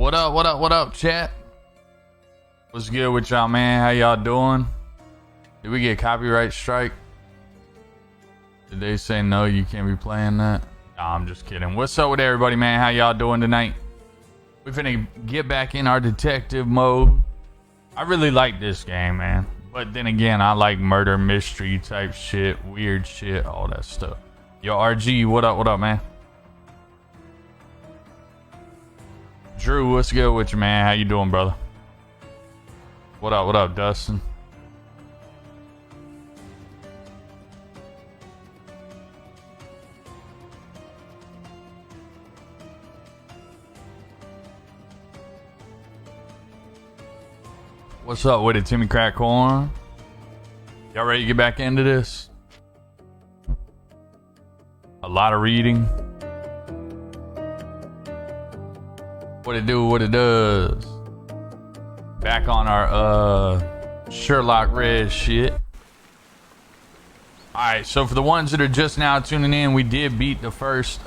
What up, what up, what up, chat? What's good with y'all, man? How y'all doing? Did we get copyright strike? Did they say no, you can't be playing that? Nah, I'm just kidding. What's up with everybody, man? How y'all doing tonight? We finna get back in our detective mode. I really like this game, man. But then again, I like murder, mystery type shit, weird shit, all that stuff. Yo, RG, what up, man? Drew, what's good with you, man? How you doing, brother? What up, Dustin? What's up with it, Timmy Crackhorn? Y'all ready to get back into this? A lot of reading. What it do, what it does. Back on our Sherlock Red shit. Alright, so for the ones that are just now tuning in, we did beat the first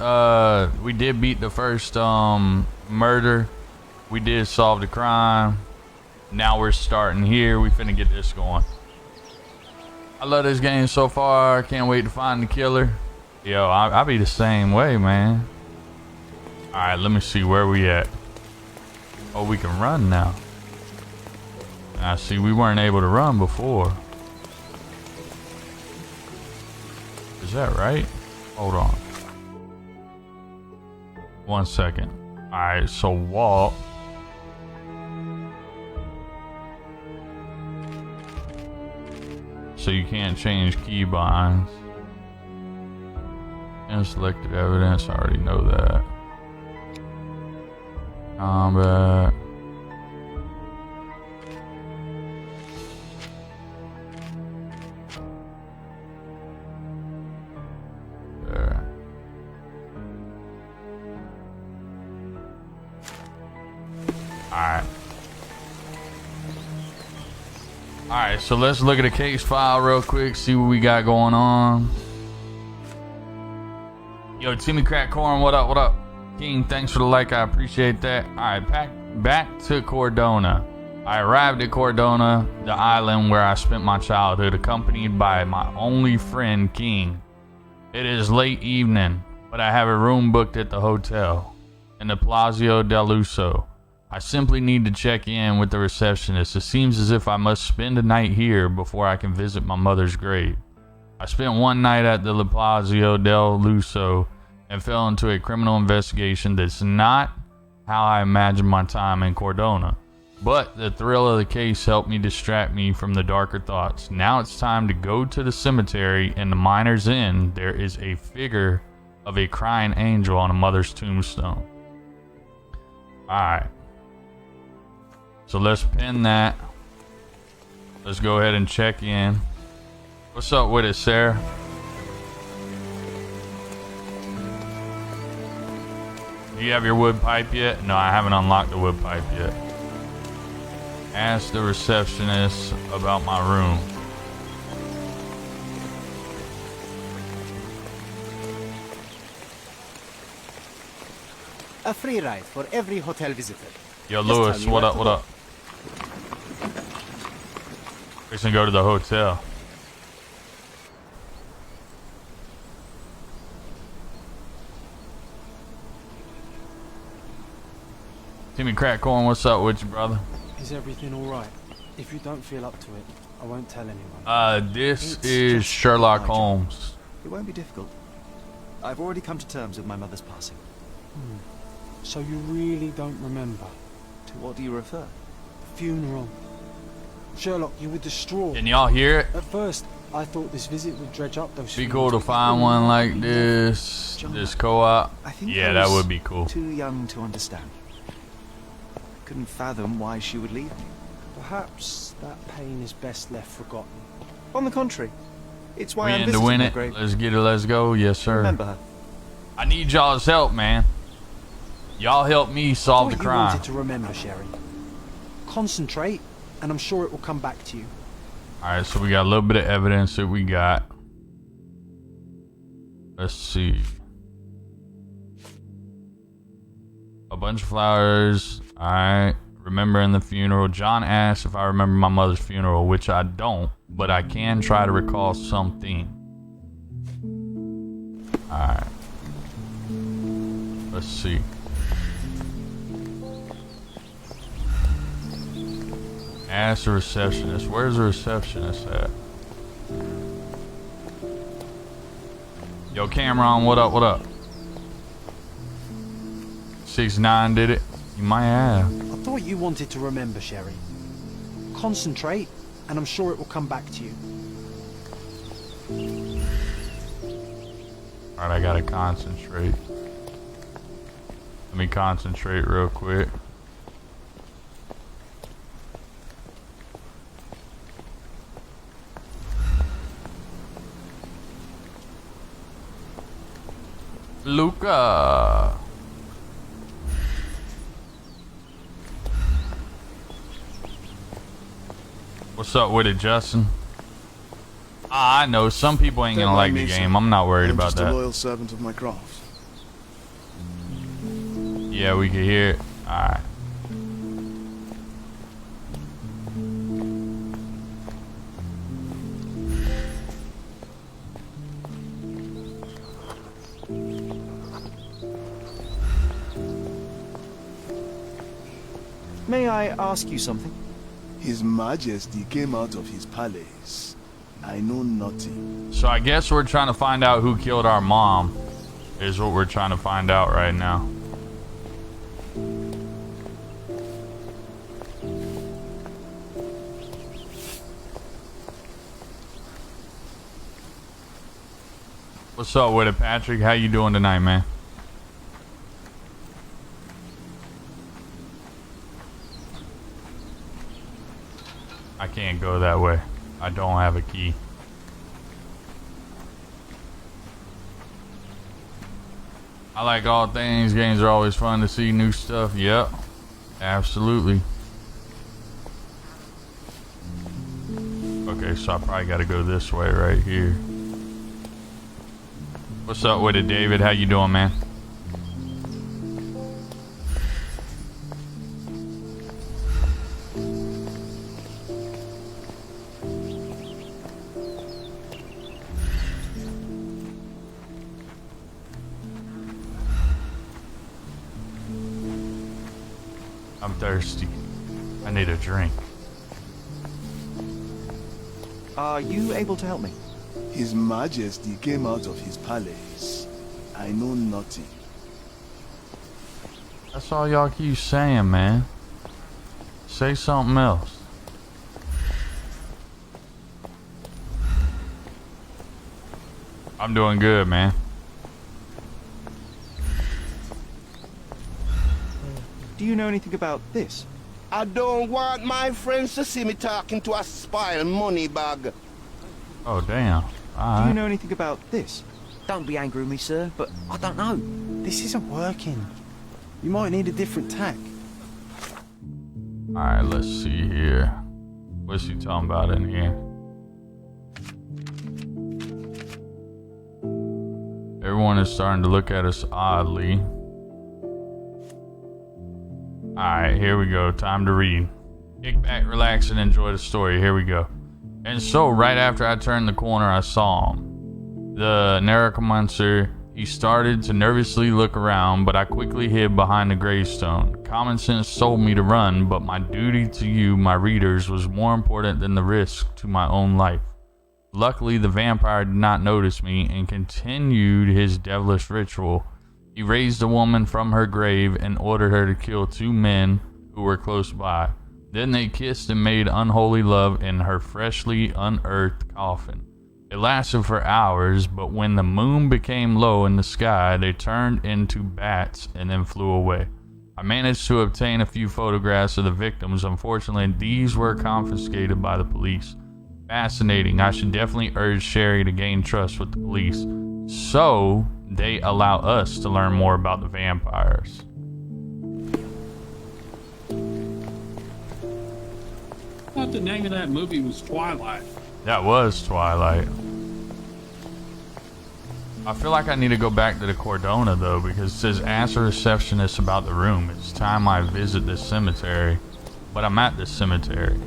murder. We did solve the crime. Now we're starting here. We finna get this going. I love this game so far. Can't wait to find the killer. Yo, I'll be the same way, man. Alright, let me see where we at. Oh, we can run now. I see we weren't able to run before. Is that right? Hold on. 1 second. Alright, so walk. So you can't change keybinds. And selected evidence, I already know that. Combat. There. Alright. Alright, so let's look at the case file real quick, see what we got going on. Yo, Timmy Crackhorn, what up, what up? King, thanks for the like, I appreciate that. Alright, back to Cordona. I arrived at Cordona, the island where I spent my childhood, accompanied by my only friend, King. It is late evening, but I have a room booked at the hotel in the Palazzo del Lusso. I simply need to check in with the receptionist. It seems as if I must spend a night here before I can visit my mother's grave. I spent one night at the Palazzo del Lusso and fell into a criminal investigation that's not how I imagined my time in Cordona. But the thrill of the case helped me distract me from the darker thoughts. Now it's time to go to the cemetery. In the Miner's Inn, there is a figure of a crying angel on a mother's tombstone. Alright. So let's pin that. Let's go ahead and check in. What's up with it, Sarah? Do you have your wood pipe yet? No, I haven't unlocked the wood pipe yet. Ask the receptionist about my room. A free ride for every hotel visitor. Yo, Lewis, what up, what up? We're gonna go to the hotel. Timmy Crackhorn, what's up with you, brother? Is everything alright? If you don't feel up to it, I won't tell anyone. This is Sherlock Holmes. It won't be difficult. I've already come to terms with my mother's passing. So you really don't remember? To what do you refer? The funeral. Sherlock, you were distraught. Can y'all hear it? At first, I thought this visit would dredge up those Be feelings. cool to find one like this. John, This co-op. I think Yeah, I that was would be cool. Too young to understand. Couldn't fathom why she would leave me. Perhaps that pain is best left forgotten. On the contrary, it's why We I'm in to visiting win her it. grave. Let's get it. Let's go. Yes, sir. Remember her. I need y'all's help, man. Y'all help me solve the You crime. wanted to remember, Sherry. Concentrate, and I'm sure it will come back to you. Alright, so we got a little bit of evidence that we got. Let's see. A bunch of flowers. Alright. Remembering the funeral. John asked if I remember my mother's funeral, which I don't, but I can try to recall something. Alright. Let's see. Ask the receptionist. Where's the receptionist at? Yo, Cameron, what up, what up? 6'9" did it? You might have. I thought you wanted to remember, Sherry. Concentrate, and I'm sure it will come back to you. Alright, I gotta concentrate. Let me concentrate real quick. Luca. What's up with it, Justin? I know some people ain't gonna like the game. I'm not worried about that. I'm just a loyal servant of my craft. Yeah, we can hear it. Alright. May I ask you something? His Majesty came out of his palace. I know nothing. So I guess we're trying to find out who killed our mom. Is what we're trying to find out right now. What's up with it, Patrick? How you doing tonight, man? I can't go that way. I don't have a key. I like all things. Games are always fun to see new stuff. Yep. Absolutely. Okay, so I probably gotta go this way right here. What's up with it, David? How you doing, man? I'm thirsty. I need a drink. Are you able to help me? His Majesty came out of his palace. I know nothing. That's all y'all keep saying, man. Say something else. I'm doing good, man. Do you know anything about this? I don't want my friends to see me talking to a spoiled money bag. Oh, damn. Do Alright. you know anything about this? Don't be angry with me, sir, but I don't know. This isn't working. You might need a different tack. Alright, let's see here. What's he talking about in here? Everyone is starting to look at us oddly. Alright, here we go. Time to read. Kick back, relax, and enjoy the story. Here we go. And so, right after I turned the corner, I saw him. The necromancer. He started to nervously look around, but I quickly hid behind the gravestone. Common sense told me to run, but my duty to you, my readers, was more important than the risk to my own life. Luckily, the vampire did not notice me and continued his devilish ritual. He raised a woman from her grave and ordered her to kill 2 men who were close by. Then they kissed and made unholy love in her freshly unearthed coffin. It lasted for hours, but when the moon became low in the sky, they turned into bats and then flew away. I managed to obtain a few photographs of the victims. Unfortunately, these were confiscated by the police. Fascinating. I should definitely urge Sherry to gain trust with the police, so they allow us to learn more about the vampires. I thought the name of that movie was Twilight. That was Twilight. I feel like I need to go back to the Cordona though, because it says ask the receptionist about the room. It's time I visit this cemetery. But I'm at this cemetery.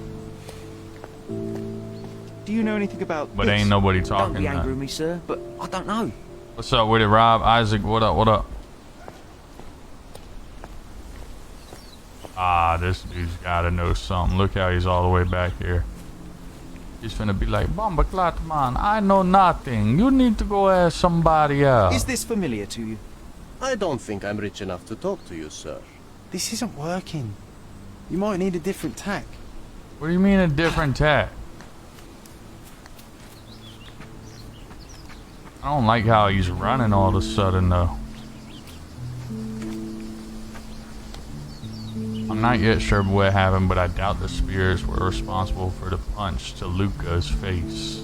Do you know anything about But this? ain't nobody Don't talking. be angry with me, sir, but I don't know. What's up with it, Rob? Isaac, what up, what up? Ah, this dude's gotta know something. Look how he's all the way back here. He's finna be like, Bomba Clat, man, I know nothing. You need to go ask somebody else. Is this familiar to you? I don't think I'm rich enough to talk to you, sir. This isn't working. You might need a different tack. What do you mean a different tack? I don't like how he's running all of a sudden though. I'm not yet sure what happened, but I doubt the spirits were responsible for the punch to Luca's face.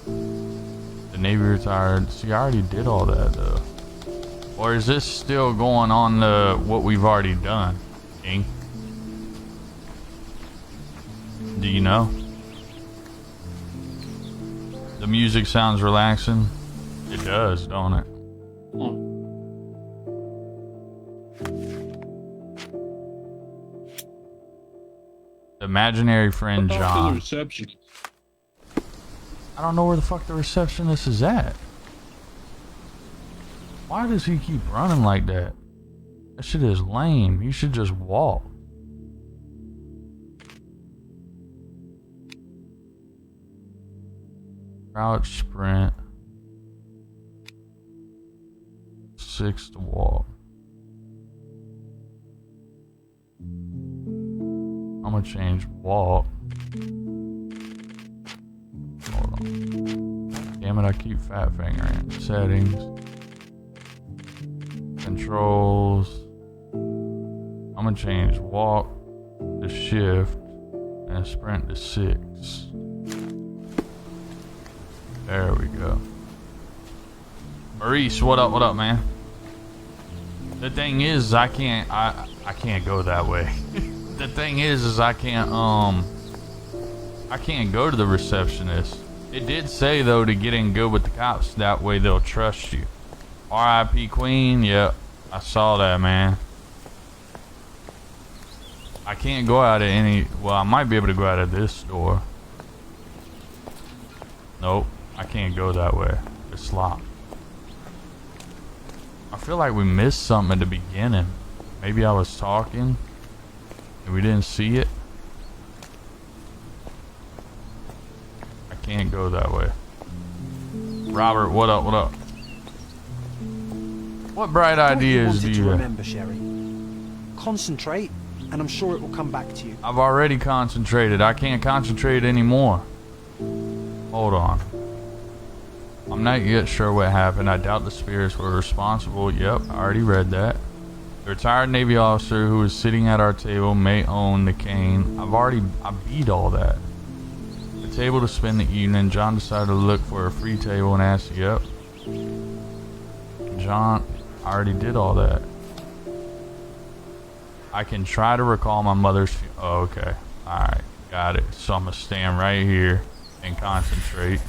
The Navy retired. See, I already did all that though. Or is this still going on the what we've already done, King? Do you know? The music sounds relaxing. It does, don't it? The imaginary friend To the John. reception. I don't know where the fuck the receptionist is at. Why does he keep running like that? That shit is lame. You should just walk. Crouch, sprint. 6 to walk. I'm gonna change walk. Hold on. Damn it, I keep fat fingering. Settings. Controls. I'm gonna change walk to shift and sprint to 6. There we go. Maurice, what up, man? The thing is, I can't go that way. The thing is I can't go to the receptionist. It did say though to get in good with the cops, that way they'll trust you. R.I.P. Queen, yep, I saw that, man. I can't go out of any, well, I might be able to go out of this door. Nope, I can't go that way. It's locked. I feel like we missed something at the beginning. Maybe I was talking and we didn't see it. I can't go that way. Robert, what up, what up? What bright ideas do wanted you to have? remember, Sherry. Concentrate, and I'm sure it will come back to you. I've already concentrated. I can't concentrate anymore. Hold on. I'm not yet sure what happened. I doubt the spirits were responsible. Yep, I already read that. The retired Navy officer who is sitting at our table may own the cane. I beat all that. The table to spend the evening. John decided to look for a free table and asked, yep. John, I already did all that. I can try to recall my mother's oh, okay. Alright, got it. So I'm gonna stand right here and concentrate.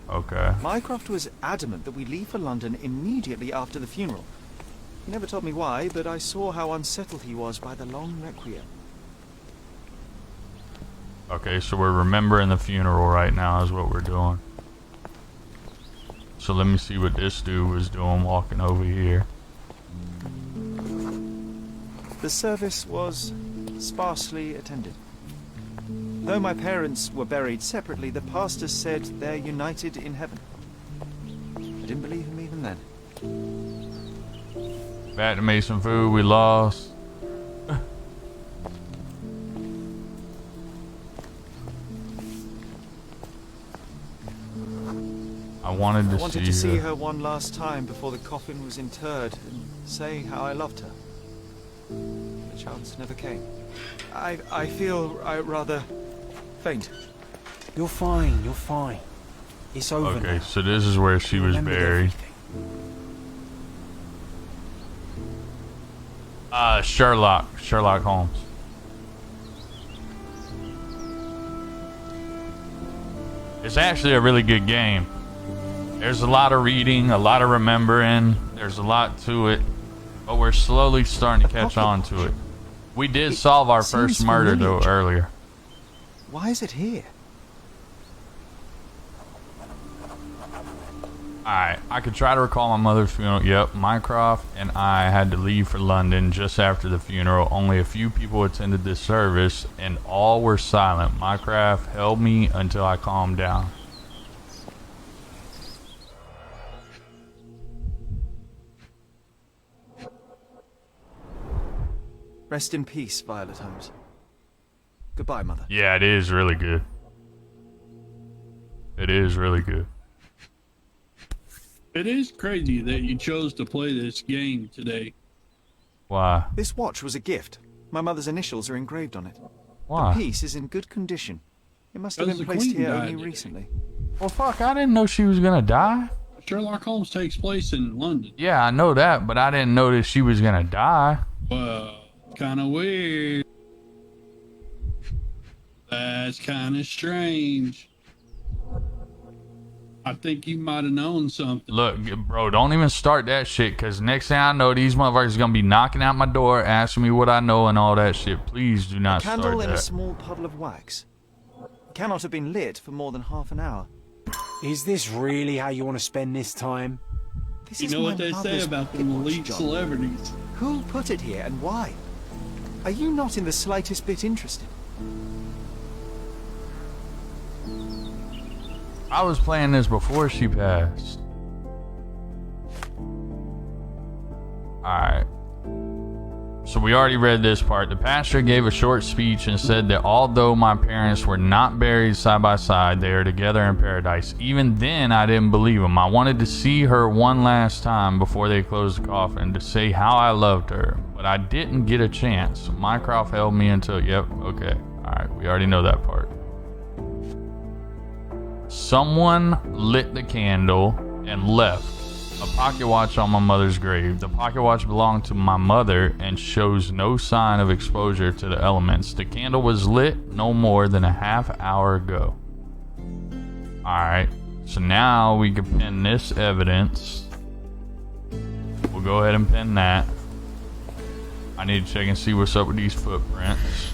Okay. Mycroft was adamant that we leave for London immediately after the funeral. He never told me why, but I saw how unsettled he was by the long requiem. Okay, so we're remembering the funeral right now is what we're doing. So let me see what this dude was doing walking over here. The service was sparsely attended. Though my parents were buried separately, the pastor said they're united in heaven. I didn't believe him even then. Back to make some food, we lost. I wanted to see her one last time before the coffin was interred and say how I loved her. The chance never came. I feel rather faint. You're fine, you're fine. It's over Okay, now. so this is where she was Remembered buried. everything. Sherlock Holmes. It's actually a really good game. There's a lot of reading, a lot of remembering. There's a lot to it, but we're slowly starting to catch on to it. We did solve our first murder though earlier. Why is it here? Alright, I could try to recall my mother's funeral. Yep, Mycroft and I had to leave for London just after the funeral. Only a few people attended this service, and all were silent. Mycroft held me until I calmed down. Rest in peace, Violet Holmes. Goodbye, Mother. Yeah, it is really good. It is really good. It is crazy that you chose to play this game today. Why? This watch was a gift. My mother's initials are engraved on it. Why? The piece is in good condition. It must have Because been the placed Queen here died only today. recently. Well, fuck, I didn't know she was gonna die. Sherlock Holmes takes place in London. Yeah, I know that, but I didn't know that she was gonna die. Well, kind of weird. That's kind of strange. I think you might have known something. Look, bro, don't even start that shit, because next thing I know, these motherfuckers gonna be knocking out my door, asking me what I know and all that shit. Please do not A candle start in a that. small puddle of wax. It cannot have been lit for more than half an hour. Is this really how you want to spend this time? This You is know my what they say mother's about pocket them watch, elite John. celebrities. Who put it here and why? Are you not in the slightest bit interested? I was playing this before she passed. Alright. So we already read this part. The pastor gave a short speech and said that although my parents were not buried side by side, they are together in paradise. Even then, I didn't believe him. I wanted to see her one last time before they closed the coffin to say how I loved her, but I didn't get a chance. Mycroft held me until, yep, okay. Alright, we already know that part. Someone lit the candle and left a pocket watch on my mother's grave. The pocket watch belonged to my mother and shows no sign of exposure to the elements. The candle was lit no more than a half hour ago. Alright, so now we can pin this evidence. We'll go ahead and pin that. I need to check and see what's up with these footprints.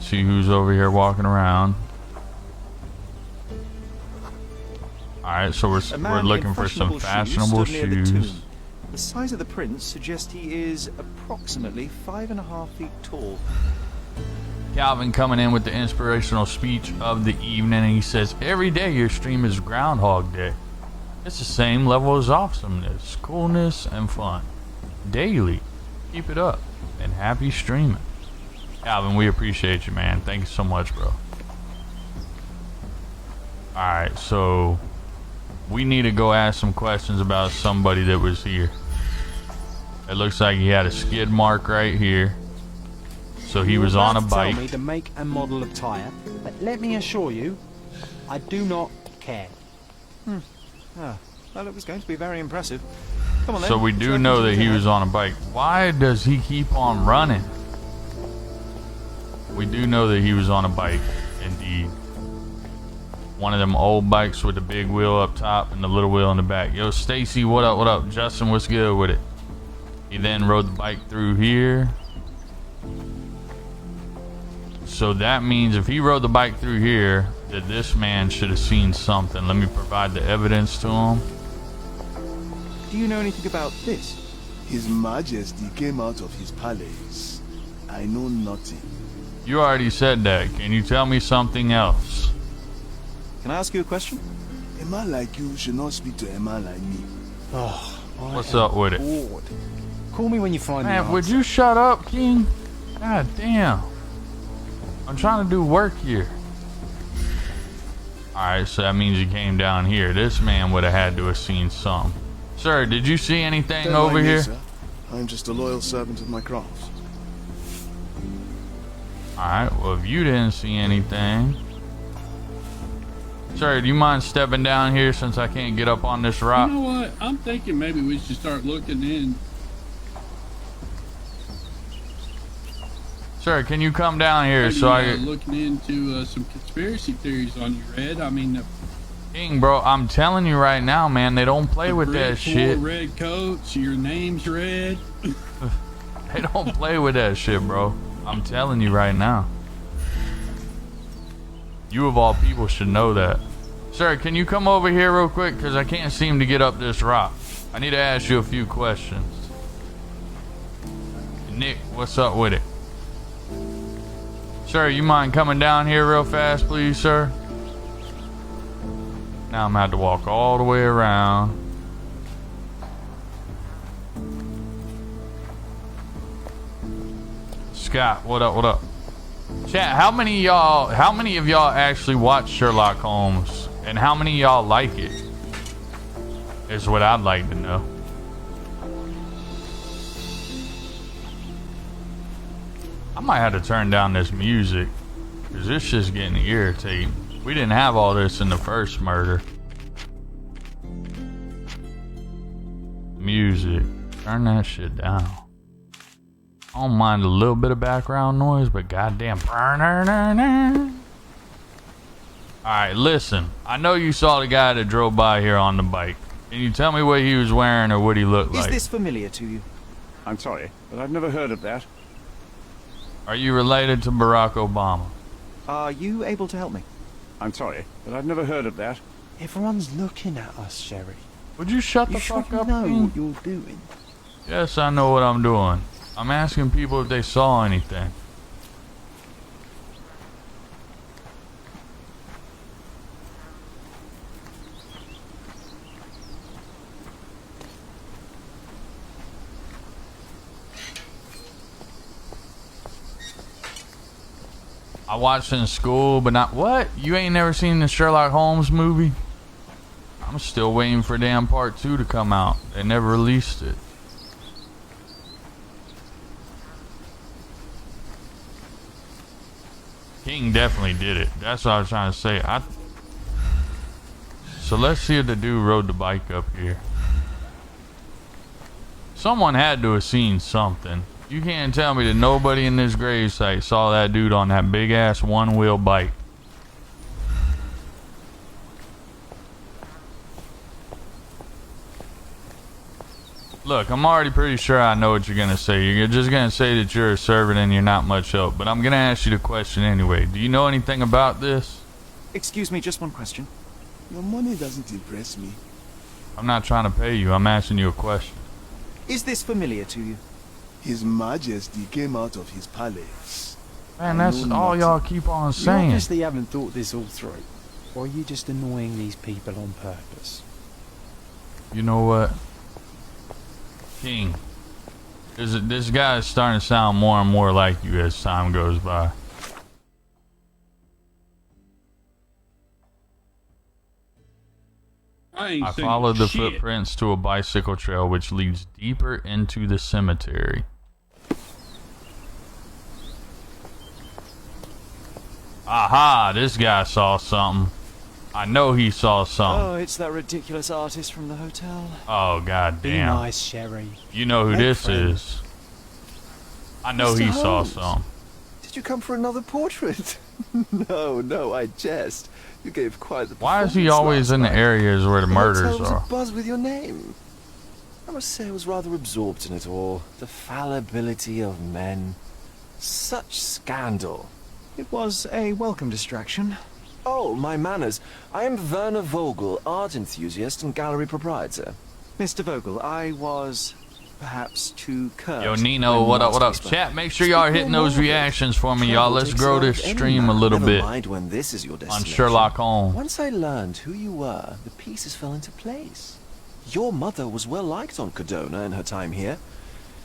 See who's over here walking around. Alright, so A we're man looking in for some fashionable fashionable stood near the shoes. tomb. The size of the prints suggest he is approximately 5.5 feet tall. Calvin coming in with the inspirational speech of the evening, and he says, every day your stream is Groundhog Day. It's the same level as awesomeness, coolness, and fun. Daily. Keep it up. And happy streaming. Calvin, we appreciate you, man. Thank you so much, bro. Alright, so we need to go ask some questions about somebody that was here. It looks like he had a skid mark right here. So he was on a bike. Tell me the make and model of tyre, but let me assure you, I do not care. Ah, well, it was going to be very impressive. Come on then. So we do know that he was on a bike. Why does he keep on running? We do know that he was on a bike, indeed. One of them old bikes with the big wheel up top and the little wheel in the back. Yo, Stacy, what up, what up? Justin, what's good with it? He then rode the bike through here. So that means if he rode the bike through here, that this man should have seen something. Let me provide the evidence to him. Do you know anything about this? His Majesty came out of his palace. I know nothing. You already said that. Can you tell me something else? Can I ask you a question? A man like you should not speak to a man like me. Oh, I What's am up with it? bored. Call me when you find Man, the would answer. you shut up, King? God damn. I'm trying to do work here. Alright, so that means he came down here. This man would have had to have seen some. Sir, did you see anything Don't over mind me, here? sir. I'm just a loyal servant of my craft. Alright, well, if you didn't see anything. Sir, do you mind stepping down here since I can't get up on this rock? You know what? I'm thinking maybe we should start looking in. Sir, can you come down here Maybe, so I looking into some conspiracy theories on you, Red. I mean, King, bro, I'm telling you right now, man, they don't play with that shit. Red coats, your name's red. They don't play with that shit, bro. I'm telling you right now. You of all people should know that. Sir, can you come over here real quick? Because I can't seem to get up this rock. I need to ask you a few questions. Nick, what's up with it? Sir, you mind coming down here real fast, please, sir? Now I'm going to have to walk all the way around. Scott, what up, what up? Chat, how many of y'all actually watch Sherlock Holmes? And how many of y'all like it? Is what I'd like to know. I might have to turn down this music, because this shit's getting irritating. We didn't have all this in the first murder. Music. Turn that shit down. I don't mind a little bit of background noise, but goddamn. Alright, listen. I know you saw the guy that drove by here on the bike. Can you tell me what he was wearing or what he looked like? Is this familiar to you? I'm sorry, but I've never heard of that. Are you related to Barack Obama? Are you able to help me? I'm sorry, but I've never heard of that. Everyone's looking at us, Sherry. Would you shut the You fuck should up, know King? what you're doing. Yes, I know what I'm doing. I'm asking people if they saw anything. I watched it in school, but not what? You ain't never seen the Sherlock Holmes movie? I'm still waiting for damn part 2 to come out. They never released it. King definitely did it. That's what I was trying to say. So let's see if the dude rode the bike up here. Someone had to have seen something. You can't tell me that nobody in this gravesite saw that dude on that big ass one-wheel bike. Look, I'm already pretty sure I know what you're gonna say. You're just gonna say that you're a servant and you're not much help. But I'm gonna ask you the question anyway. Do you know anything about this? Excuse me, just one question. Your money doesn't impress me. I'm not trying to pay you. I'm asking you a question. Is this familiar to you? His Majesty came out of his palace. Man, that's all y'all keep on You saying. obviously haven't thought this all through. Or are you just annoying these people on purpose? You know what? King, this guy is starting to sound more and more like you as time goes by. I followed the footprints to a bicycle trail which leads deeper into the cemetery. Aha, this guy saw something. I know he saw something. Oh, it's that ridiculous artist from the hotel. Oh, god Be damn. nice, Sherry. You know who this is. I know he saw something. Did you come for another portrait? No, I jest. You gave quite the Why is he always in the areas where the murders was are? a buzz with your name. I must say I was rather absorbed in it all. The fallibility of men. Such scandal. It was a welcome distraction. Oh, my manners. I am Werner Vogel, art enthusiast and gallery proprietor. Mr. Vogel, I was perhaps too curt. Yo, Nino, what up, what up? Chat, make sure y'all are hitting those reactions for me, y'all. Let's grow this stream a little bit Never mind when this is your on destination. Sherlock Holmes. Once I learned who you were, the pieces fell into place. Your mother was well liked on Cardona in her time here.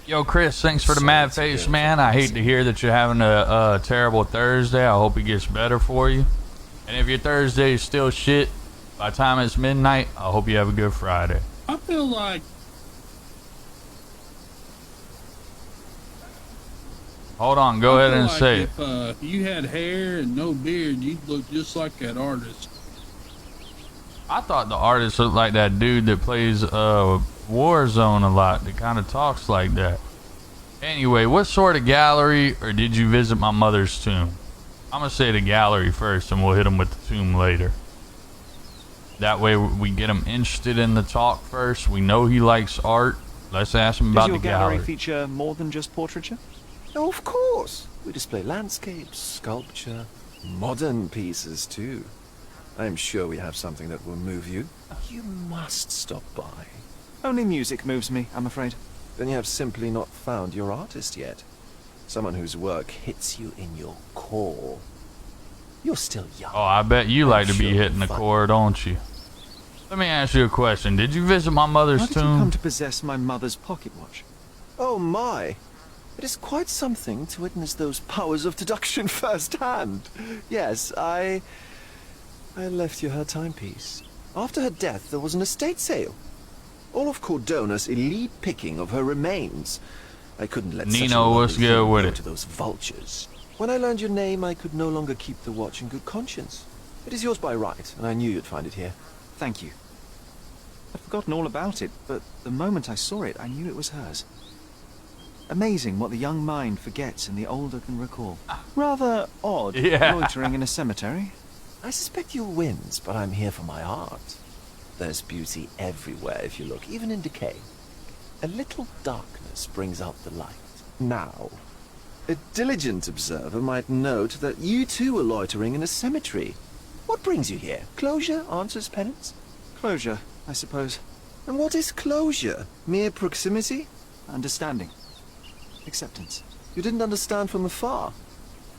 Yo, Chris, thanks for the mad face, man. I hate to hear that you're having a terrible Thursday. I hope it gets better for you. And if your Thursday is still shit, by the time it's midnight, I hope you have a good Friday. I feel like Hold on, go ahead and say it. if you had hair and no beard, you'd look just like that artist. I thought the artist looked like that dude that plays Warzone a lot, that kind of talks like that. Anyway, what sort of gallery, or did you visit my mother's tomb? I'm gonna say the gallery first, and we'll hit him with the tomb later. That way we get him interested in the talk first. We know he likes art. Let's ask him Does about your the gallery gallery. feature more than just portraiture? Oh, of course. We display landscapes, sculpture, modern pieces too. I'm sure we have something that will move you. You must stop by. Only music moves me, I'm afraid. Then you have simply not found your artist yet. Someone whose work hits you in your core. You're still young. Oh, I bet you like to be sure hitting the fun. core, don't you? Let me ask you a question. Did you visit my mother's How did you tomb? come to possess my mother's pocket watch? Oh my! It is quite something to witness those powers of deduction firsthand. Yes, I left you her timepiece. After her death, there was an estate sale. All of Cordona's elite picking of her remains. I couldn't let such a Nino, lovely what's thing good with go it? to those vultures. When I learned your name, I could no longer keep the watch in good conscience. It is yours by right, and I knew you'd find it here. Thank you. I'd forgotten all about it, but the moment I saw it, I knew it was hers. Amazing what the young mind forgets and the older can recall. Rather odd, Yeah. loitering in a cemetery. I suspect you'll win, but I'm here for my art. There's beauty everywhere if you look, even in decay. A little darkness brings out the light. Now, a diligent observer might note that you too are loitering in a cemetery. What brings you here? Closure answers penance? Closure, I suppose. And what is closure? Mere proximity? Understanding. Acceptance. You didn't understand from afar.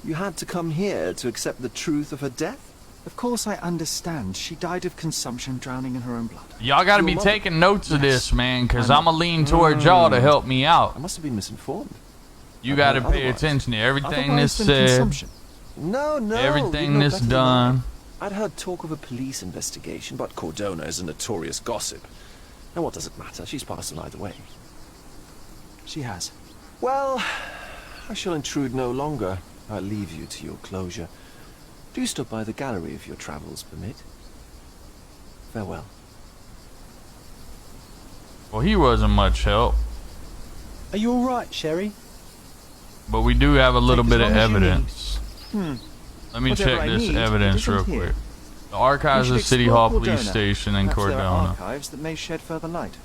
You had to come here to accept the truth of her death? Of course I understand. She died of consumption, drowning in her own blood. Y'all gotta Your be mother- taking notes of this, man, because I I'm gonna lean toward y'all to help me I out. must have been misinformed. You I've gotta heard pay otherwise. attention to everything Otherwise this than said, consumption. No, no. everything you know this better than I. done. I'd heard talk of a police investigation, but Cordona is a notorious gossip. And what does it matter? She's passed on either way. She has. Well, I shall intrude no longer. I'll leave you to your closure. Do stop by the gallery if your travels permit. Farewell. Well, he wasn't much help, Are you all right, Sherry? but we do have a little Take bit as of long as you need. evidence. Let me Whatever check I this need, evidence it real isn't here. quick. The archives We of should City explore Hall Police Cordona. Station in Perhaps there are Cordona. archives that may shed further light.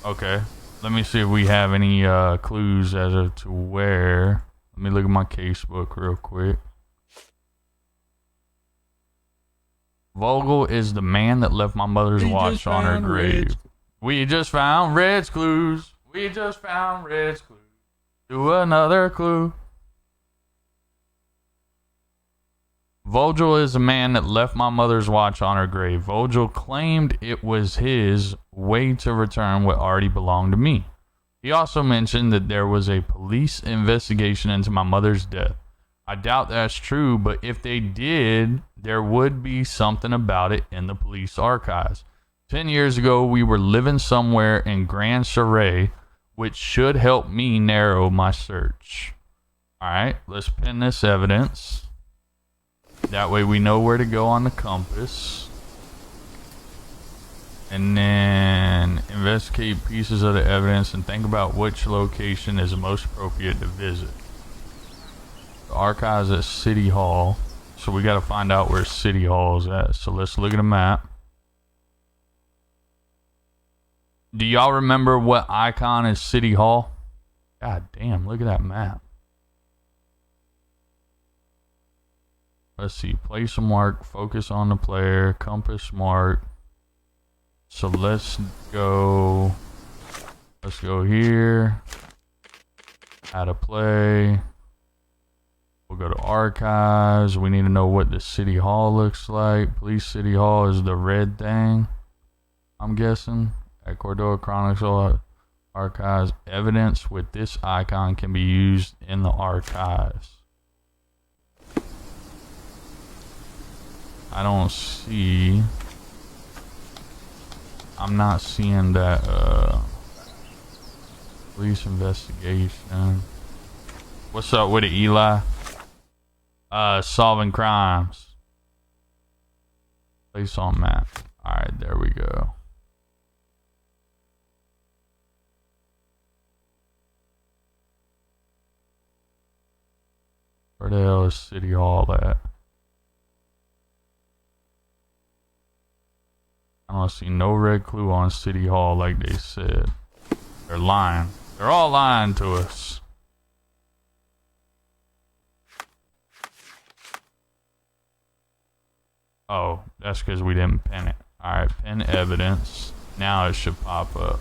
Okay. Let me see if we have any clues as to where. Let me look at my casebook real quick. Vogel is the man that left my mother's We watch just on her found grave. Red's- We just found Red's clues. We just found Red's clues. To another clue. Vogel is the man that left my mother's watch on her grave. Vogel claimed it was his way to return what already belonged to me. He also mentioned that there was a police investigation into my mother's death. I doubt that's true, but if they did, there would be something about it in the police archives. 10 years ago, we were living somewhere in Grand Charret, which should help me narrow my search. Alright, let's pin this evidence. That way we know where to go on the compass. And then investigate pieces of the evidence and think about which location is the most appropriate to visit. The archives at City Hall. So we got to find out where City Hall is at. So let's look at a map. Do y'all remember what icon is City Hall? God damn, look at that map. Let's see. Place a mark. Focus on the player. Compass mark. So let's go. Let's go here. Add a play. We'll go to archives. We need to know what the City Hall looks like. Police City Hall is the red thing, I'm guessing. At Cordova Chronicle archives. Evidence with this icon can be used in the archives. I don't see. I'm not seeing that police investigation. What's up with it, Eli? Solving crimes. Place on map. Alright, there we go. Where the hell is City Hall at? I don't see no red clue on City Hall like they said. They're lying. They're all lying to us. Oh, that's because we didn't pin it. Alright, pin evidence. Now it should pop up.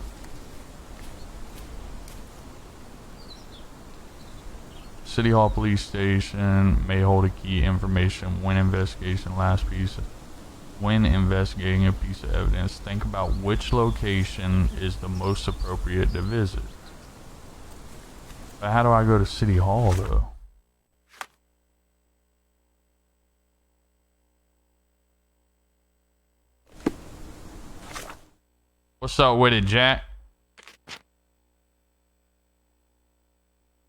City Hall Police Station may hold a key information when investigation last piece. When investigating a piece of evidence, think about which location is the most appropriate to visit. But how do I go to City Hall though? What's up with it, Jack?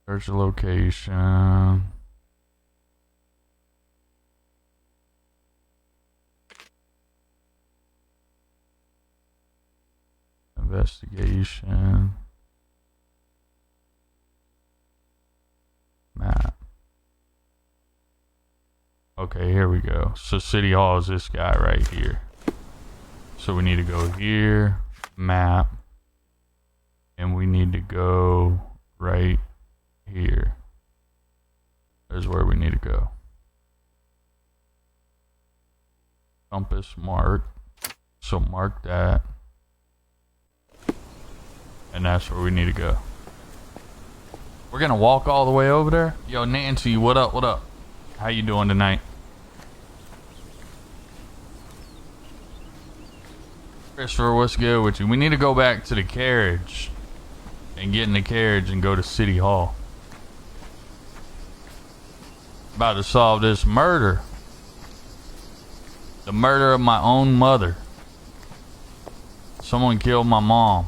Search the location. Investigation. Map. Okay, here we go. So City Hall is this guy right here. So we need to go here, map, and we need to go right here. There's where we need to go. Compass mark. So mark that. And that's where we need to go. We're gonna walk all the way over there? Yo, Nancy, what up, what up? How you doing tonight? Christopher, what's good with you? We need to go back to the carriage and get in the carriage and go to City Hall. About to solve this murder. The murder of my own mother. Someone killed my mom.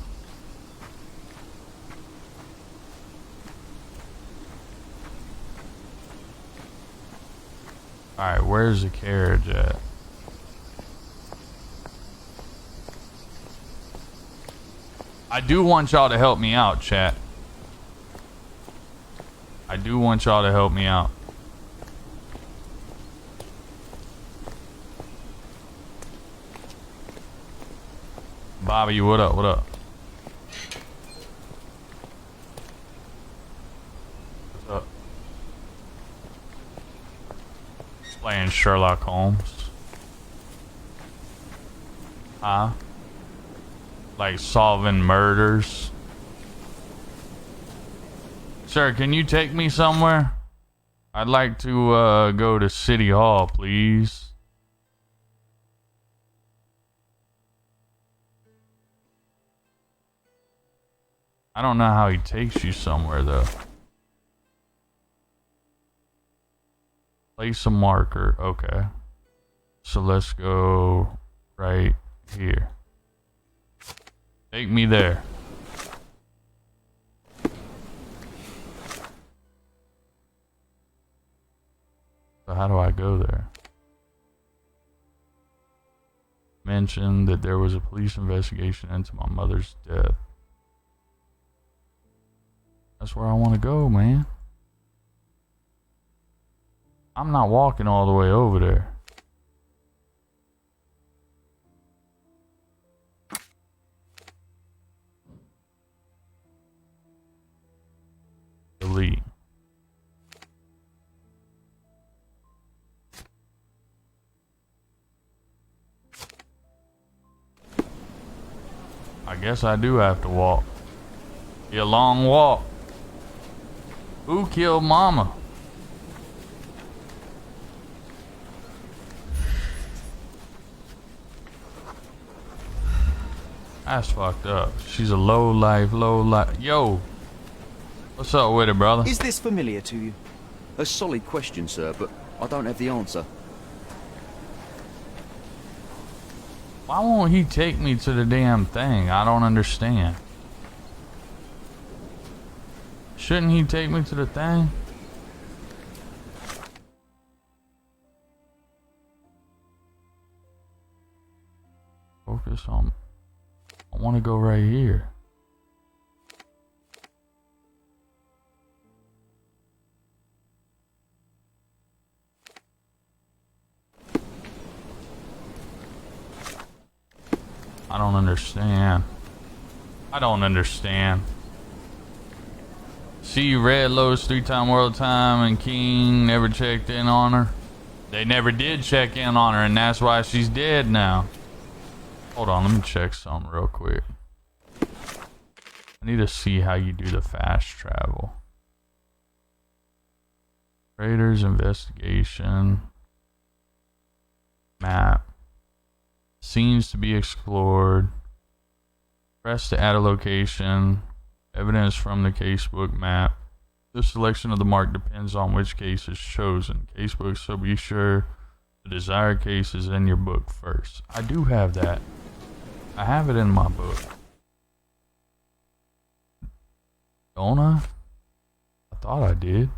Alright, where's the carriage at? I do want y'all to help me out, chat. I do want y'all to help me out. Bobby, what up, what up? What's up? Playing Sherlock Holmes. Huh? Like solving murders. Sir, can you take me somewhere? I'd like to go to City Hall, please. I don't know how he takes you somewhere though. Place a marker. Okay. So let's go right here. Take me there. So how do I go there? Mentioned that there was a police investigation into my mother's death. That's where I want to go, man. I'm not walking all the way over there. Delete. I guess I do have to walk. Be a long walk. Who killed Mama? That's fucked up. She's a low life. Yo. What's up with it, brother? Is this familiar to you? A solid question, sir, but I don't have the answer. Why won't he take me to the damn thing? I don't understand. Shouldn't he take me to the thing? Focus on... I want to go right here. I don't understand. I don't understand. See, Red Lowe's 3-time world time and King never checked in on her. They never did check in on her, and that's why she's dead now. Hold on, let me check something real quick. I need to see how you do the fast travel. Raiders investigation. Map. Scenes to be explored. Press to add a location. Evidence from the casebook map. The selection of the mark depends on which case is chosen. Casebook, so be sure the desired case is in your book first. I do have that. I have it in my book. Don't I? I thought I did.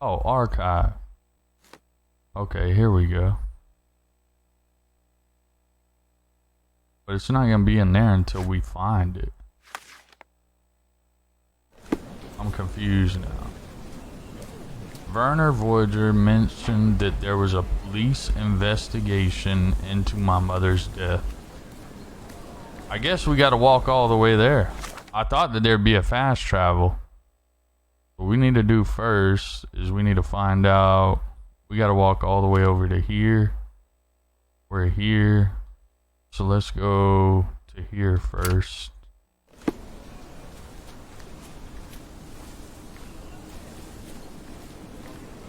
Oh, archive. Okay, here we go. But it's not gonna be in there until we find it. I'm confused now. Werner Voyager mentioned that there was a police investigation into my mother's death. I guess we gotta walk all the way there. I thought that there'd be a fast travel. What we need to do first is we need to find out. We gotta walk all the way over to here. We're here. So let's go to here first.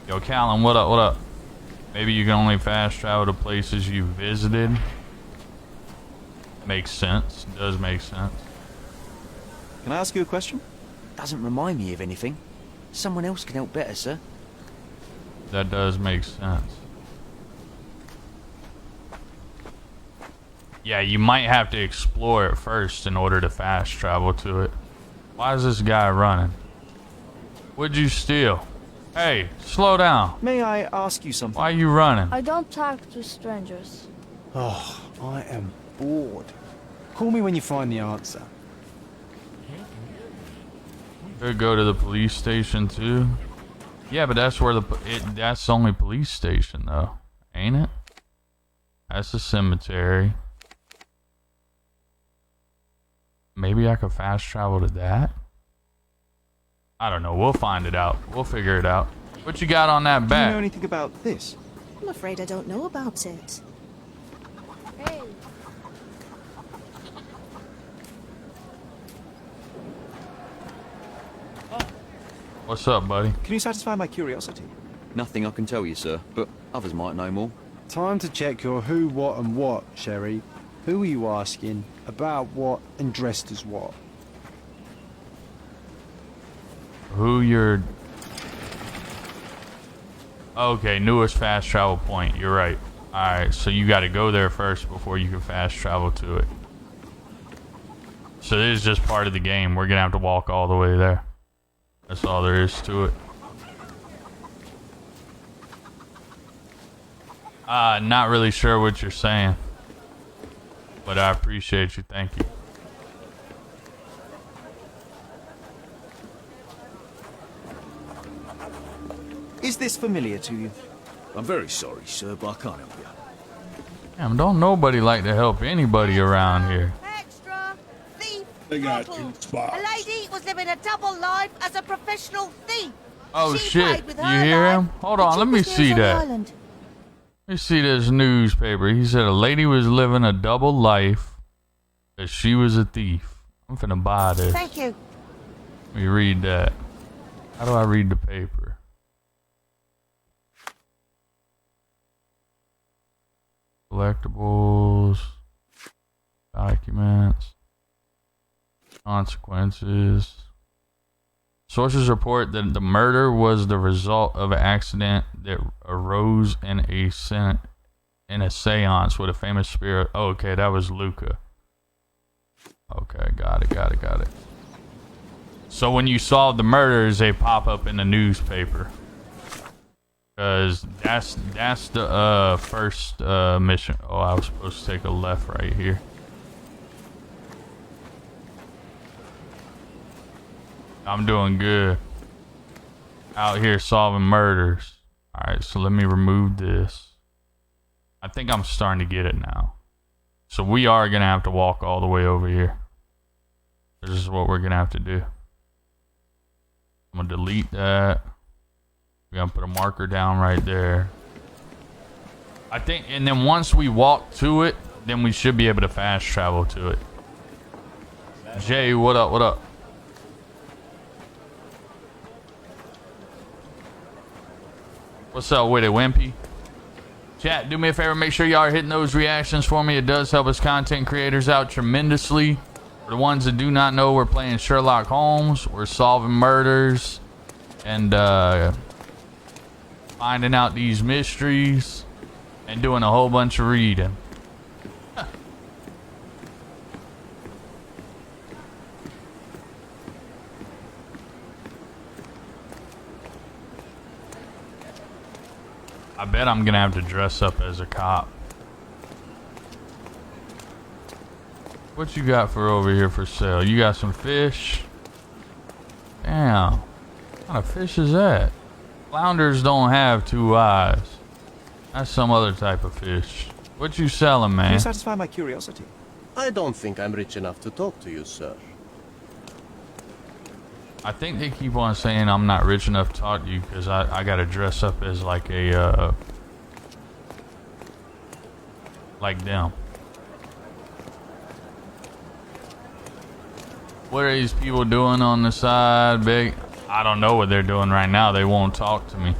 Yo, Callum, what up, what up? Maybe you can only fast travel to places you visited. Makes sense. Does make sense. Can I ask you a question? Doesn't remind me of anything. Someone else can help better, sir. That does make sense. Yeah, you might have to explore it first in order to fast travel to it. Why is this guy running? What'd you steal? Hey, slow down. May I ask you something? Why are you running? I don't talk to strangers. Oh, I am bored. Call me when you find the answer. Could go to the police station too. Yeah, but that's where that's the only police station though, ain't it? That's the cemetery. Maybe I could fast travel to that? I don't know. We'll find it out. We'll figure it out. What you got on that Do you back? know anything about this? I'm afraid I don't know about it. Hey. What's up, buddy? Can you satisfy my curiosity? Nothing I can tell you, sir, but others might know more. Time to check your who, what, and what, Sherry. Who are you asking? About what and dressed as what? Who you're... Okay, newest fast travel point. You're right. Alright, so you gotta go there first before you can fast travel to it. So this is just part of the game. We're gonna have to walk all the way there. That's all there is to it. Not really sure what you're saying. But I appreciate you. Thank you. Is this familiar to you? I'm very sorry, sir, but I can't help you. Damn, don't nobody like to help anybody around here. Extra! Thief! They got throttle. two spots. A lady was living a double life as a professional thief. Oh She shit, paid with you her hear life him? Hold the on, let me cheapest see news on the that. island. Let me see this newspaper. He said a lady was living a double life because she was a thief. I'm finna buy this. Thank you. Let me read that. How do I read the paper? Collectibles, documents, consequences. Sources report that the murder was the result of an accident that arose in a seance with a famous spirit. Oh, okay, that was Luca. Okay, got it. So when you solve the murders, they pop up in the newspaper. Cause that's the first mission. Oh, I was supposed to take a left right here. I'm doing good. out here solving murders. Alright, so let me remove this. I think I'm starting to get it now. So we are going to have to walk all the way over here. This is what we're going to have to do. I'm going to delete that. We're going to put a marker down right there. I think, and then once we walk to it, then we should be able to fast travel to it. Jay, what up, what up? What's up with it, Wimpy? Chat, do me a favor, make sure y'all are hitting those reactions for me. It does help us content creators out tremendously. For the ones that do not know, we're playing Sherlock Holmes. We're solving murders and finding out these mysteries and doing a whole bunch of reading. I bet I'm gonna have to dress up as a cop. What you got for over here for sale? You got some fish? Damn. What kind of fish is that? Flounders don't have two eyes. That's some other type of fish. What you selling, man? Can you satisfy my curiosity? I don't think I'm rich enough to talk to you, sir. I think they keep on saying I'm not rich enough to talk to you because I gotta dress up as like a like them. What are these people doing on the side, big? I don't know what they're doing right now. They won't talk to me.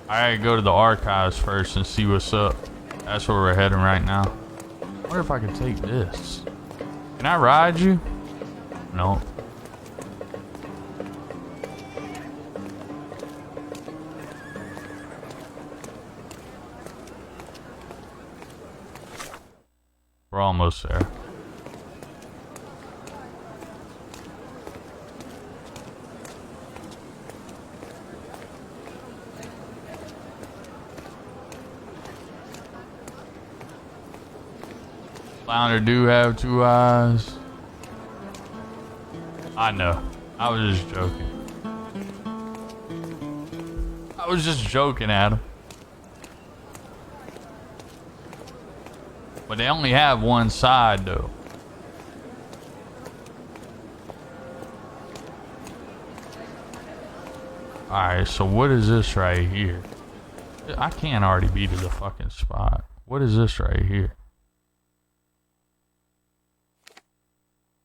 I gotta go to the archives first and see what's up. That's where we're heading right now. I wonder if I can take this. Can I ride you? No. We're almost there. Flounder do have two eyes. I know. I was just joking. I was just joking at him. But they only have one side, though. Alright, so what is this right here? I can't already be to the fucking spot. What is this right here?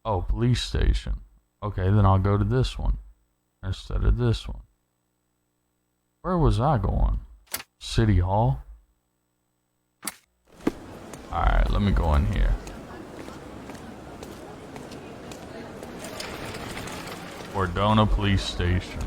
Oh, police station. Okay, then I'll go to this one instead of this one. Where was I going? City Hall? Alright, let me go in here. Cordona Police Station.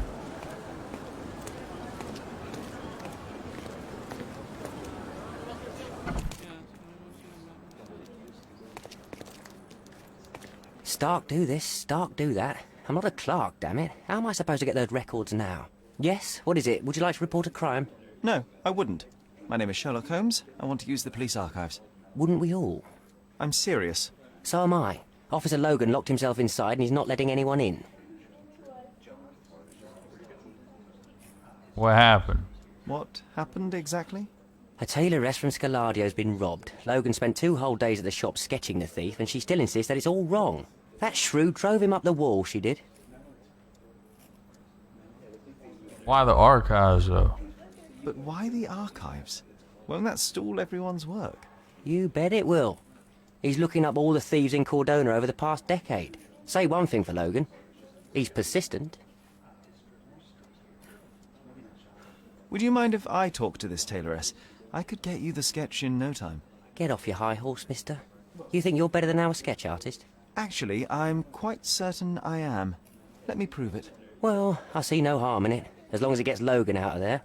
Stark do this, Stark do that. I'm not a clerk, damn it. How am I supposed to get those records now? Yes? What is it? Would you like to report a crime? No, I wouldn't. My name is Sherlock Holmes. I want to use the police archives. Wouldn't we all? I'm serious. So am I. Officer Logan locked himself inside and he's not letting anyone in. What happened? What happened exactly? A tailoress from Scaladio's been robbed. Logan spent 2 whole days at the shop sketching the thief and she still insists that it's all wrong. That shrew drove him up the wall, she did. Why the archives, though? But why the archives? Won't that stall everyone's work? You bet it will. He's looking up all the thieves in Cordona over the past decade. Say one thing for Logan. He's persistent. Would you mind if I talk to this tailoress? I could get you the sketch in no time. Get off your high horse, mister. You think you're better than our sketch artist? Actually, I'm quite certain I am. Let me prove it. Well, I see no harm in it, as long as it gets Logan out of there.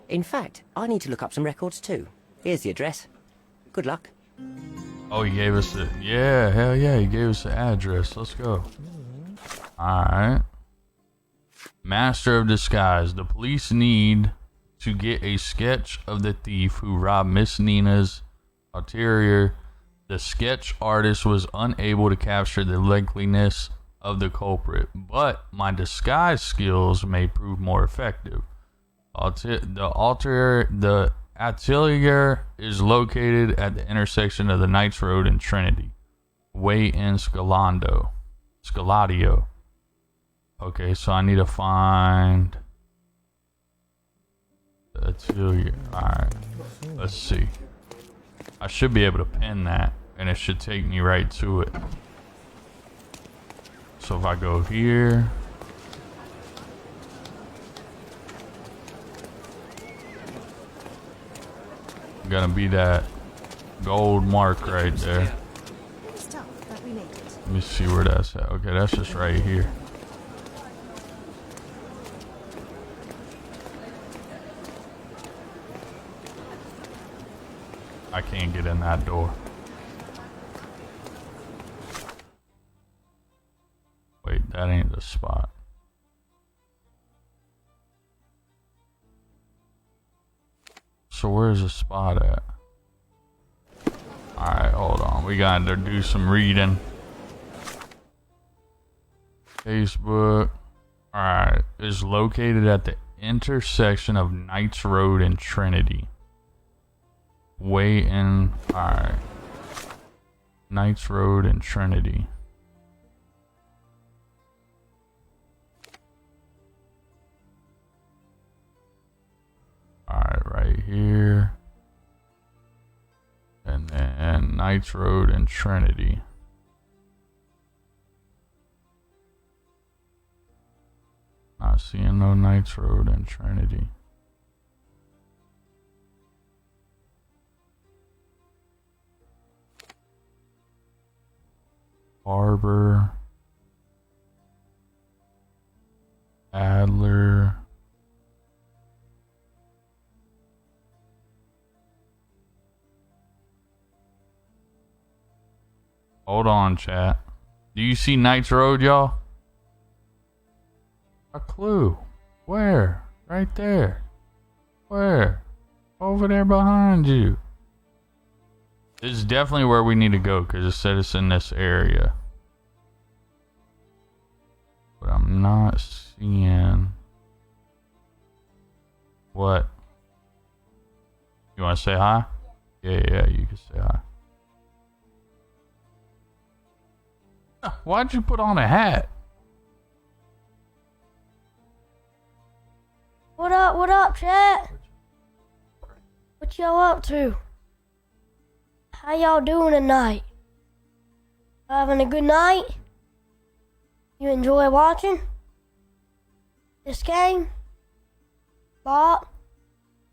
In fact, I need to look up some records too. Here's the address. Good luck. Oh, he gave us the... Yeah, hell yeah, he gave us the address. Let's go. Alright. Master of Disguise. The police need to get a sketch of the thief who robbed Miss Nina's interior. The sketch artist was unable to capture the likeness of the culprit, but my disguise skills may prove more effective. The atelier is located at the intersection of the Knights Road and Trinity. Way in Scaladio. Okay, so I need to find the atelier. Alright, let's see. I should be able to pin that, and it should take me right to it. So if I go here, gonna be that gold mark right there. Let me see where that's at. Okay, that's just right here. I can't get in that door. Wait, that ain't the spot. So where's the spot at? Alright, hold on. We gotta do some reading. Facebook. Alright. Is located at the intersection of Knights Road and Trinity. Way in. Alright. Knights Road and Trinity. Alright, right here. And then Knights Road and Trinity. Not seeing no Knights Road and Trinity. Harbor. Adler. Hold on, chat. Do you see Knights Road, y'all? A clue. Where? Right there. Where? Over there behind you. This is definitely where we need to go because it said it's in this area. But I'm not seeing... What? You want to say hi? Yeah, you can say hi. Why'd you put on a hat? What up, chat? What y'all up to? How y'all doing tonight? Having a good night? You enjoy watching this game? Lock?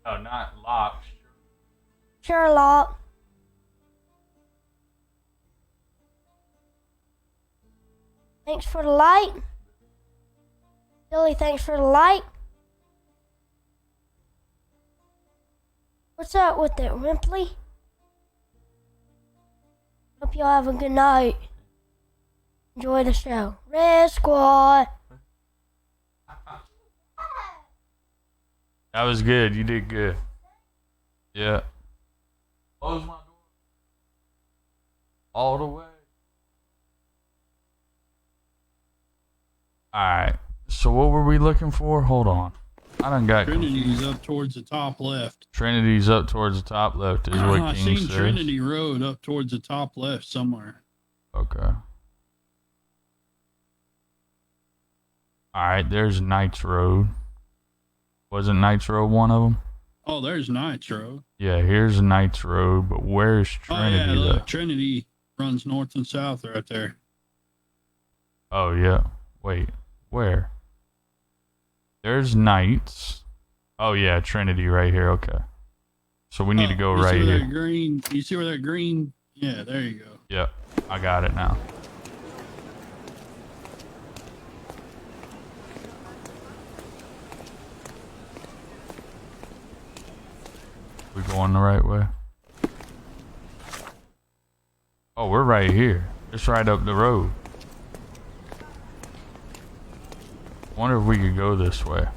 Oh, not Lock. Sherlock. Thanks for the light. Billy, thanks for the light. What's up with it, Ripley? Hope y'all have a good night. Enjoy the show. Red Squad. That was good. You did good. Yeah. Close my door. All the way. Alright. So what were we looking for? Hold on. I done got Trinity's up towards the top left. Trinity's up towards the top left is what I King seen says. Trinity Road up towards the top left somewhere. Okay. Alright, there's Knights Road. Wasn't Knights Road one of them? Oh, there's Knights Road. Yeah, here's Knights Road, but where's Trinity? Oh, yeah, look, Trinity runs north and south right there. Oh, yeah. Wait, where? There's Knights. Oh, yeah, Trinity right here. Okay. So we need to go right here. Green, you see where that green? Yeah, there you go. Yep, I got it now. We going the right way? Oh, we're right here. It's right up the road. Wonder if we could go this way.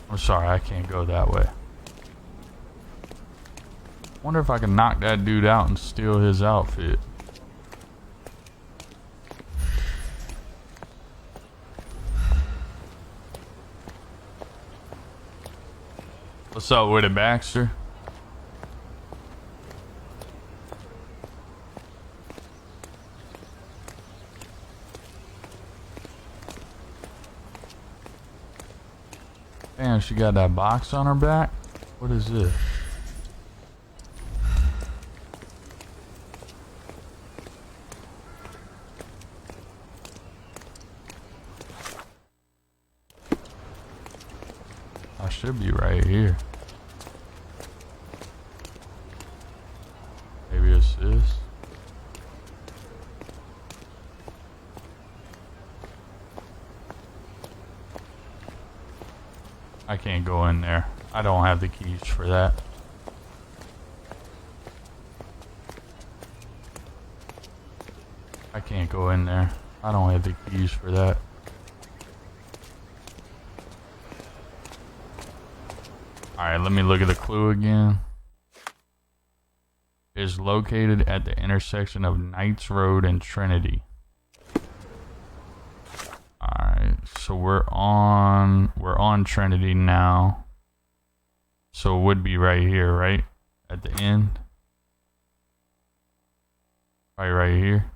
I'm sorry, I can't go that way. Wonder if I can knock that dude out and steal his outfit. What's up with it, Baxter? Damn, she got that box on her back? What is this? I should be right here. Maybe it's this. I can't go in there. I don't have the keys for that. I can't go in there. I don't have the keys for that. Alright, let me look at the clue again. It is located at the intersection of Knights Road and Trinity. Alright, so we're on Trinity now. So it would be right here, right? At the end. Right here.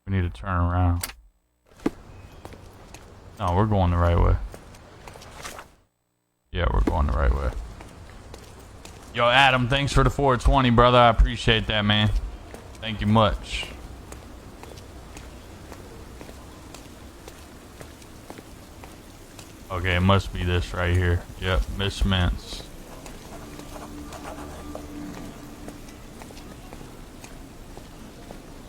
We need to turn around. No, we're going the right way. Yeah, we're going the right way. Yo, Adam, thanks for the 420, brother. I appreciate that, man. Thank you much. Okay, it must be this right here. Yep, Miss Mintz.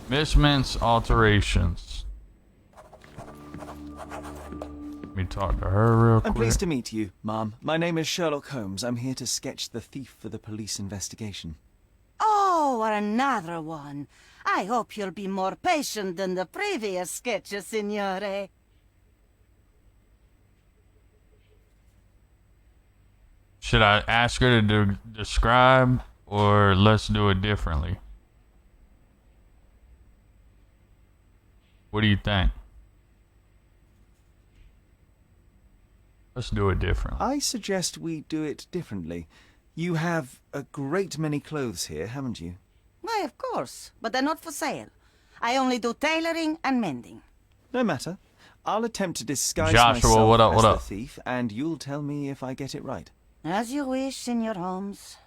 Miss Mintz alterations. Let me talk to her real quick. I'm pleased to meet you, Ma'am. My name is Sherlock Holmes. I'm here to sketch the thief for the police investigation. Oh, another one. I hope you'll be more patient than the previous sketches, Signore. Should I ask her to describe, or let's do it differently? What do you think? Let's do it differently. I suggest we do it differently. You have a great many clothes here, haven't you? Why, of course, but they're not for sale. I only do tailoring and mending. No matter. I'll attempt to disguise Joshua, myself what up, as what the up? thief, and you'll tell me if I get it right. As you wish, Signor Holmes.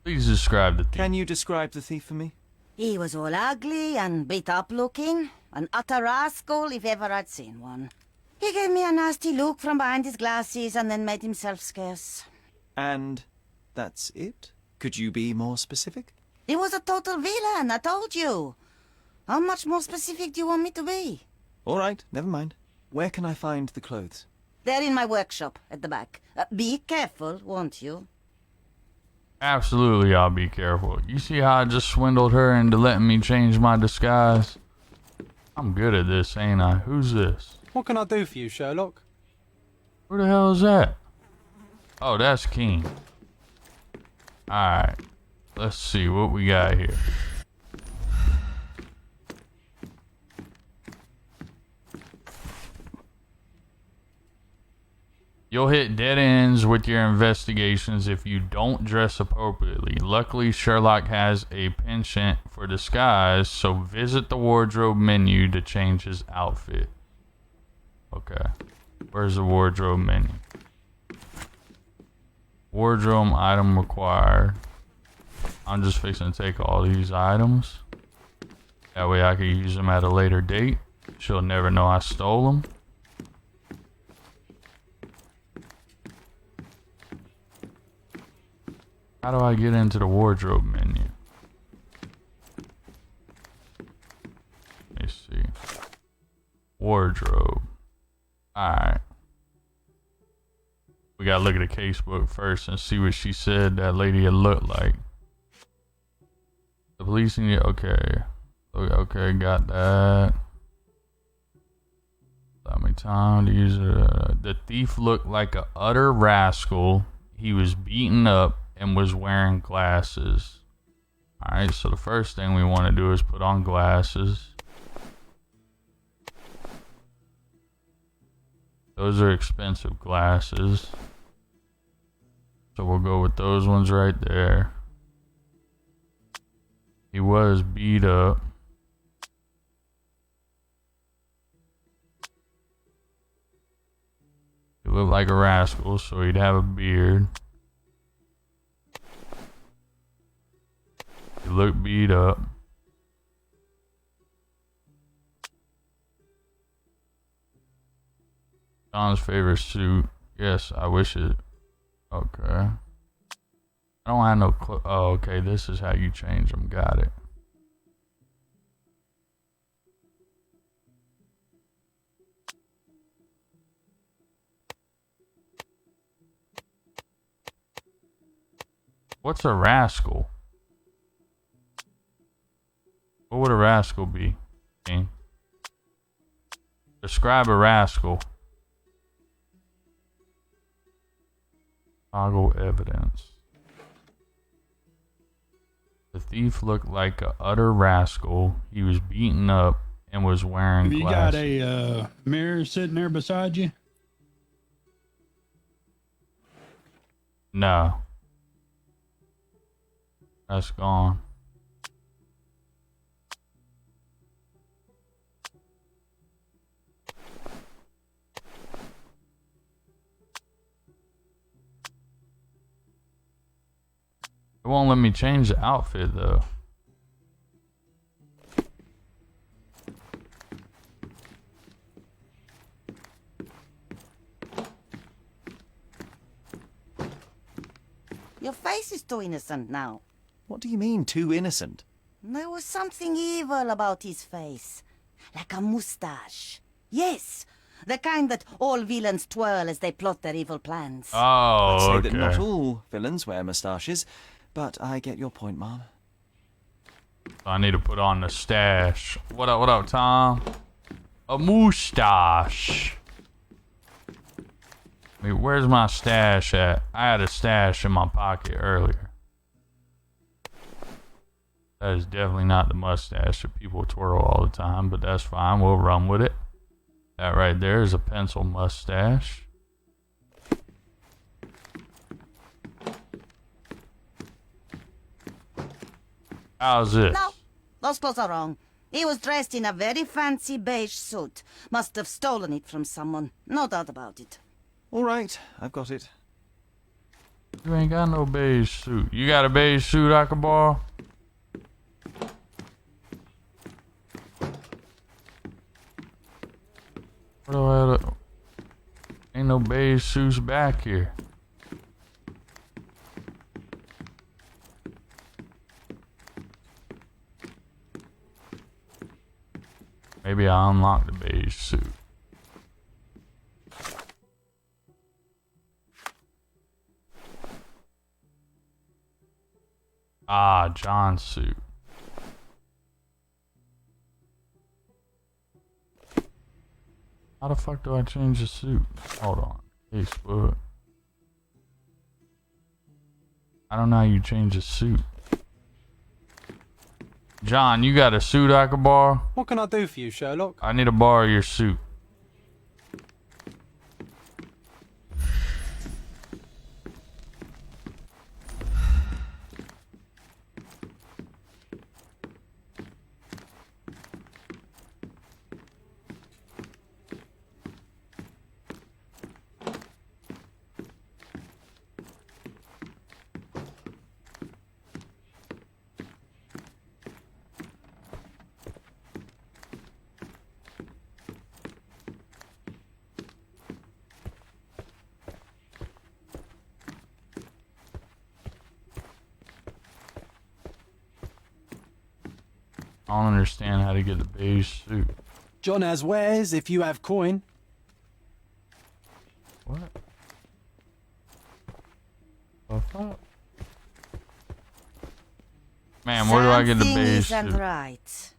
Please describe the thief. Can you describe the thief for me? He was all ugly and beat up looking. An utter rascal if ever I'd seen one. He gave me a nasty look from behind his glasses and then made himself scarce. And that's it? Could you be more specific? He was a total villain, I told you. How much more specific do you want me to be? All right, never mind. Where can I find the clothes? They're in my workshop at the back. Be careful, won't you? Absolutely, I'll be careful. You see how I just swindled her into letting me change my disguise? I'm good at this, ain't I? Who's this? What can I do for you, Sherlock? Who the hell is that? Oh, that's King. Alright. Let's see what we got here. You'll hit dead ends with your investigations if you don't dress appropriately. Luckily, Sherlock has a penchant for disguise, so visit the wardrobe menu to change his outfit. Okay. Where's the wardrobe menu? Wardrobe item required. I'm just fixing to take all these items. That way I can use them at a later date. She'll never know I stole them. How do I get into the wardrobe menu? Let me see. Wardrobe. Alright. We gotta look at the casebook first and see what she said that lady had looked like. The police need... Okay. Okay, got that. Allow me time to use it. The thief looked like an utter rascal. He was beaten up and was wearing glasses. Alright, so the first thing we want to do is put on glasses. Those are expensive glasses. So we'll go with those ones right there. He was beat up. He looked like a rascal, so he'd have a beard. He looked beat up. John's favorite suit. Yes, I wish it. Okay. I don't have no clue. Oh, okay. This is how you change them. Got it. What's a rascal? What would a rascal be? King? Describe a rascal. Toggle evidence. The thief looked like an utter rascal. He was beaten up and was wearing Have you glasses. got a mirror sitting there beside you? No. That's gone. It won't let me change the outfit though. Your face is too innocent now. What do you mean, too innocent? There was something evil about his face. Like a moustache. Yes, the kind that all villains twirl as they plot their evil plans. Oh, I'd say okay. that not all villains wear moustaches, but I get your point, Mom. I need to put on the stash. What up, Tom? A moustache. Wait, where's my stash at? I had a stash in my pocket earlier. That is definitely not the mustache that people twirl all the time, but that's fine. We'll run with it. That right there is a pencil mustache. How's this? No, those clothes are wrong. He was dressed in a very fancy beige suit. Must have stolen it from someone. No doubt about it. All right, I've got it. You ain't got no beige suit. You got a beige suit I can borrow? What do I have to... Ain't no beige suits back here. Maybe I unlocked the beige suit. Ah, John's suit. How the fuck do I change the suit? Hold on. Facebook. I don't know how you change a suit. John, you got a suit I can borrow? What can I do for you, Sherlock? I need to borrow your suit. I don't understand how to get the beige suit. John has wares if you have coin. What? The fuck? Man, where do I get the Something beige isn't suit? right.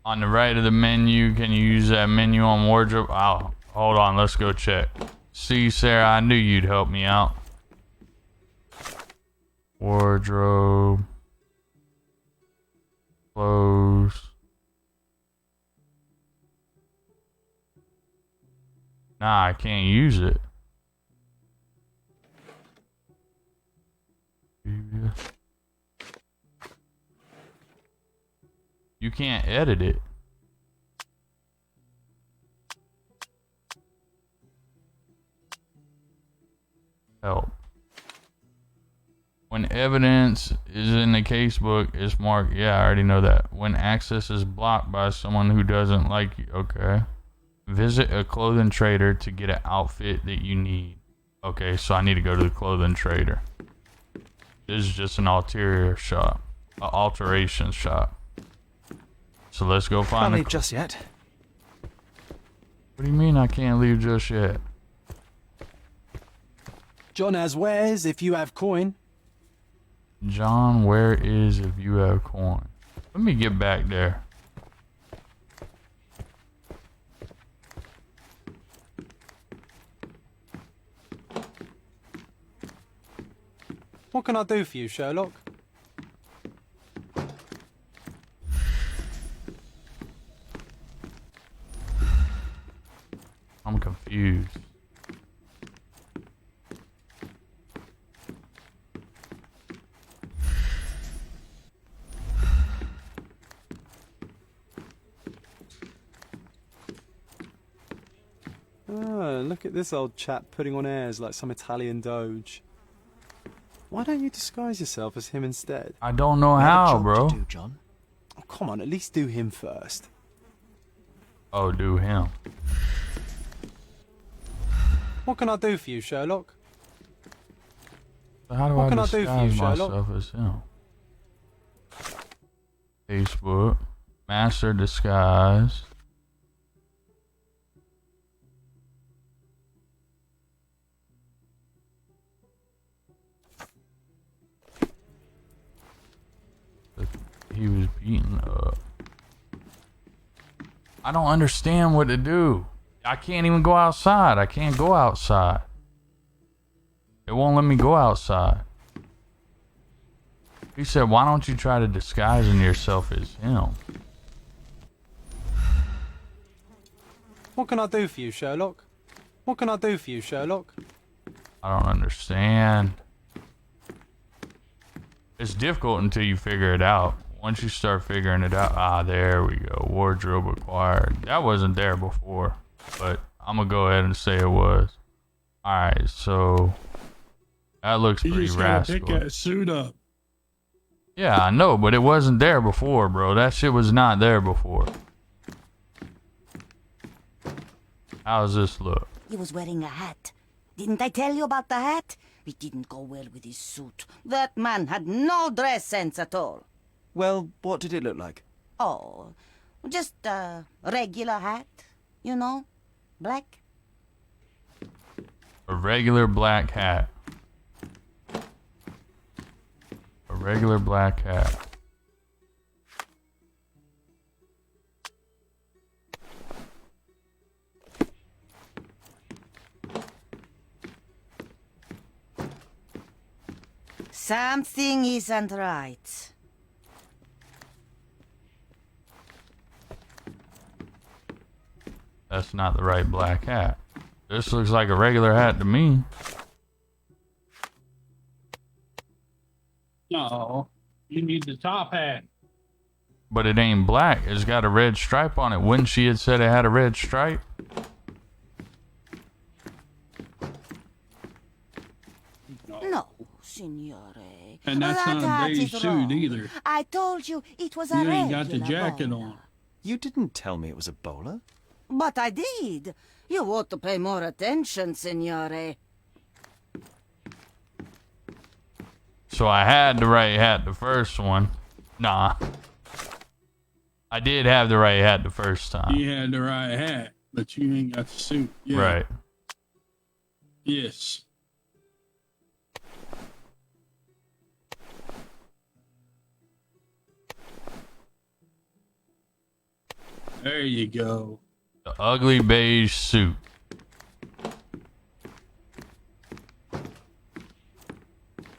On the right of the menu, can you use that menu on wardrobe? Oh, hold on, let's go check. See, Sarah, I knew you'd help me out. Wardrobe. Clothes. Nah, I can't use it. You can't edit it. Help. When evidence is in the casebook, it's marked. Yeah, I already know that. When access is blocked by someone who doesn't like you. Okay. Visit a clothing trader to get an outfit that you need. Okay, so I need to go to the clothing trader. This is just an alteration shop. So let's go find. Can't leave just yet. What do you mean I can't leave just yet? John has wares if you have coin. John, where is if you have coin? Let me get back there. What can I do for you, Sherlock? I'm confused. Oh, look at this old chap putting on airs like some Italian doge. Why don't you disguise yourself as him instead? I don't know how, bro. To do, John. Oh, come on, at least do him first. Oh, do him. What can I do for you, Sherlock? So how do What I can I do for you, disguise Sherlock? myself as him? Facebook. Master disguise. He was beaten up. I don't understand what to do. I can't even go outside. I can't go outside. It won't let me go outside. He said, why don't you try to disguising yourself as him? What can I do for you, Sherlock? What can I do for you, Sherlock? I don't understand. It's difficult until you figure it out. Once you start figuring it out, there we go. Wardrobe acquired. That wasn't there before, but I'm gonna go ahead and say it was. All right, so that looks You pretty just gotta rascal. pick that suit up. Yeah, I know, but it wasn't there before, bro. That shit was not there before. How's this look? He was wearing a hat. Didn't I tell you about the hat? It didn't go well with his suit. That man had no dress sense at all. Well, what did it look like? Oh, just a regular hat, you know, black. A regular black hat. A regular black hat. Something isn't right. That's not the right black hat. This looks like a regular hat to me. No, you need the top hat. But it ain't black. It's got a red stripe on it. Wouldn't she have said it had a red stripe? No, signore. And that's that not a hat beige is suit wrong. either. I told you it was a You ain't regular got the jacket bowler. on. You didn't tell me it was a bowler. But I did. You ought to pay more attention, signore. So I had the right hat the first one. Nah. I did have the right hat the first time. You had the right hat, but you ain't got the suit. Yeah. Right. Yes. There you go. The ugly beige suit.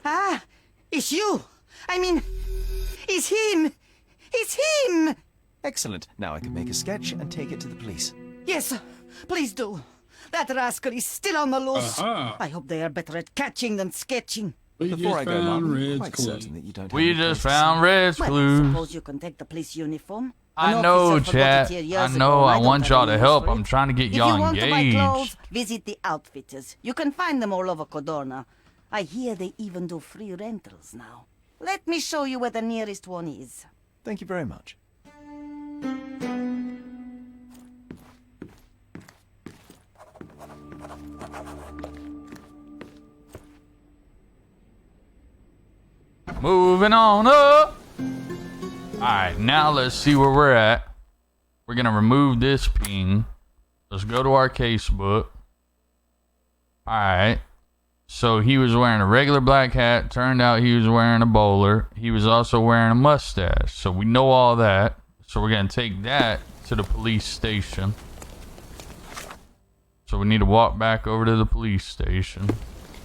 Ah, it's you. I mean, it's him. It's him. Excellent. Now I can make a sketch and take it to the police. Yes, please do. That rascal is still on the loose. Aha. I hope they are better at catching than sketching. We Before I just go, found Mum, I'm Red's quite clue. certain that you don't have We any just place to found Red's Well, I clues. suppose you can take the police uniform. I An know, officer forgot chat. it here I years ago, know. and I don't want have y'all any to use help. for I'm it. trying to get If y'all you want to buy clothes, engaged. visit the outfitters. You can find them all over Codorna. I hear they even do free rentals now. Let me show you where the nearest one is. Thank you very much. Moving on up. Alright, now let's see where we're at. We're going to remove this ping. Let's go to our casebook. Alright. So he was wearing a regular black hat. Turned out he was wearing a bowler. He was also wearing a mustache. So we know all that. So we're going to take that to the police station. So we need to walk back over to the police station,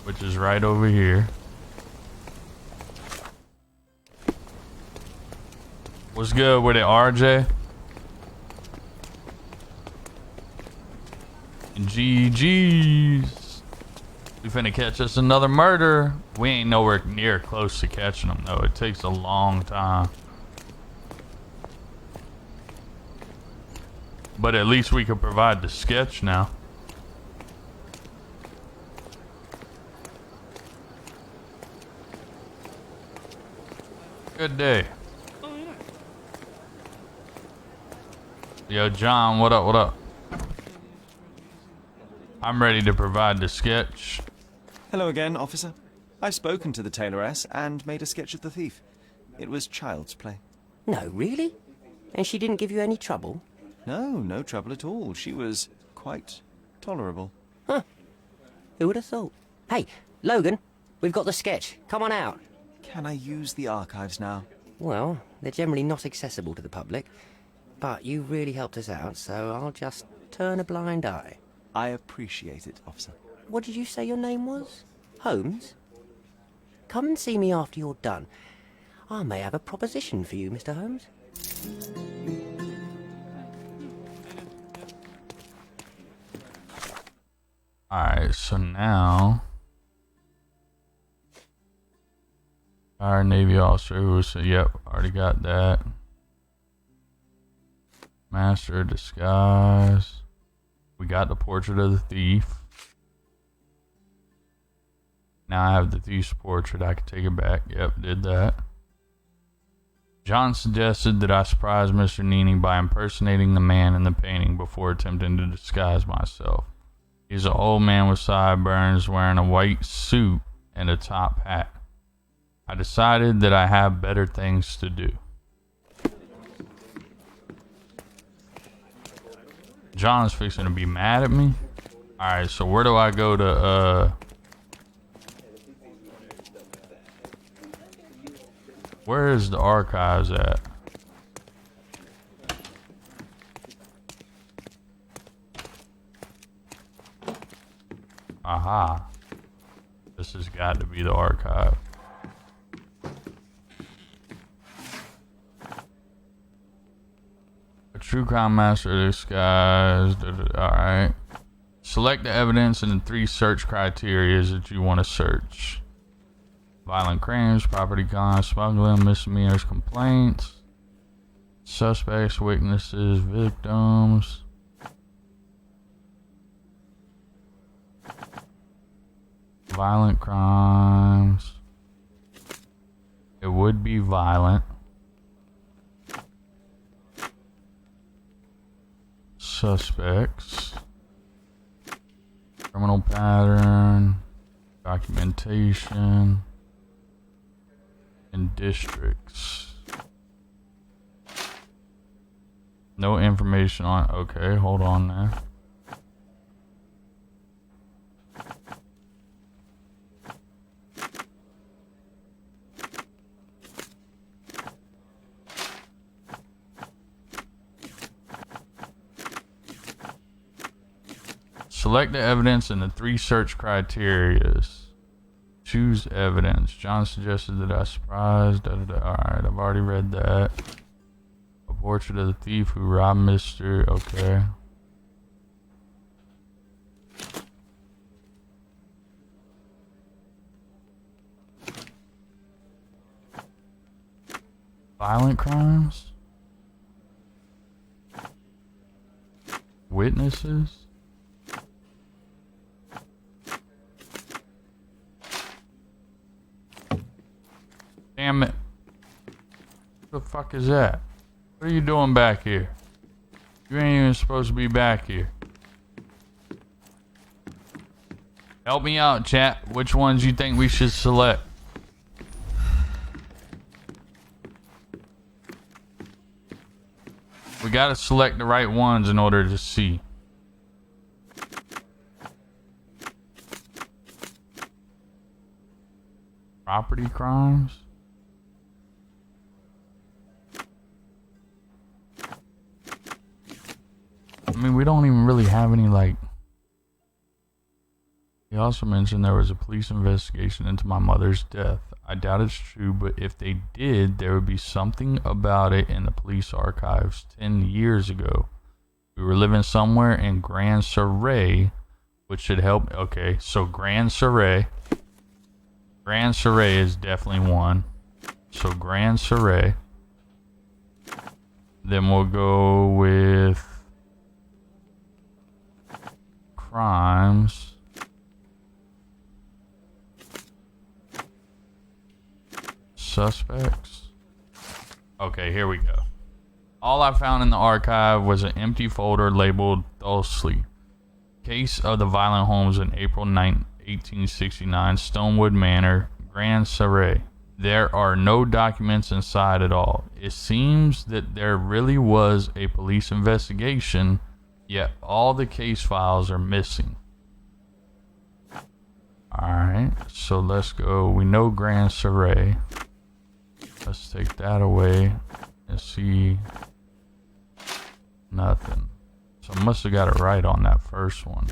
which is right over here. What's good with it, RJ? And GG's. We finna catch us another murder. We ain't nowhere near close to catching them, though. It takes a long time. But at least we could provide the sketch now. Good day. Yo, John, what up, what up? I'm ready to provide the sketch. Hello again, officer. I've spoken to the tailoress and made a sketch of the thief. It was child's play. No, really? And she didn't give you any trouble? No, no trouble at all. She was quite tolerable. Huh. Who would have thought? Hey, Logan, we've got the sketch. Come on out. Can I use the archives now? Well, they're generally not accessible to the public. But you really helped us out, so I'll just turn a blind eye. I appreciate it, officer. What did you say your name was? Holmes? Come and see me after you're done. I may have a proposition for you, Mr. Holmes. Alright, so now... Our Navy officer who was... Yep, already got that. Master of Disguise. We got the portrait of the thief. Now I have the thief's portrait. I can take it back. Yep, did that. John suggested that I surprise Mr. Nini by impersonating the man in the painting before attempting to disguise myself. He's an old man with sideburns wearing a white suit and a top hat. I decided that I have better things to do. John's fixing to be mad at me. Alright, so where do I go to, where is the archives at? Aha. This has got to be the archive. A true crime master disguise. Alright. Select the evidence and the 3 search criteria that you want to search. Violent crimes, property crime, smuggling, misdemeanors, complaints, suspects, witnesses, victims. Violent crimes. It would be violent. Suspects. Criminal pattern. Documentation. And districts. No information on... Okay, hold on there. Select the evidence in the 3 search criterias. Choose evidence. John suggested that I surprised. Alright, I've already read that. A portrait of the thief who robbed Mr. Okay. Violent crimes? Witnesses? Damn it. What the fuck is that? What are you doing back here? You ain't even supposed to be back here. Help me out, chat. Which ones you think we should select? We gotta select the right ones in order to see. Property crimes? I mean, we don't even really have any, like... He also mentioned there was a police investigation into my mother's death. I doubt it's true, but if they did, there would be something about it in the police archives 10 years ago. We were living somewhere in Grand Surrey, which should help. Okay, so Grand Surrey. Grand Surrey is definitely one. So Grand Surrey. Then we'll go with crimes. Suspects. Okay, here we go. All I found in the archive was an empty folder labeled Dulsley. Case of the violent homes in April 9, 1869, Stonewood Manor, Grand Surrey. There are no documents inside at all. It seems that there really was a police investigation, yet all the case files are missing. Alright, so let's go. We know Grand Surrey. Let's take that away and see. Nothing. So I must have got it right on that first one.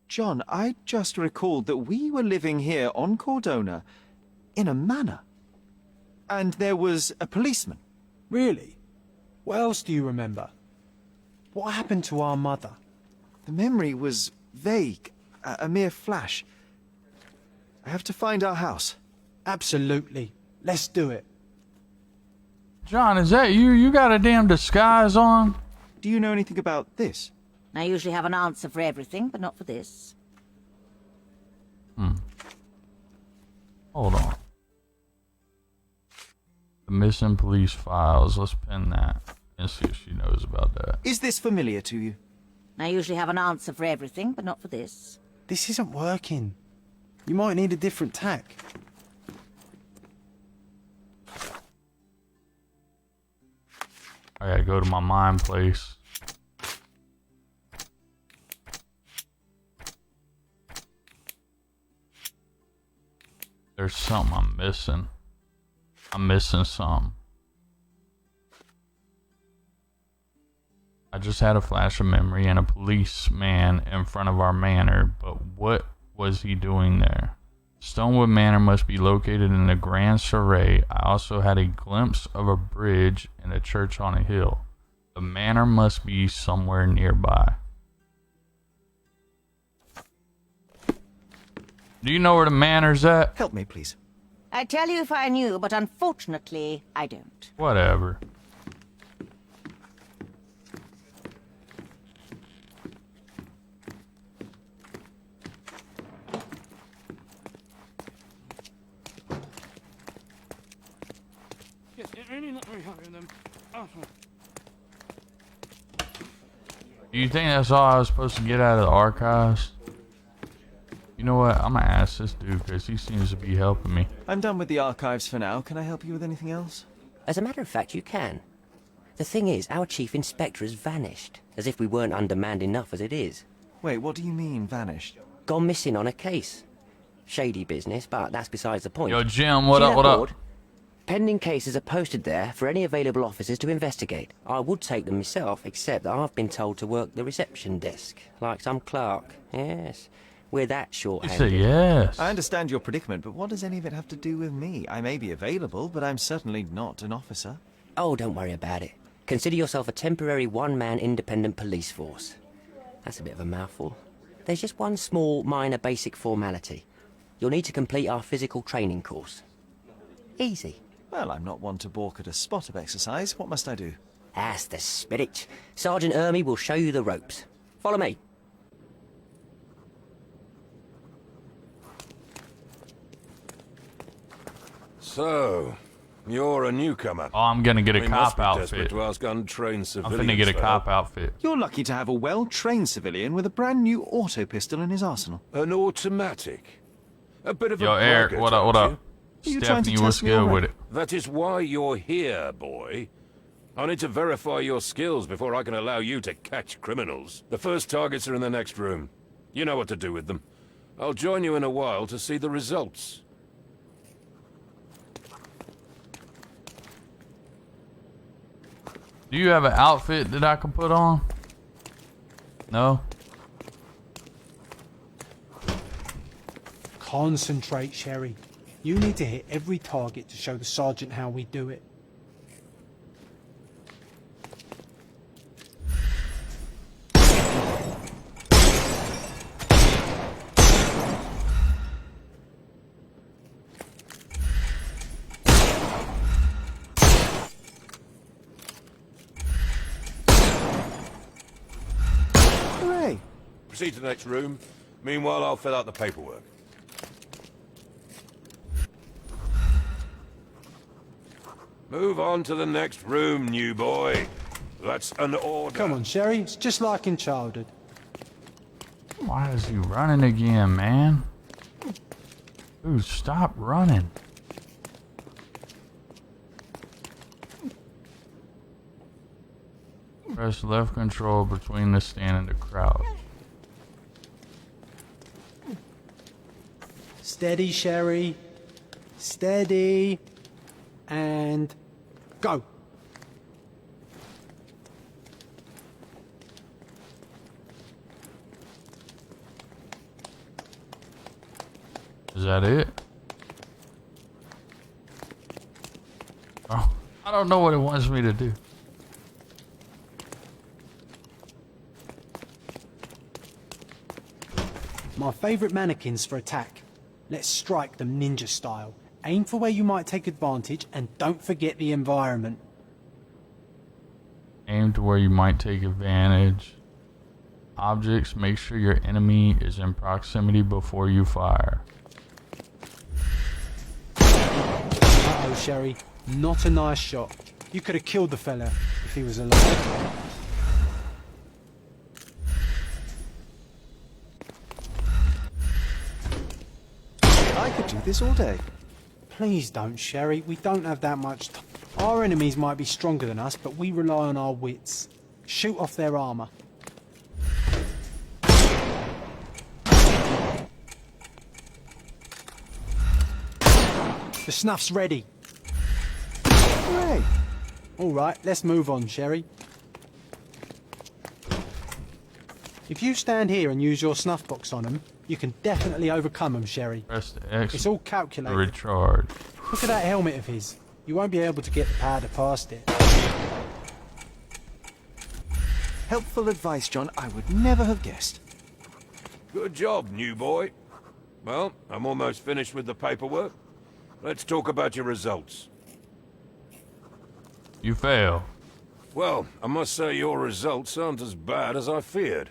John, I just recalled that we were living here on Cordona in a manor. And there was a policeman. Really? What else do you remember? What happened to our mother? The memory was vague, a mere flash. I have to find our house. Absolutely. Let's do it. John, is that you? You got a damn disguise on? Do you know anything about this? I usually have an answer for everything, but not for this. Hold on. The missing police files. Let's pin that and see if she knows about that. Is this familiar to you? I usually have an answer for everything, but not for this. This isn't working. You might need a different tack. I gotta go to my mine place. There's something I'm missing. I'm missing something. I just had a flash of memory and a policeman in front of our manor, but what was he doing there? Stonewood Manor must be located in the Grand Surrey. I also had a glimpse of a bridge and a church on a hill. The manor must be somewhere nearby. Do you know where the manor's at? Help me, please. I'd tell you if I knew, but unfortunately, I don't. Whatever. Do you think that's all I was supposed to get out of the archives? You know what? I'm gonna ask this dude because he seems to be helping me. I'm done with the archives for now. Can I help you with anything else? As a matter of fact, you can. The thing is, our chief inspector has vanished, as if we weren't undermanned enough as it is. Wait, what do you mean, vanished? Gone missing on a case. Shady business, but that's besides the point. Yo, Jim, what up, what up? Pending cases are posted there for any available officers to investigate. I would take them myself, except that I've been told to work the reception desk, like some clerk. Yes, we're that short-handed. He said yes. I understand your predicament, but what does any of it have to do with me? I may be available, but I'm certainly not an officer. Oh, don't worry about it. Consider yourself a temporary one-man independent police force. That's a bit of a mouthful. There's just one small, minor, basic formality. You'll need to complete our physical training course. Easy. Well, I'm not one to balk at a spot of exercise. What must I do? That's the spirit. Sergeant Ermy will show you the ropes. Follow me. So, you're a newcomer. Oh, I'm gonna get a We cop must be outfit. desperate to ask untrained I'm civilians. finna get a for cop help. outfit. You're lucky to have a well-trained civilian with a brand new auto pistol in his arsenal. An automatic. A bit of Yo, a Eric, braggart, what up, what aren't up? you trying to Stephanie, what's test me good already? with it? That is why you're here, boy. I need to verify your skills before I can allow you to catch criminals. The first targets are in the next room. You know what to do with them. I'll join you in a while to see the results. Do you have an outfit that I can put on? No? Concentrate, Sherry. You need to hit every target to show the sergeant how we do it. Hooray! Proceed to the next room. Meanwhile, I'll fill out the paperwork. Move on to the next room, new boy. That's an order. Come on, Sherry. It's just like in childhood. Why is he running again, man? Dude, stop running. Press left control between the stand and the crouch. Steady, Sherry. Steady. And go. Is that it? Oh, I don't know what it wants me to do. My favourite mannequins for attack. Let's strike them ninja style. Aim for where you might take advantage and don't forget the environment. Aim to where you might take advantage. Objects, make sure your enemy is in proximity before you fire. Uh-oh, Sherry. Not a nice shot. You could have killed the fella if he was alive. I could do this all day. Please don't, Sherry. We don't have that much time. Our enemies might be stronger than us, but we rely on our wits. Shoot off their armour. The snuff's ready. Hooray! All right, let's move on, Sherry. If you stand here and use your snuff box on them, you can definitely overcome them, Sherry. Press the X It's all to calculated. recharge. Look at that helmet of his. You won't be able to get the powder past it. Helpful advice, John. I would never have guessed. Good job, new boy. Well, I'm almost finished with the paperwork. Let's talk about your results. You fail. Well, I must say your results aren't as bad as I feared.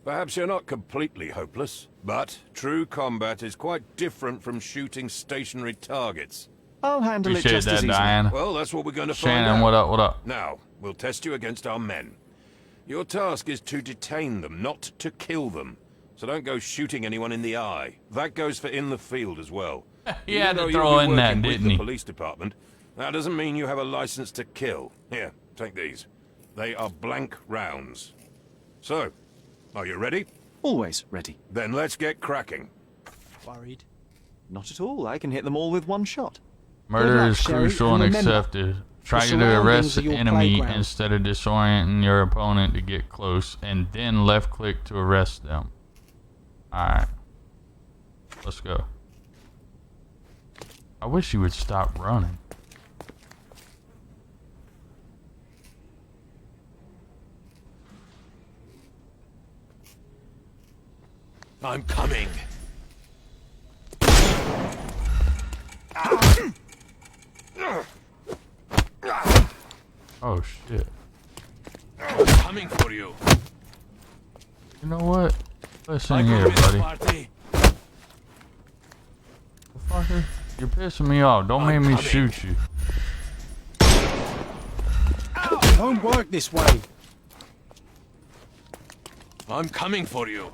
Perhaps you're not completely hopeless, but true combat is quite different from shooting stationary targets. I'll handle it Appreciate just that, as easily. Diane. Well, that's what we're going to Shannon, find out. what up, what up? Now, we'll test you against our men. Your task is to detain them, not to kill them. So don't go shooting anyone in the eye. That goes for in the field as well. He had to Even though throw you'll be in that, working with didn't the he? police department, that doesn't mean you have a license to kill. Here, take these. They are blank rounds. So, are you ready? Always ready. Then let's get cracking. Worried? Not at all. I can hit them all with one shot. Murder luck, is Sherry, crucial and and remember, accepted. Try the to arrest surroundings are the your enemy playground. instead of disorienting your opponent to get close, and then left click to arrest them. Alright. Let's go. I wish you would stop running. I'm coming. Oh shit. I'm coming for you. You know what? Listen here, buddy. Fucker, you're pissing me off. Don't make me shoot you. It won't work this way. I'm coming for you.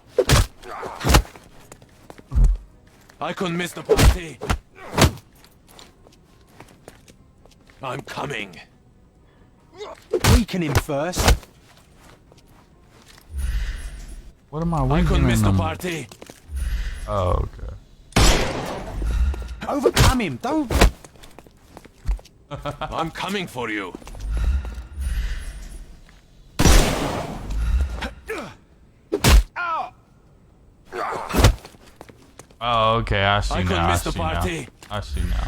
I couldn't miss the party. I'm coming. Weaken him first. What am I I weakening couldn't miss the them? party. Oh, okay. Overcome him. Don't. I'm coming for you. Oh, okay. I see I now. couldn't I miss the see now. party. I see now.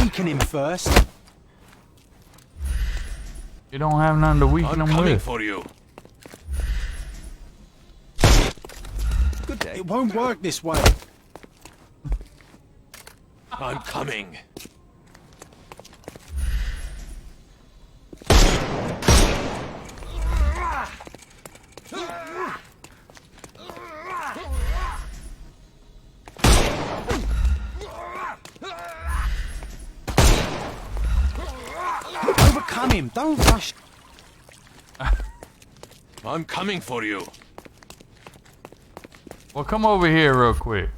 Weaken him first. You don't have nothing to weaken I'm them coming with. for you. Good day. It won't work this way. I'm coming. Overcome him. Don't rush. I'm coming for you. Well, come over here real quick.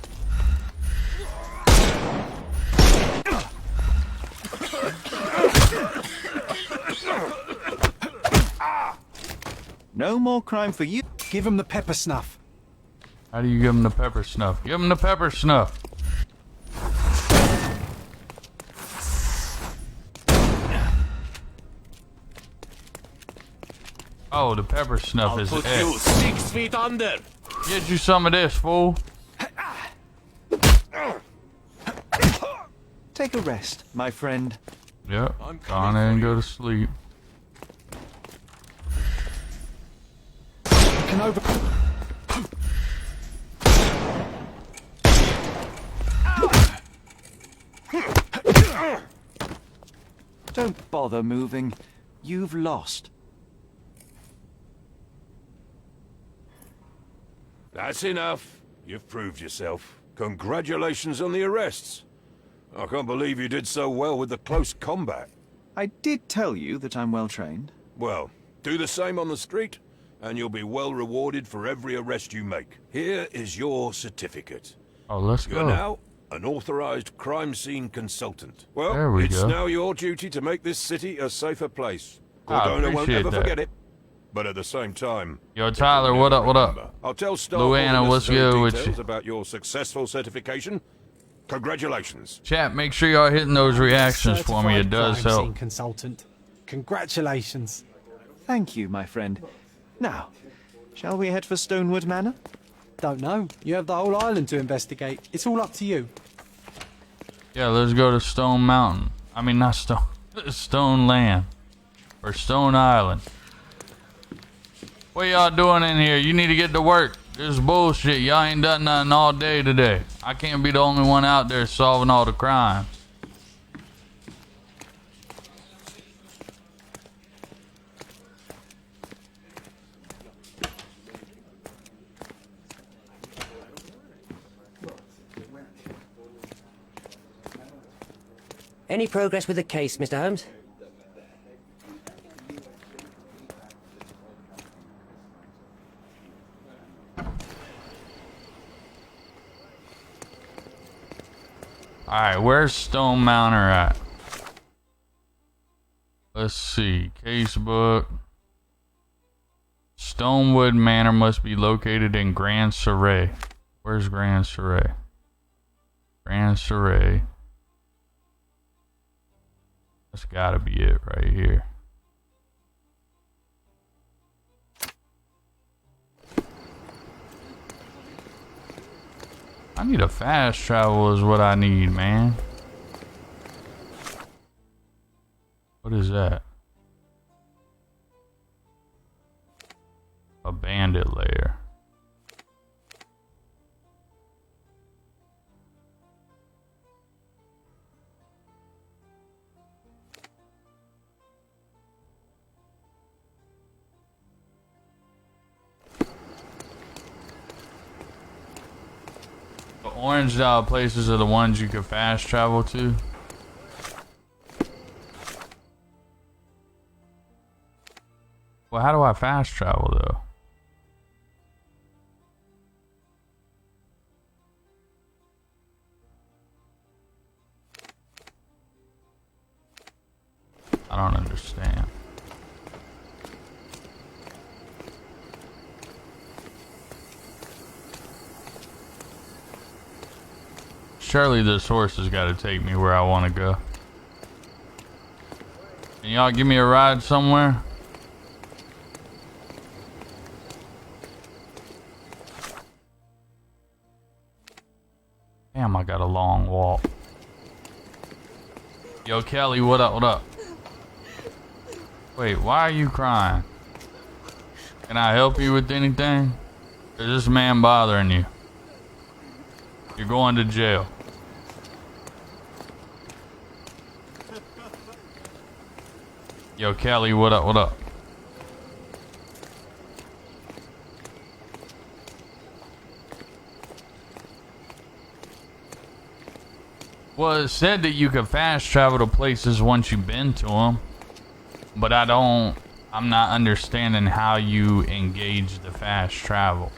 No more crime for you. Give him the pepper snuff. How do you give him the pepper snuff? Give him the pepper snuff. Oh, the pepper snuff I'll is put it. you 6 feet under. Get you some of this, fool. Take a rest, my friend. Yep. Go on in and go to sleep. You can overcome. Don't bother moving. You've lost. That's enough. You've proved yourself. Congratulations on the arrests. I can't believe you did so well with the close combat. I did tell you that I'm well trained. Well, do the same on the street, and you'll be well rewarded for every arrest you make. Here is your certificate. Oh, let's You're go. now an authorized crime scene consultant. Well, There we it's go. now your duty to make this city a safer place. I Cordona won't appreciate ever that. forget it. But at the same time, Yo, Tyler, what up? What up? I'll tell staff all the Luana, what's necessary good with details you? about your successful certification. Congratulations. Chat, make sure y'all hitting those reactions for me. It Certified does crime scene help. consultant. Congratulations. Thank you, my friend. Now, shall we head for Stonewood Manor? Don't know. You have the whole island to investigate. It's all up to you. Yeah, let's go to Stone Mountain. I mean, not Stone. Stone Land. Or Stone Island. What y'all doing in here? You need to get to work. This is bullshit. Y'all ain't done nothing all day today. I can't be the only one out there solving all the crimes. Any progress with the case, Mr. Holmes? Alright, where's Stone Mountain at? Let's see. Casebook. Stonewood Manor must be located in Grand Surrey. Where's Grand Surrey? Grand Soiree. That's gotta be it right here. I need a fast travel is what I need, man. What is that? A bandit lair. The orange out places are the ones you can fast travel to. Well, how do I fast travel though? I don't understand. Surely this horse has got to take me where I want to go. Can y'all give me a ride somewhere? Damn, I got a long walk. Yo, Kelly, what up, what up? Wait, why are you crying? Can I help you with anything? Is this man bothering you? You're going to jail. Yo, Kelly, what up, what up? Well, it said that you could fast travel to places once you've been to them. But I'm not understanding how you engage the fast travel.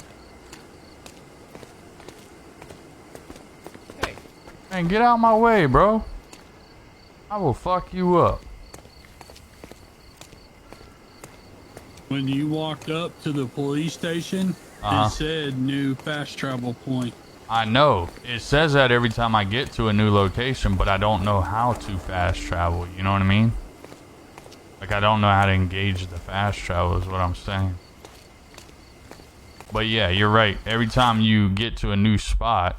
Hey. Man, get out my way, bro. I will fuck you up. When you walked up to the police station, it said new fast travel point. I know. It says that every time I get to a new location, but I don't know how to fast travel. You know what I mean? Like, I don't know how to engage the fast travel is what I'm saying. But yeah, you're right. Every time you get to a new spot,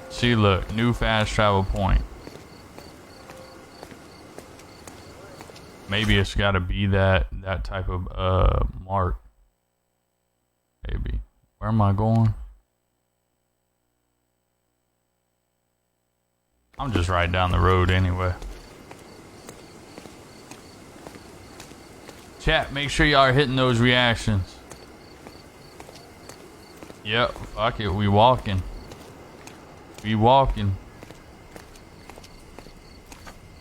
see, look, new fast travel point. Maybe it's got to be that type of mark. Maybe. Where am I going? I'm just right down the road anyway. Chat, make sure y'all are hitting those reactions. Yep, fuck it, we walking. We walking.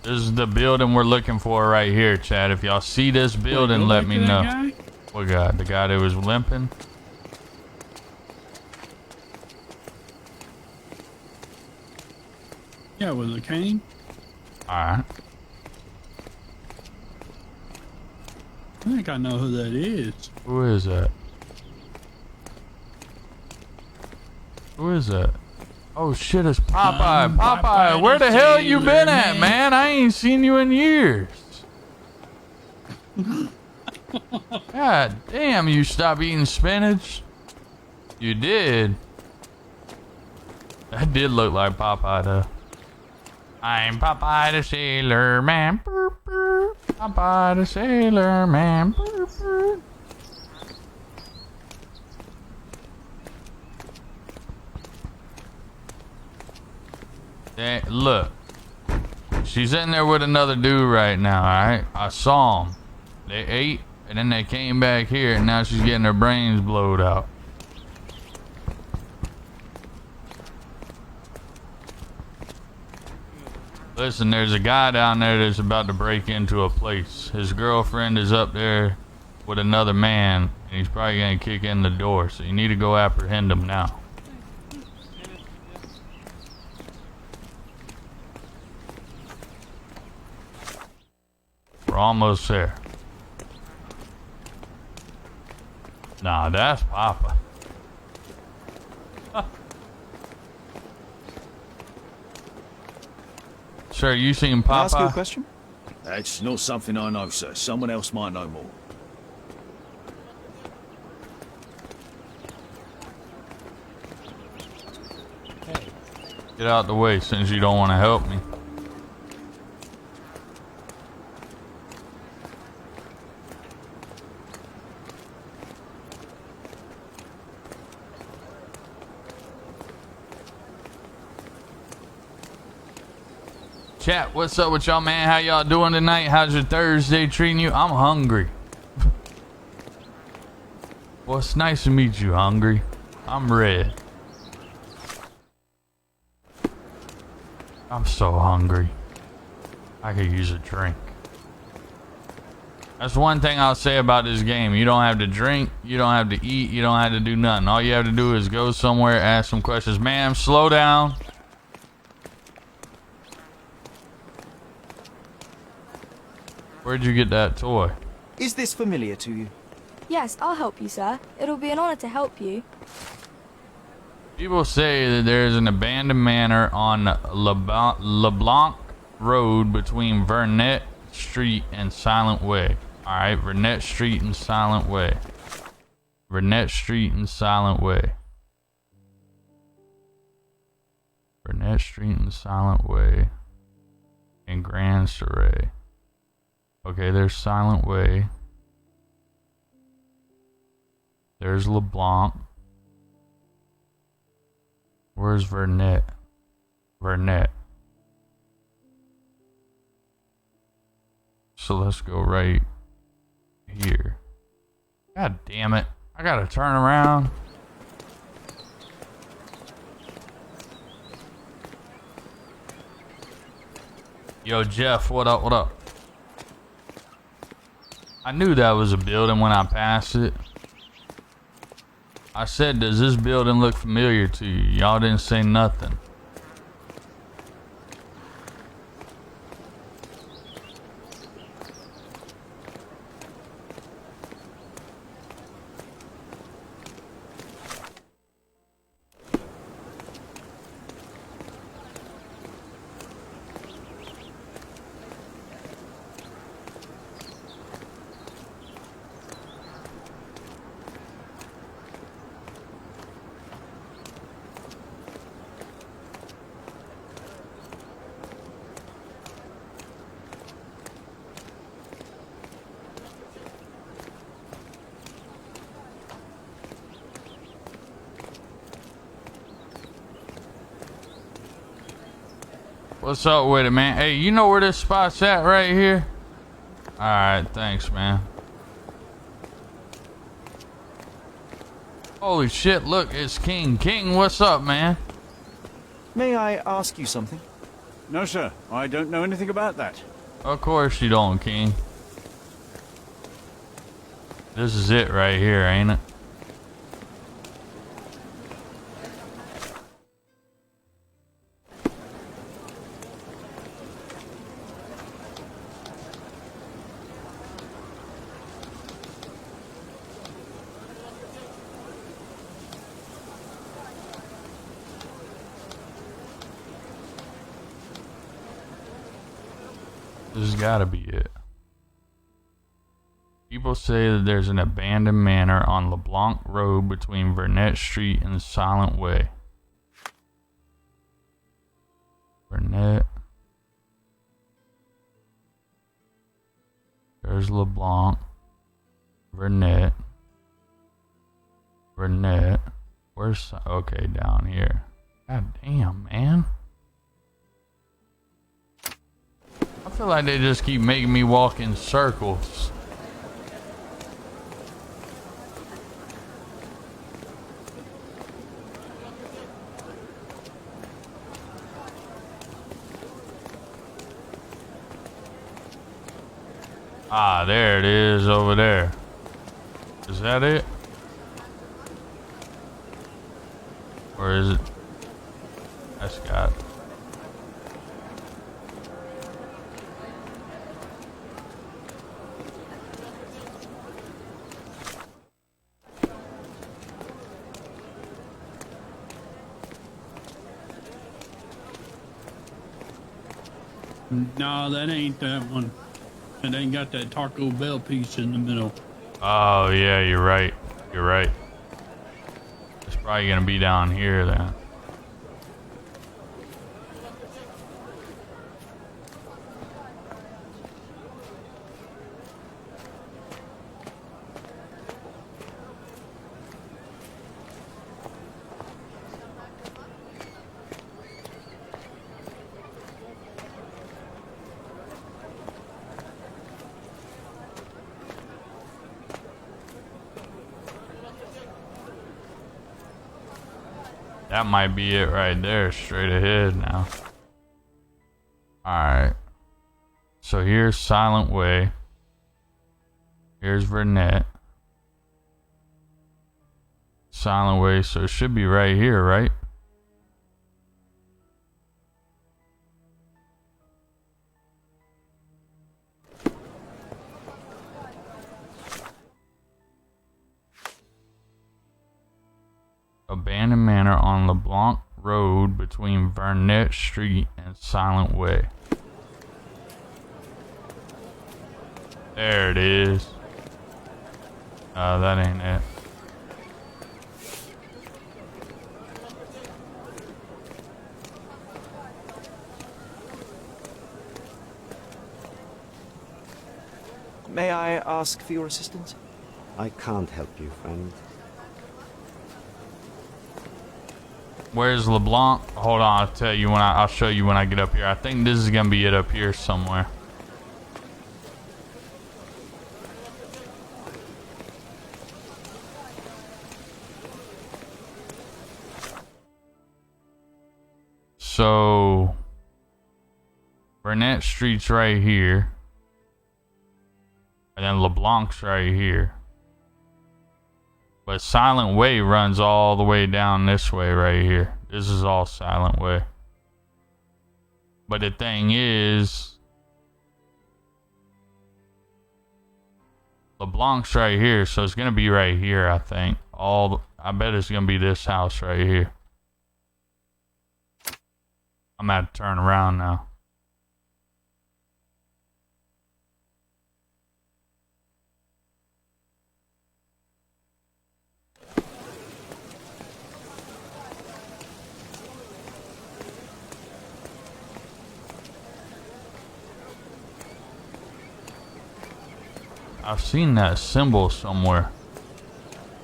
This is the building we're looking for right here, chat. If y'all see this building, let me know. Guy? What guy? The guy that was limping? Yeah, with a cane. Alright. I think I know who that is. Who is that? Who is that? Oh shit, it's Popeye. Popeye, where the hell you been at, man? I ain't seen you in years. God damn, you stopped eating spinach? You did. That did look like Popeye though. I'm Popeye the Sailor Man. Popeye the Sailor Man. Hey, look. She's in there with another dude right now, alright? I saw them. They ate, and then they came back here, and now she's getting her brains blowed out. Listen, there's a guy down there that's about to break into a place. His girlfriend is up there with another man, and he's probably going to kick in the door, so you need to go apprehend him now. We're almost there. Nah, that's Papa. Sir, you seen Can I ask you a Papa? question? That's not something I know, sir. Someone else might know more. Get out the way since you don't want to help me. Chat, what's up with y'all, man? How y'all doing tonight? How's your Thursday treating you? I'm hungry. Well, it's nice to meet you, Hungry. I'm Red. I'm so hungry. I could use a drink. That's one thing I'll say about this game. You don't have to drink, you don't have to eat, you don't have to do nothing. All you have to do is go somewhere, ask some questions. Ma'am, slow down. Where'd you get that toy? Is this familiar to you? Yes, I'll help you, sir. It'll be an honor to help you. People say that there's an abandoned manor on LeBlanc Road between Vernet Street and Silent Way. Alright, Vernet Street and Silent Way. Vernet Street and Silent Way. Vernet Street and Silent Way. And Grand Surrey. Okay, there's Silent Way. There's LeBlanc. Where's Vernet? Vernet. So let's go right here. God damn it. I gotta turn around. Yo, Jeff, what up, what up? I knew that was a building when I passed it. I said, does this building look familiar to you? Y'all didn't say nothing. What's up with it, man? Hey, you know where this spot's at right here? Alright, thanks, man. Holy shit, look, it's King. King, what's up, man? May I ask you something? No, sir. I don't know anything about that. Of course you don't, King. This is it right here, ain't it? This has got to be it. People say that there's an abandoned manor on LeBlanc Road between Vernet Street and Silent Way. Vernet. There's LeBlanc. Vernet. Vernet. Where's... Okay, down here. God damn, man. I feel like they just keep making me walk in circles. Ah, there it is over there. Is that it? Or is it? That's got it. No, that ain't that one. It ain't got that Taco Bell piece in the middle. Oh, yeah, you're right. You're right. It's probably gonna be down here then. That might be it right there, straight ahead now. Alright. So here's Silent Way. Here's Vernet. Silent Way, so it should be right here, right? Abandoned Manor on LeBlanc Road between Vernet Street and Silent Way. There it is. That ain't it. May I ask for your assistance? I can't help you, friend. Where's LeBlanc? Hold on, I'll tell you when I'll show you when I get up here. I think this is gonna be it up here somewhere. So Burnett Street's right here. And then LeBlanc's right here. But Silent Way runs all the way down this way right here. This is all Silent Way. But the thing is, LeBlanc's right here, so it's gonna be right here, I think. I bet it's gonna be this house right here. I'm gonna have to turn around now. I've seen that symbol somewhere.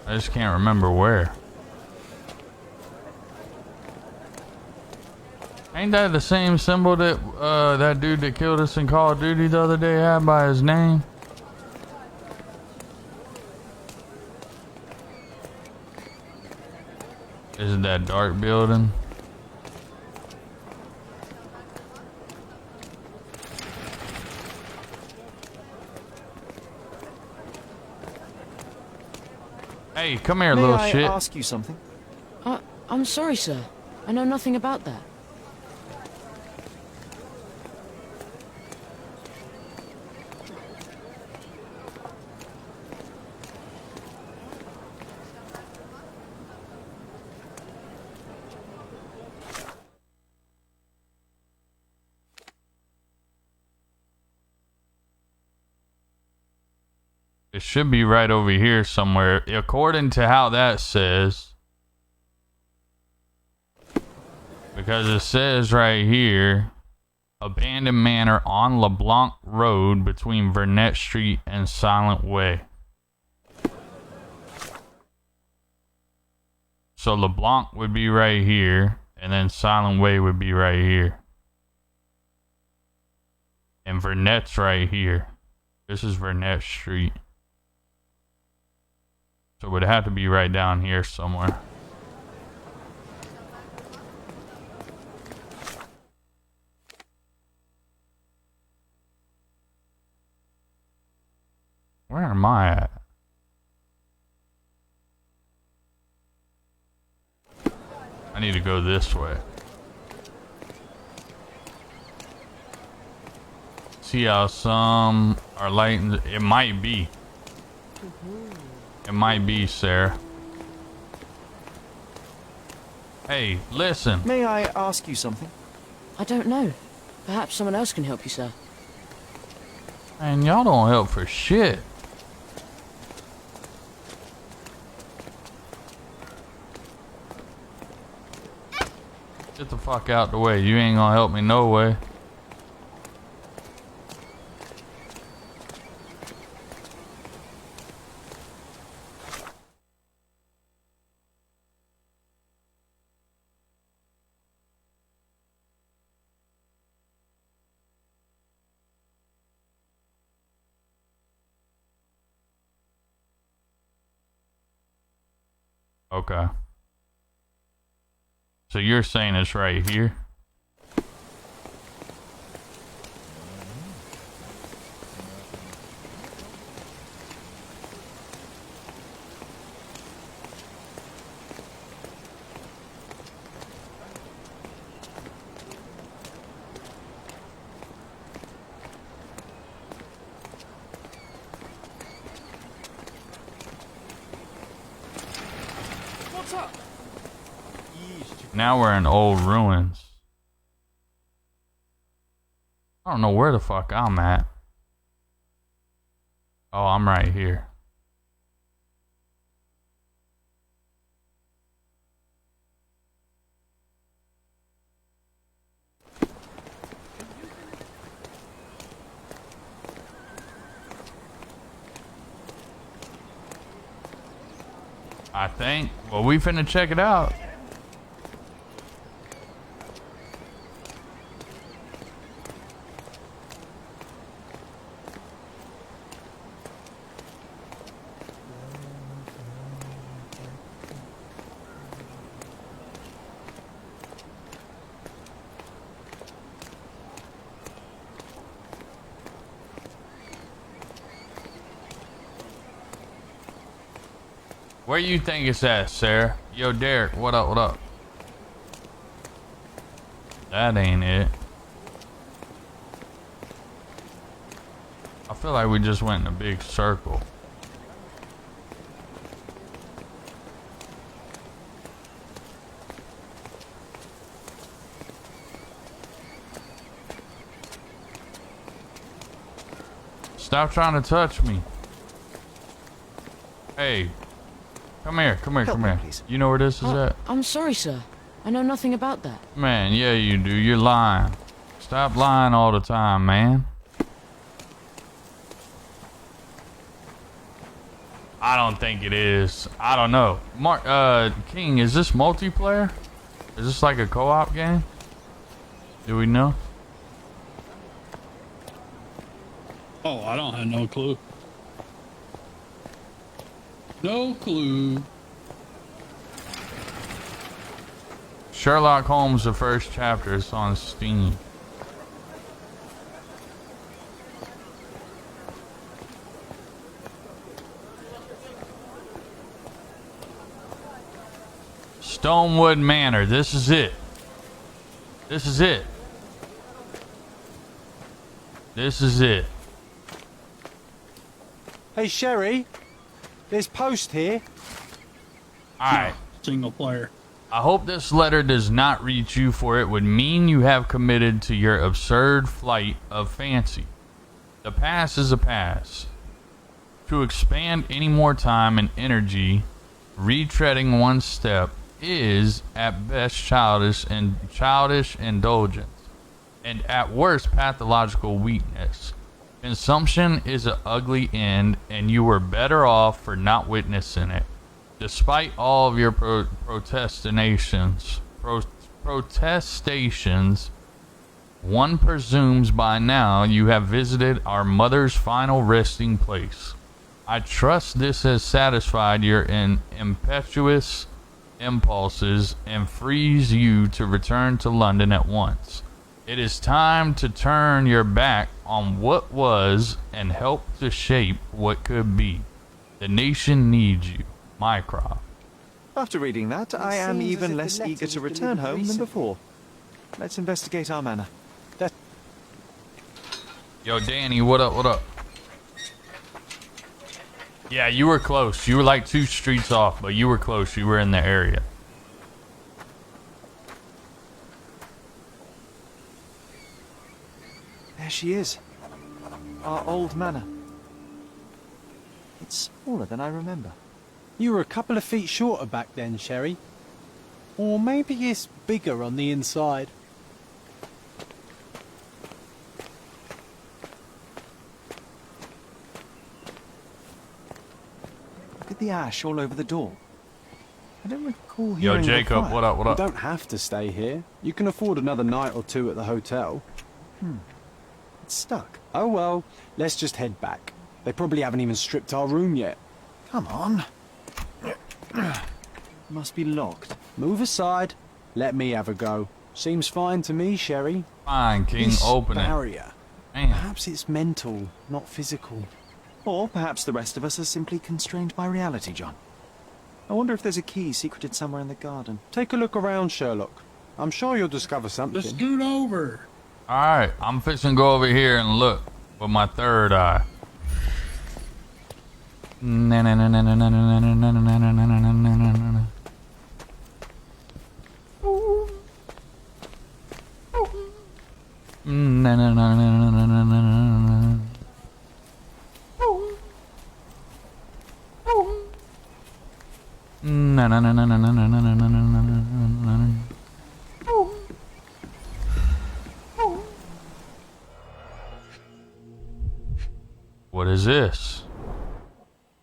I just can't remember where. Ain't that the same symbol that that dude that killed us in Call of Duty the other day had by his name? Is it that dark building? Hey, come here, little shit. May I ask you something? I'm sorry, sir. I know nothing about that. It should be right over here somewhere, according to how that says. Because it says right here, Abandoned Manor on LeBlanc Road between Vernet Street and Silent Way. So LeBlanc would be right here, and then Silent Way would be right here. And Vernet's right here. This is Vernet Street. So it would have to be right down here somewhere. Where am I at? I need to go this way. See how some are lighting. It might be. It might be, Sarah. Hey, listen. May I ask you something? I don't know. Perhaps someone else can help you, sir. Man, y'all don't help for shit. Get the fuck out the way. You ain't gonna help me no way. Okay. So you're saying it's right here? What's up? Now we're in old ruins. I don't know where the fuck I'm at. Oh, I'm right here. I think. Well, we finna check it out. Where you think it's at, Sarah? Yo, Derek, what up, what up? That ain't it. I feel like we just went in a big circle. Stop trying to touch me. Hey. Come here, come here, come here. You know where this is at? I'm sorry, sir. I know nothing about that. Man, yeah you do. You're lying. Stop lying all the time, man. I don't think it is. I don't know. King, is this multiplayer? Is this like a co-op game? Do we know? Oh, I don't have no clue. No clue. Sherlock Holmes, the first chapter, is on Steam. Stonewood Manor, this is it. This is it. This is it. Hey, Sherry. There's post here. Alright. Single player. I hope this letter does not reach you, for it would mean you have committed to your absurd flight of fancy. The past is a past. To expand any more time and energy, retreading one step is at best childish indulgence, and at worst pathological weakness. Consumption is an ugly end, and you were better off for not witnessing it. Despite all of your protestations, one presumes by now you have visited our mother's final resting place. I trust this has satisfied your impetuous impulses and frees you to return to London at once. It is time to turn your back on what was and help to shape what could be. The nation needs you. Mycroft. After reading that, I am even less eager to return home than before. Let's investigate our manor. Yo, Danny, what up, what up? Yeah, you were close. You were like 2 streets off, but you were close. You were in the area. There she is. Our old manor. It's smaller than I remember. You were a couple of feet shorter back then, Sherry. Or maybe it's bigger on the inside. Look at the ash all over the door. I don't recall hearing Yo, the Jacob, fire. what up, what You up? don't have to stay here. You can afford another night or two at the hotel. It's stuck. Oh well, let's just head back. They probably haven't even stripped our room yet. Come on. Must be locked. Move aside. Let me have a go. Seems fine to me, Sherry. Fine, King, This open barrier. Man. Perhaps it's mental, not physical. Or perhaps the rest of us are simply constrained by reality, John. I wonder if there's a key secreted somewhere in the garden. Take a look around, Sherlock. I'm sure you'll discover something. Let's scoot over. Alright, I'm fixing to go over here and look with my third eye. What is this?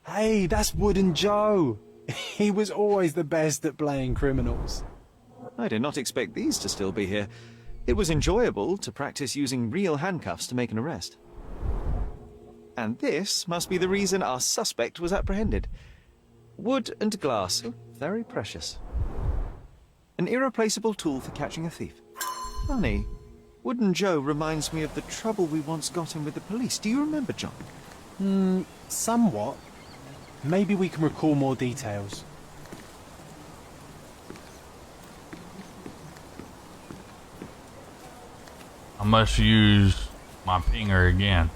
Hey, that's Wooden Joe. He was always the best at playing criminals. I did not expect these to still be here. It was enjoyable to practice using real handcuffs to make an arrest. And this must be the reason our suspect was apprehended. Wood and glass, very precious. An irreplaceable tool for catching a thief. Funny, Wooden Joe reminds me of the trouble we once got in with the police. Do you remember, John? Somewhat. Maybe we can recall more details. I must use my pinger again.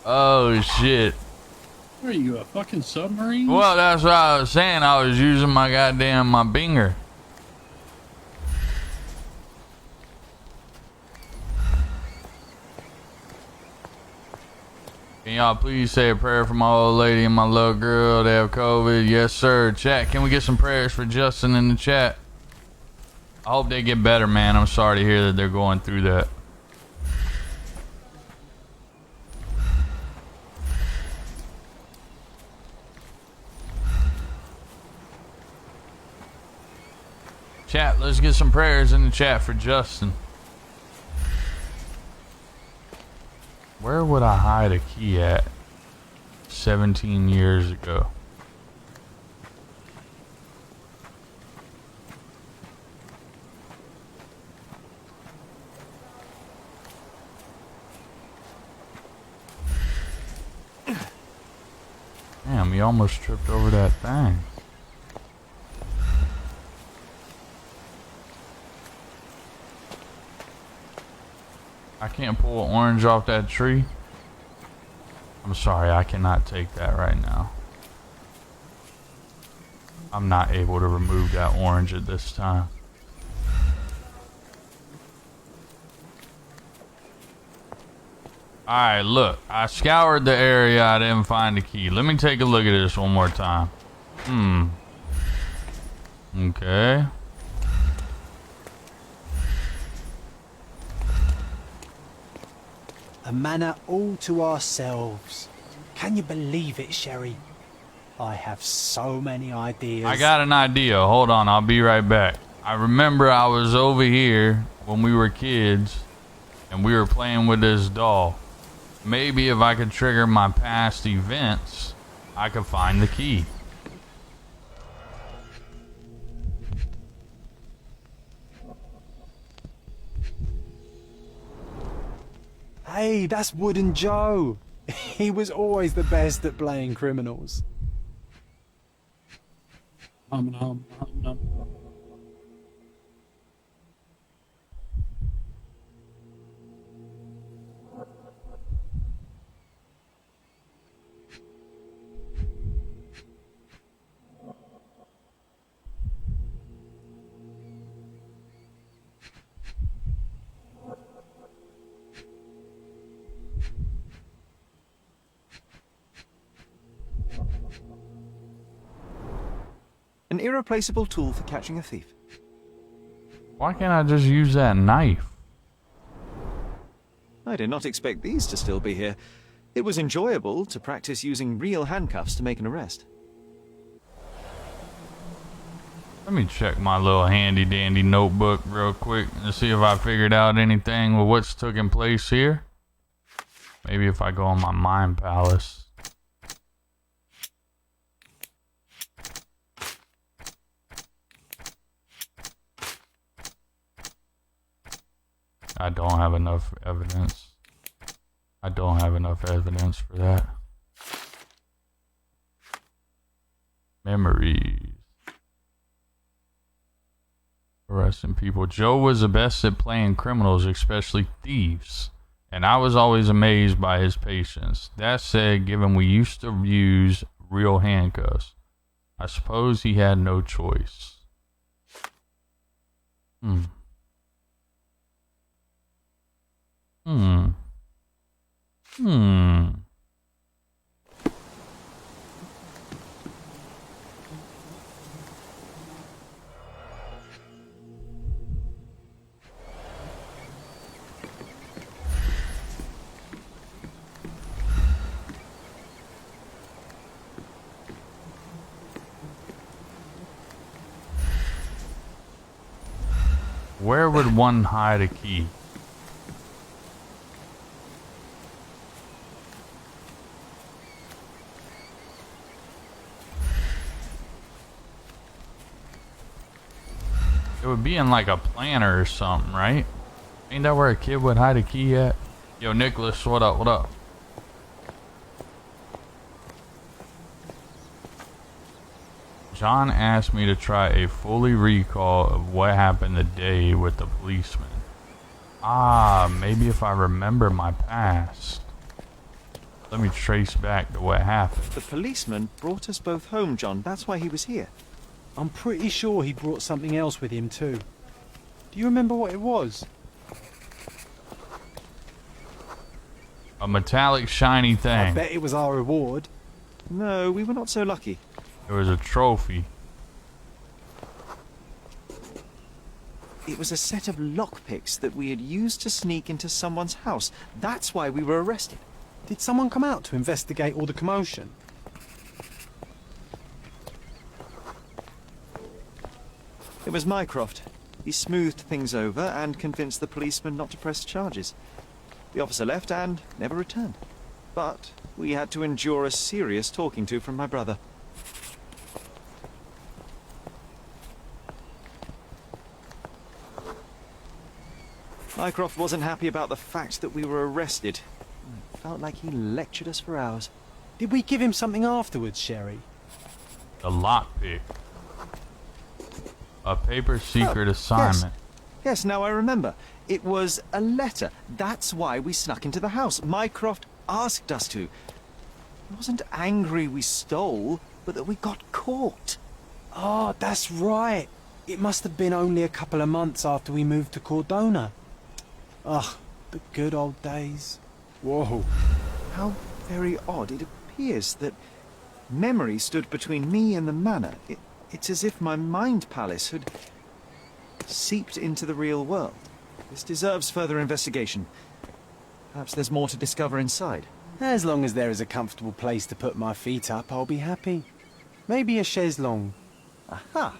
Oh shit. What are you, a fucking submarine? Well, that's what I was saying. I was using my goddamn my binger. Can y'all please say a prayer for my old lady and my little girl? They have COVID. Yes, sir. Chat, can we get some prayers for Justin in the chat? I hope they get better, man. I'm sorry to hear that they're going through that. Chat, let's get some prayers in the chat for Justin. Where would I hide a key at 17 years ago? Damn, he almost tripped over that thing. I can't pull an orange off that tree. I'm sorry, I cannot take that right now. I'm not able to remove that orange at this time. Alright, look. I scoured the area. I didn't find the key. Let me take a look at this one more time. Okay. A manor all to ourselves. Can you believe it, Sherry? I have so many ideas. I got an idea. Hold on, I'll be right back. I remember I was over here when we were kids and we were playing with this doll. Maybe if I could trigger my past events, I could find the key. Hey, that's Wooden Joe. He was always the best at playing criminals. An irreplaceable tool for catching a thief. Why can't I just use that knife? I did not expect these to still be here. It was enjoyable to practice using real handcuffs to make an arrest. Let me check my little handy dandy notebook real quick and see if I figured out anything with what's taking place here. Maybe if I go on my mind palace. I don't have enough evidence. I don't have enough evidence for that. Memories. Arresting people. Joe was the best at playing criminals, especially thieves. And I was always amazed by his patience. That said, given we used to use real handcuffs, I suppose he had no choice. Where would one hide a key? It would be in like a planner or something, right? Ain't that where a kid would hide a key at? Yo, Nicholas, what up, what up? John asked me to try a fully recall of what happened the day with the policeman. Ah, maybe if I remember my past. Let me trace back to what happened. The policeman brought us both home, John. That's why he was here. I'm pretty sure he brought something else with him too. Do you remember what it was? A metallic shiny thing. I bet it was our reward. No, we were not so lucky. It was a trophy. It was a set of lockpicks that we had used to sneak into someone's house. That's why we were arrested. Did someone come out to investigate all the commotion? It was Mycroft. He smoothed things over and convinced the policeman not to press charges. The officer left and never returned. But we had to endure a serious talking to from my brother. Mycroft wasn't happy about the fact that we were arrested. It felt like he lectured us for hours. Did we give him something afterwards, Sherry? The lockpick. A paper secret assignment. Yes, now I remember. It was a letter. That's why we snuck into the house. Mycroft asked us to. He wasn't angry we stole, but that we got caught. Oh, that's right. It must have been only a couple of months after we moved to Cordona. Ugh, the good old days. Whoa. How very odd. It appears that memory stood between me and the manor. It's as if my mind palace had seeped into the real world. This deserves further investigation. Perhaps there's more to discover inside. As long as there is a comfortable place to put my feet up, I'll be happy. Maybe a chaise longue. Aha!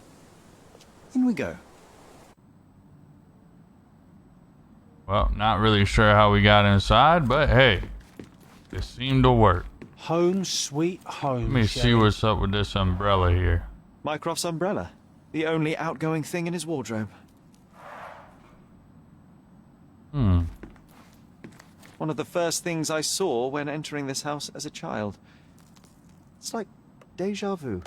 In we go. Well, not really sure how we got inside, but hey, it seemed to work. Home sweet home. Let me see what's up with this umbrella here. Mycroft's umbrella. The only outgoing thing in his wardrobe. One of the first things I saw when entering this house as a child. It's like déjà vu.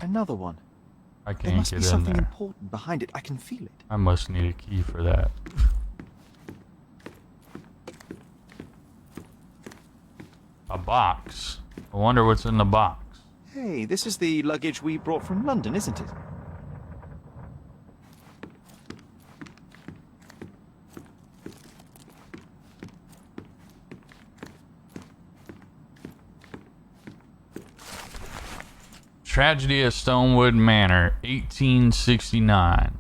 Another one. I There can't must get be in something there. important behind it. I can feel it. I must need a key for that. A box. I wonder what's in the box. Hey, this is the luggage we brought from London, isn't it? Tragedy at Stonewood Manor, 1869.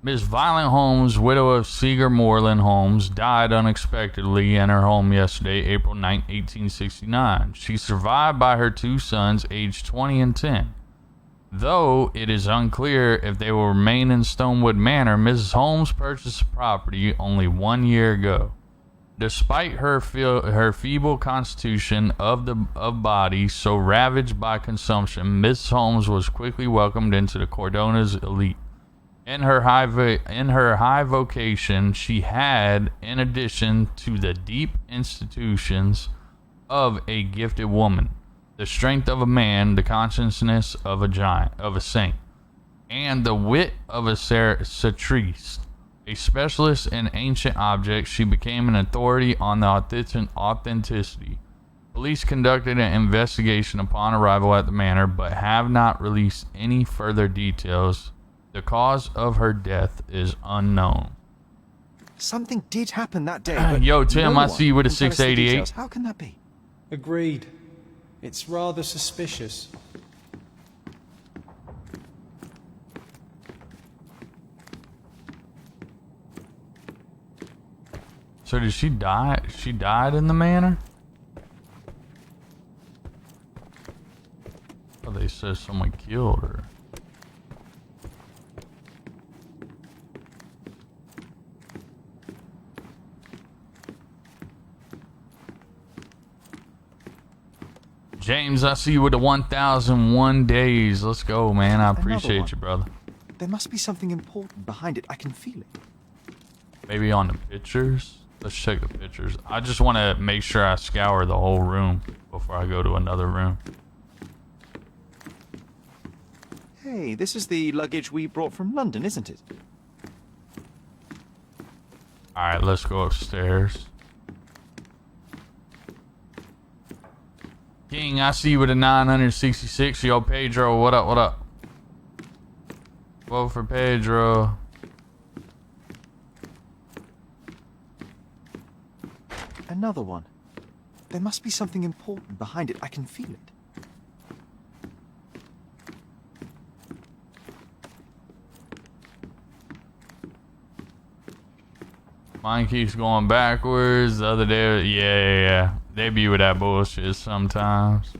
Miss Violet Holmes, widow of Seeger Moreland Holmes, died unexpectedly in her home yesterday, April 9, 1869. She survived by her two sons, aged 20 and 10. Though it is unclear if they will remain in Stonewood Manor, Mrs. Holmes purchased the property only 1 year ago. Despite her feeble constitution of body so ravaged by consumption, Miss Holmes was quickly welcomed into the Cordona's elite. In her high vocation, she had, in addition to the deep institutions of a gifted woman, the strength of a man, the consciousness of a giant, of a saint, and the wit of a satirist. A specialist in ancient objects, she became an authority on the authenticity. Police conducted an investigation upon arrival at the manor, but have not released any further details. The cause of her death is unknown. Something did happen that day. But Yo, Tim, no I see you with a one can tell us the 688. details. How can that be? Agreed. It's rather suspicious. So did she die? She died in the manor? Oh, they said someone killed her. James, I see you with the 1001 days. Let's go, man. I appreciate you, brother. There must be something important behind it. I can feel it. Maybe on the pictures? Let's check the pictures. I just want to make sure I scour the whole room before I go to another room. Hey, this is the luggage we brought from London, isn't it? Alright, let's go upstairs. King, I see you with a 966. Yo, Pedro, what up, what up? Vote for Pedro. Another one. There must be something important behind it. I can feel it. Mine keeps going backwards. The other day, yeah. They be with that bullshit sometimes.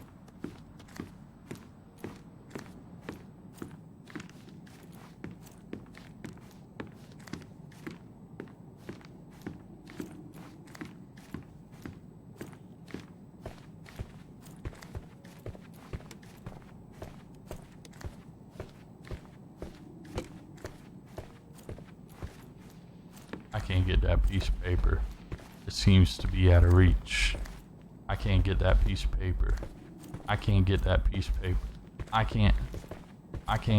I can't get that piece of paper. It seems to be out of reach. I can't get that piece of paper. I can't get that piece of paper. I can't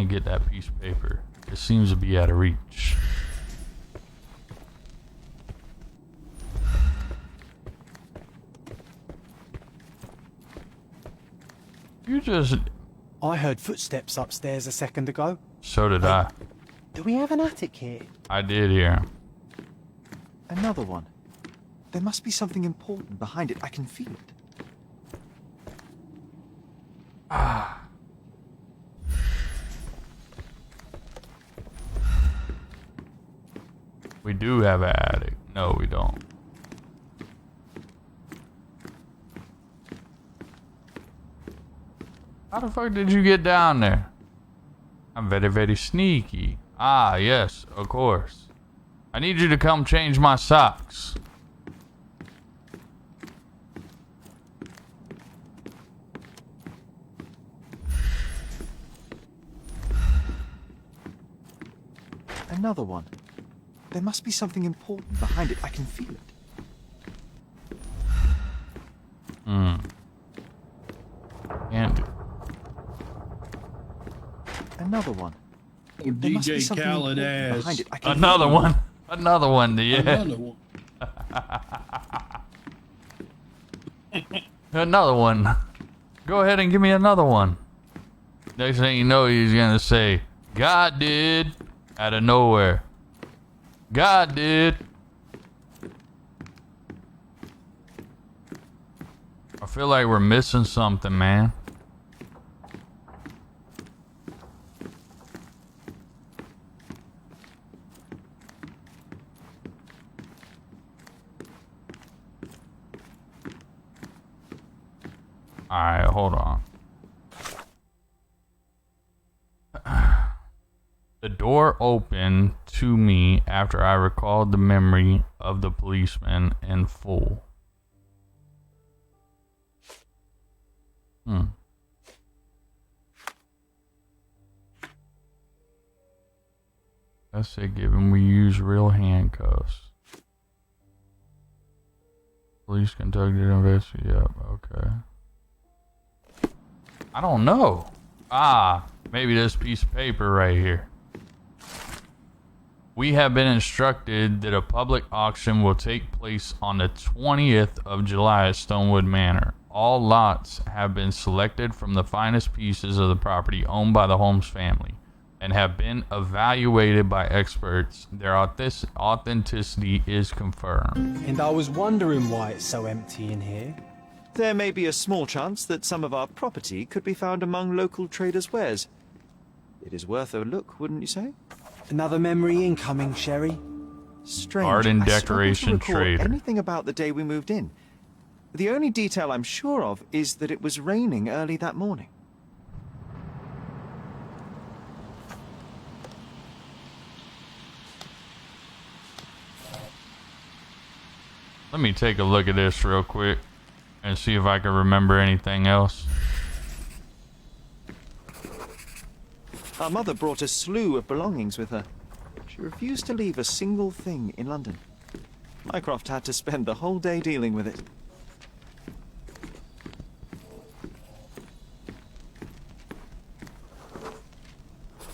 get that piece of paper. It seems to be out of reach. You just... I heard footsteps upstairs a second ago. So did I. Do we have an attic here? I did hear him. Another one. There must be something important behind it. I can feel it. We do have an attic. No, we don't. How the fuck did you get down there? I'm very, very sneaky. Ah, yes, of course. I need you to come change my socks. Another one. There must be something important behind it. I can feel it. Can't do. another one. There must be DJ something Khaled important behind ass. it. I can Another feel it. one. Another one, yeah. Another one. Another one. Go ahead and give me another one. Next thing you know, he's gonna say, God did. Out of nowhere. God did. I feel like we're missing something, man. Alright, hold on. The door opened to me after I recalled the memory of the policeman in full. Let's say given we use real handcuffs. Police conducted investigation. Yep, okay. I don't know. Maybe this piece of paper right here. We have been instructed that a public auction will take place on the 20th of July at Stonewood Manor. All lots have been selected from the finest pieces of the property owned by the Holmes family and have been evaluated by experts. Their authenticity is confirmed. And I was wondering why it's so empty in here. There may be a small chance that some of our property could be found among local traders' wares. It is worth a look, wouldn't you say? Another memory incoming, Sherry. Strange. Garden I struggle decoration to recall trader. anything about the day we moved in. The only detail I'm sure of is that it was raining early that morning. Let me take a look at this real quick and see if I can remember anything else. Our mother brought a slew of belongings with her. She refused to leave a single thing in London. Mycroft had to spend the whole day dealing with it.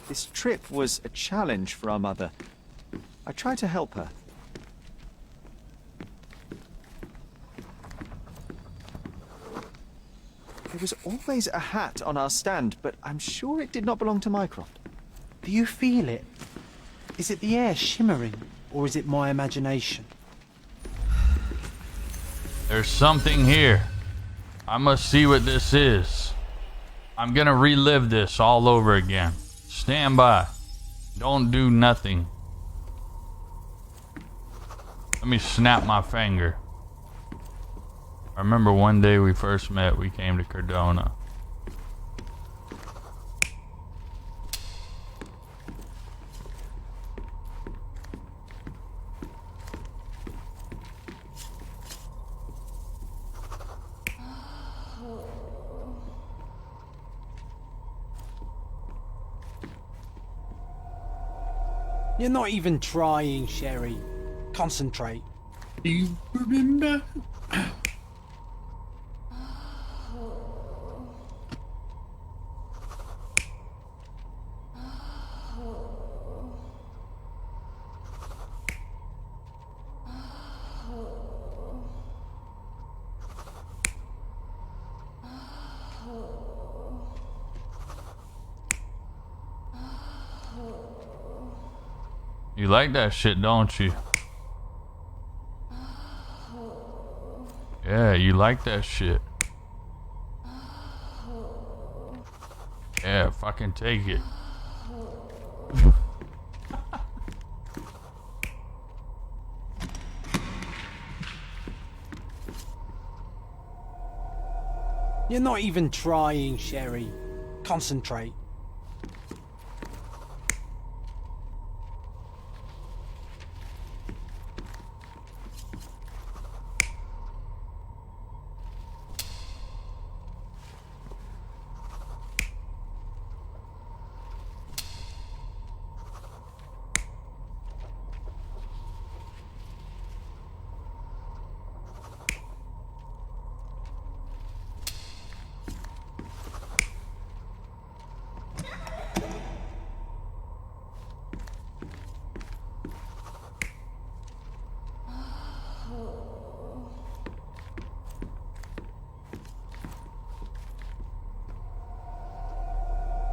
This trip was a challenge for our mother. I tried to help her. There was always a hat on our stand, but I'm sure it did not belong to Mycroft. Do you feel it? Is it the air shimmering, or is it my imagination? There's something here. I must see what this is. I'm gonna relive this all over again. Stand by. Don't do nothing. Let me snap my finger. I remember one day we first met, we came to Cardona. You're not even trying, Sherry. Concentrate. Do you remember? You like that shit, don't you? Yeah, you like that shit. Yeah, fucking take it. You're not even trying, Sherry. Concentrate.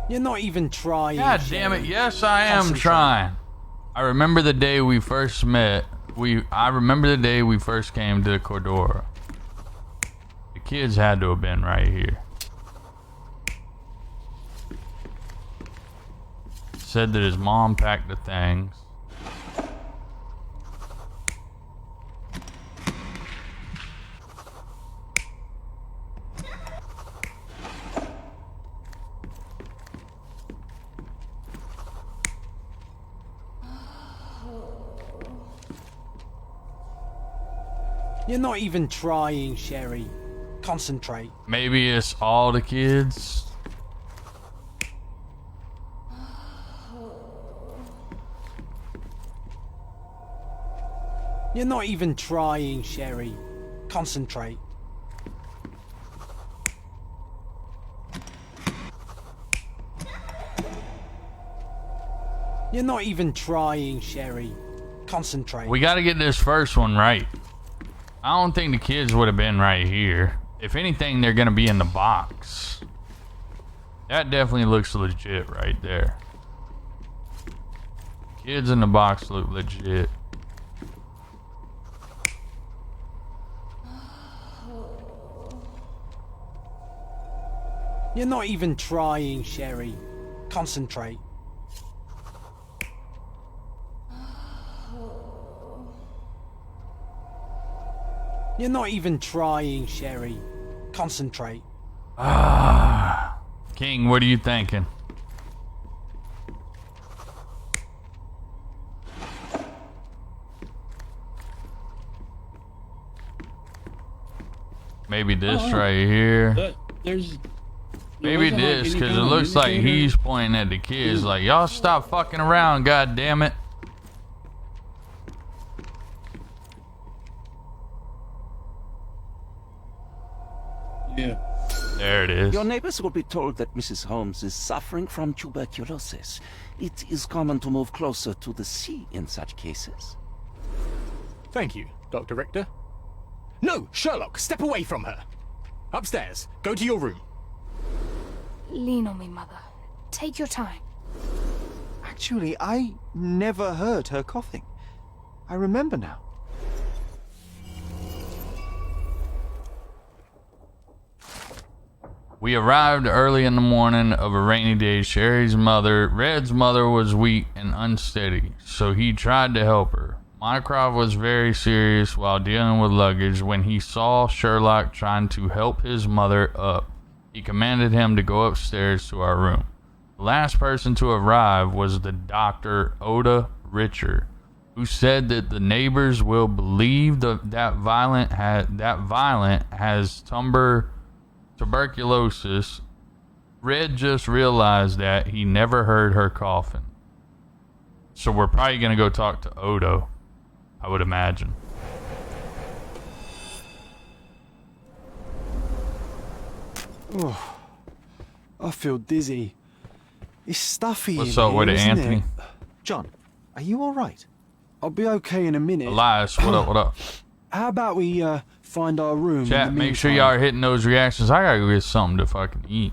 You're not even trying. God damn it! Sherry. Yes, I am Concentrate. trying. I remember the day we first met. I remember the day we first came to Cordora. The kids had to have been right here. Said that his mom packed the things. You're not even trying, Sherry. Concentrate. Maybe it's all the kids. You're not even trying, Sherry. Concentrate. You're not even trying, Sherry. Concentrate. We got to get this first one right. I don't think the kids would have been right here. If anything, they're going to be in the box. That definitely looks legit right there. Kids in the box look legit. You're not even trying, Sherry. Concentrate. You're not even trying, Sherry. Concentrate. Ah, King, what are you thinking? Maybe this right here. Maybe this, because it looks like he's pointing at the kids like, y'all stop fucking around, god damn it. Yeah. There it is. Your neighbors will be told that Mrs. Holmes is suffering from tuberculosis. It is common to move closer to the sea in such cases. Thank you, Dr. Richter. No, Sherlock, step away from her. Upstairs. Go to your room. Lean on me, Mother. Take your time. Actually, I never heard her coughing. I remember now. We arrived early in the morning of a rainy day. Sherry's mother, Red's mother, was weak and unsteady, so he tried to help her. Mycroft was very serious while dealing with luggage when he saw Sherlock trying to help his mother up. He commanded him to go upstairs to our room. The last person to arrive was the doctor, Oda Richer, who said that the neighbors will believe that Violent has tuberculosis. Red just realized that he never heard her coughing. So we're probably going to go talk to Odo, I would imagine. Oh, I feel dizzy. It's stuffy. What's up with it, Anthony? John, are you all right? I'll be okay in a minute. Elias, what up, what up? How about we find our room? Chat, make sure y'all are hitting those reactions. I gotta go get something to fucking eat.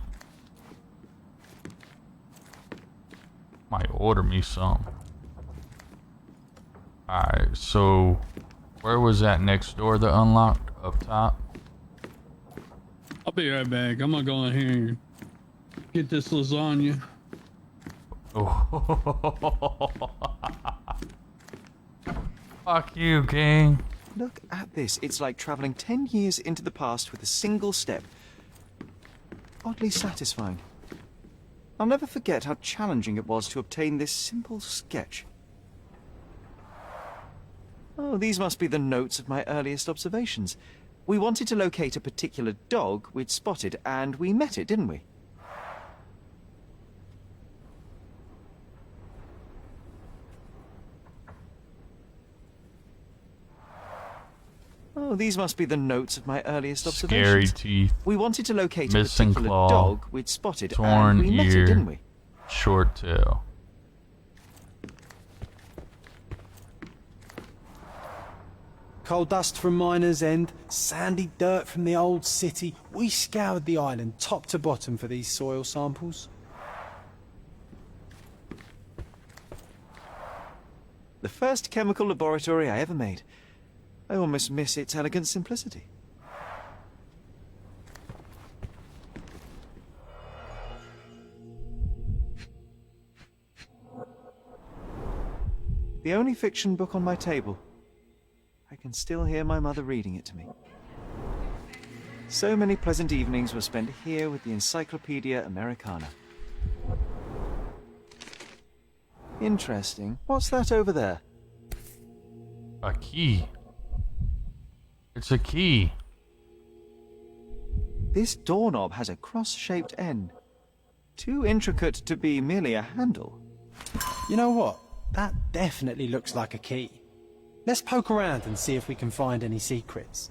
Might order me some. Alright, so where was that next door that unlocked? Up top? I'll be right back. I'm gonna go in here and get this lasagna. Oh. Fuck you, King. Look at this. It's like traveling 10 years into the past with a single step. Oddly satisfying. I'll never forget how challenging it was to obtain this simple sketch. Oh, these must be the notes of my earliest observations. We wanted to locate a particular dog we'd spotted, and we met it, didn't we? Oh, these must be the notes of my earliest observations. Scary teeth. We wanted to locate Missing a particular claw, dog we'd spotted, torn and we met ear, it, didn't we? Short tail. Coal dust from Miner's End, sandy dirt from the old city. We scoured the island top to bottom for these soil samples. first chemical laboratory I ever made. I almost miss its elegant simplicity. The only fiction book on my table. I can still hear my mother reading it to me. So many pleasant evenings were spent here with the Encyclopedia Americana. Interesting. What's that over there? A key. It's a key. This doorknob has a cross-shaped end. Too intricate to be merely a handle. You know what? That definitely looks like a key. Let's poke around and see if we can find any secrets.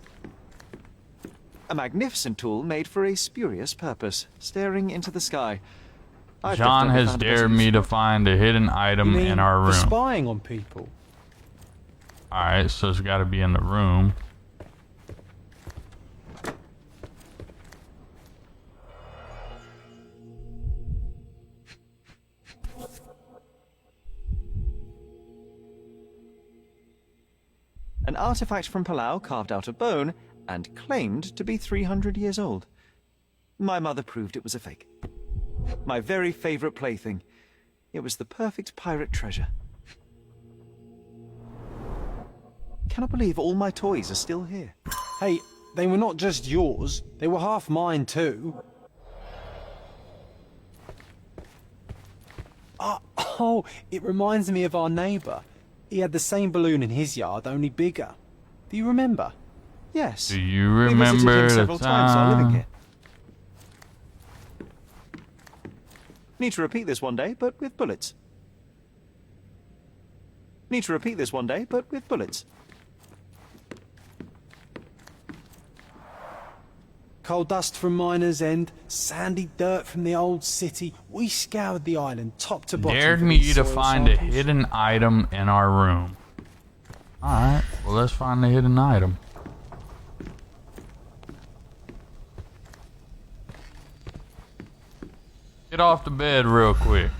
A magnificent tool made for a spurious purpose, staring into the sky. John has dared me to find a hidden item in our room. Spying on people. Alright, so it's got to be in the room. An artifact from Palau carved out of bone and claimed to be 300 years old. My mother proved it was a fake. My very favorite plaything. It was the perfect pirate treasure. Cannot believe all my toys are still here. Hey, they were not just yours, they were half mine too. Oh, it reminds me of our neighbour. He had the same balloon in his yard, only bigger. Do you remember? Yes. Do you remember we visited him the several times while living time? here. Need to repeat this one day, but with bullets. Need to repeat this one day, but with bullets. Coal dust from Miner's End, sandy dirt from the old city. We scoured the island top to bottom. Dared for me these to soil find a samples. hidden item in our room. Alright, well let's find the hidden item. Get off the bed real quick.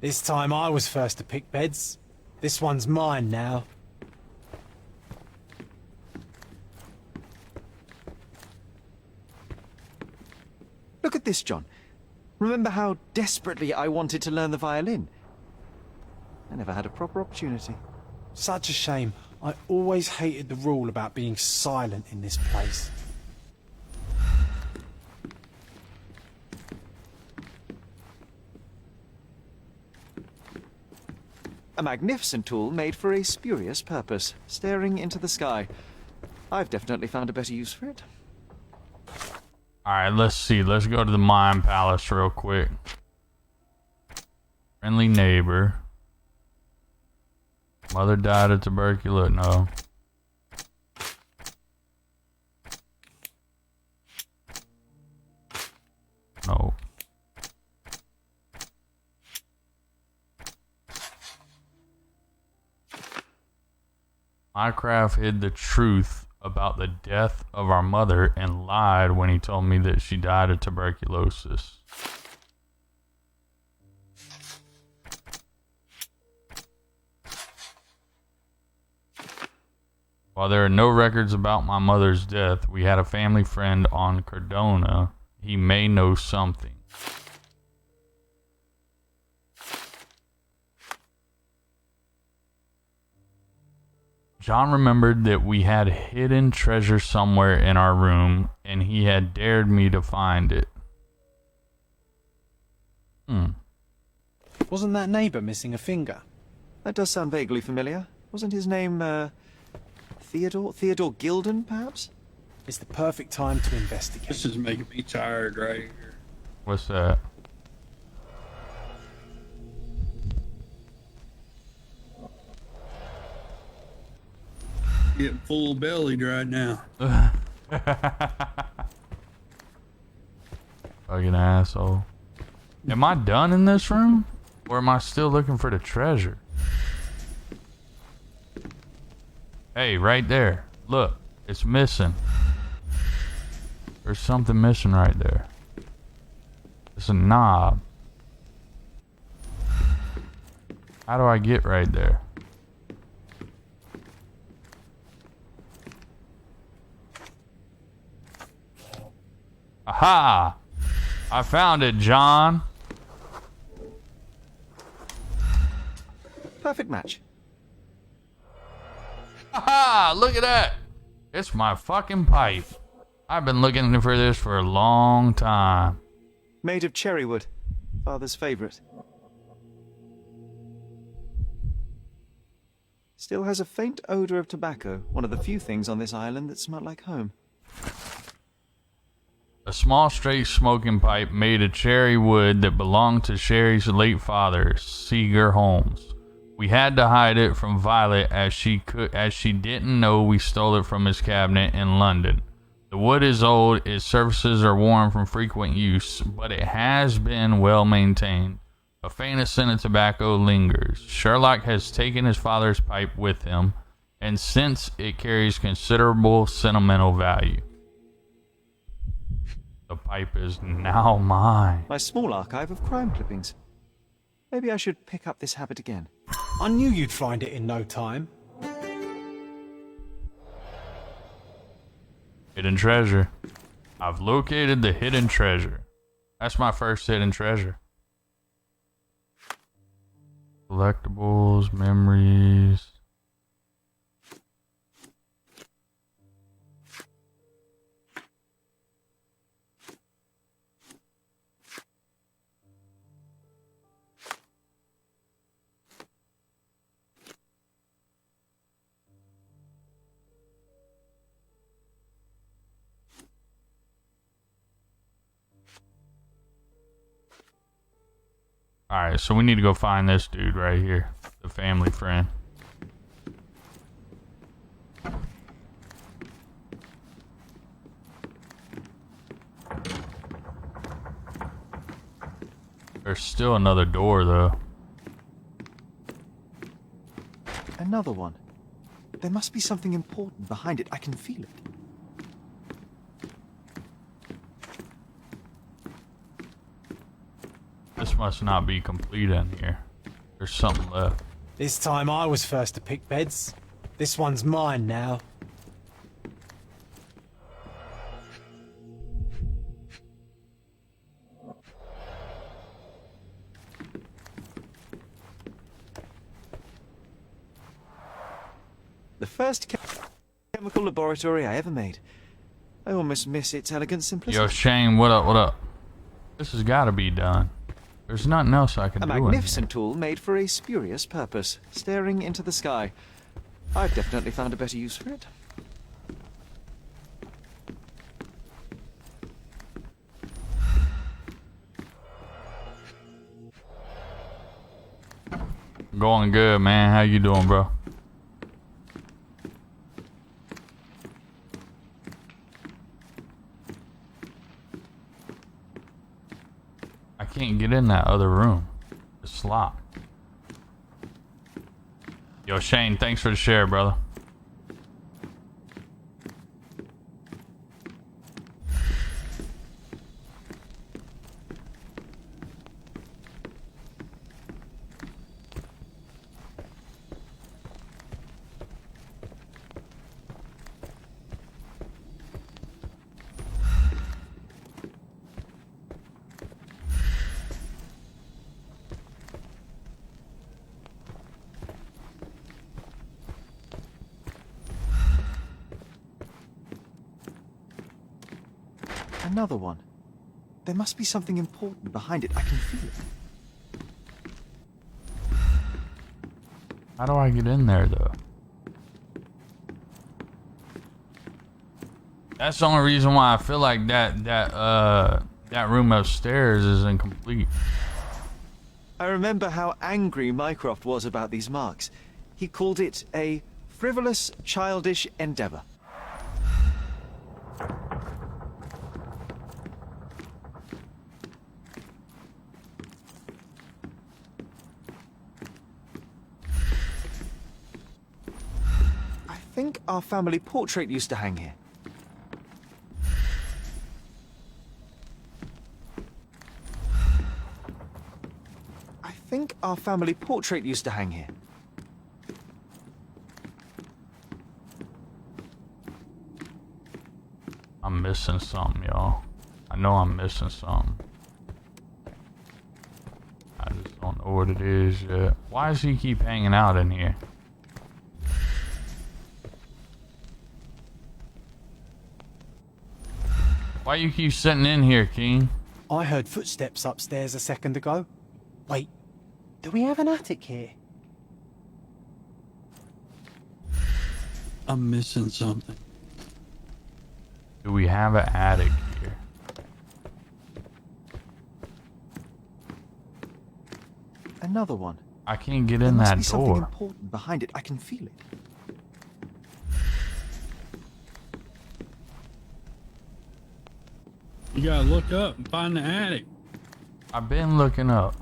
This time I was first to pick beds. This one's mine now. Look at this, John. Remember how desperately I wanted to learn the violin? I never had a proper opportunity. Such a shame. I always hated the rule about being silent in this place. A magnificent tool made for a spurious purpose, staring into the sky. I've definitely found a better use for it. Alright, let's see. Let's go to the Mine Palace real quick. Friendly neighbor. Mother died of tuberculosis. No. No. Minecraft hid the truth about the death of our mother and lied when he told me that she died of tuberculosis. While there are no records about my mother's death, we had a family friend on Cardona. He may know something. John remembered that we had hidden treasure somewhere in our room, and he had dared me to find it. Wasn't that neighbour missing a finger? That does sound vaguely familiar. Wasn't his name, Theodore? Theodore Gilden, perhaps? It's the perfect time to investigate. This is making me tired right here. What's that? Getting full bellied right now. Fucking asshole. Am I done in this room? Or am I still looking for the treasure? Hey, right there. Look, it's missing. There's something missing right there. It's a knob. How do I get right there? Aha! I found it, John. Perfect match. Aha! Look at that! It's my fucking pipe. I've been looking for this for a long time. Made of cherry wood. Father's favourite. Still has a faint odour of tobacco. One of the few things on this island that smell like home. A small straight smoking pipe made of cherry wood that belonged to Sherry's late father, Seeger Holmes. We had to hide it from Violet as she didn't know we stole it from his cabinet in London. The wood is old, its surfaces are worn from frequent use, but it has been well maintained. A faint scent of tobacco lingers. Sherlock has taken his father's pipe with him, and since it carries considerable sentimental value. The pipe is now mine. My small archive of crime clippings. Maybe I should pick up this habit again. I knew you'd find it in no time. Hidden treasure. I've located the hidden treasure. That's my first hidden treasure. Collectibles, memories. Alright, so we need to go find this dude right here. The family friend. There's still another door, though. Another one. There must be something important behind it. I can feel it. This must not be complete in here. There's something left. This time I was first to pick beds. This one's mine now. The first chemical laboratory I ever made. I almost miss its elegant simplicity. Yo, Shane, what up, what up? This has got to be done. There's nothing else I can do. A magnificent tool made for a spurious purpose, staring into the sky. I've definitely found a better use for it. Going good, man. How you doing, bro? I can't get in that other room. It's locked. Yo, Shane, thanks for the share, brother. Another one. There must be something important behind it. I can feel it. How do I get in there, though? That's the only reason why I feel like that room upstairs is incomplete. I remember how angry Mycroft was about these marks. He called it a frivolous, childish endeavor. I think our family portrait used to hang here. I think our family portrait used to hang here. I'm missing something, y'all. I know I'm missing something. I just don't know what it is yet. Why does he keep hanging out in here? Why you keep sitting in here, King? I heard footsteps upstairs a second ago. Wait, do we have an attic here? I'm missing something. Do we have an attic here? Another one. I can't get There in must that be something door. important behind it. I can feel it. You gotta look up and find the attic. I've been looking up.